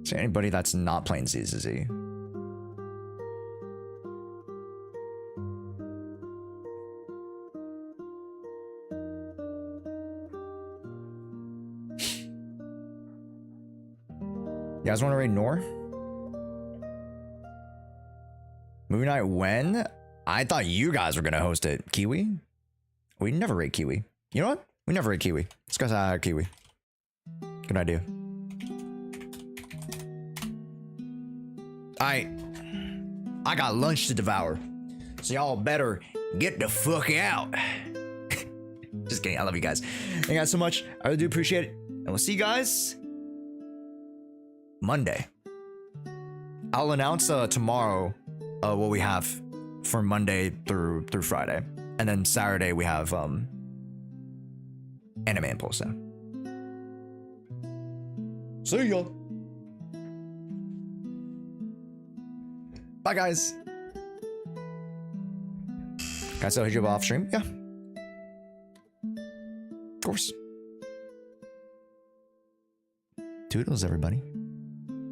Is there anybody that's not playing ZZZ? You guys want to raid Nor? Movie night when? I thought you guys were gonna host it. Kiwi? We never raid Kiwi. You know what? We never raid Kiwi. Let's go say Kiwi. Good idea. I got lunch to devour. So y'all better get the fuck out. Just kidding. I love you guys. Thank you guys so much. I really do appreciate it. And we'll see you guys Monday. I'll announce tomorrow what we have for Monday through Friday. And then Saturday we have Anime Impulse. See ya. Bye, guys. Can I still hit you up off stream? Yeah. Of course. Toodles, everybody.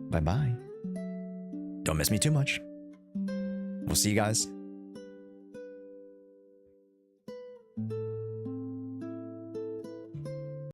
Bye-bye. Don't miss me too much. We'll see you guys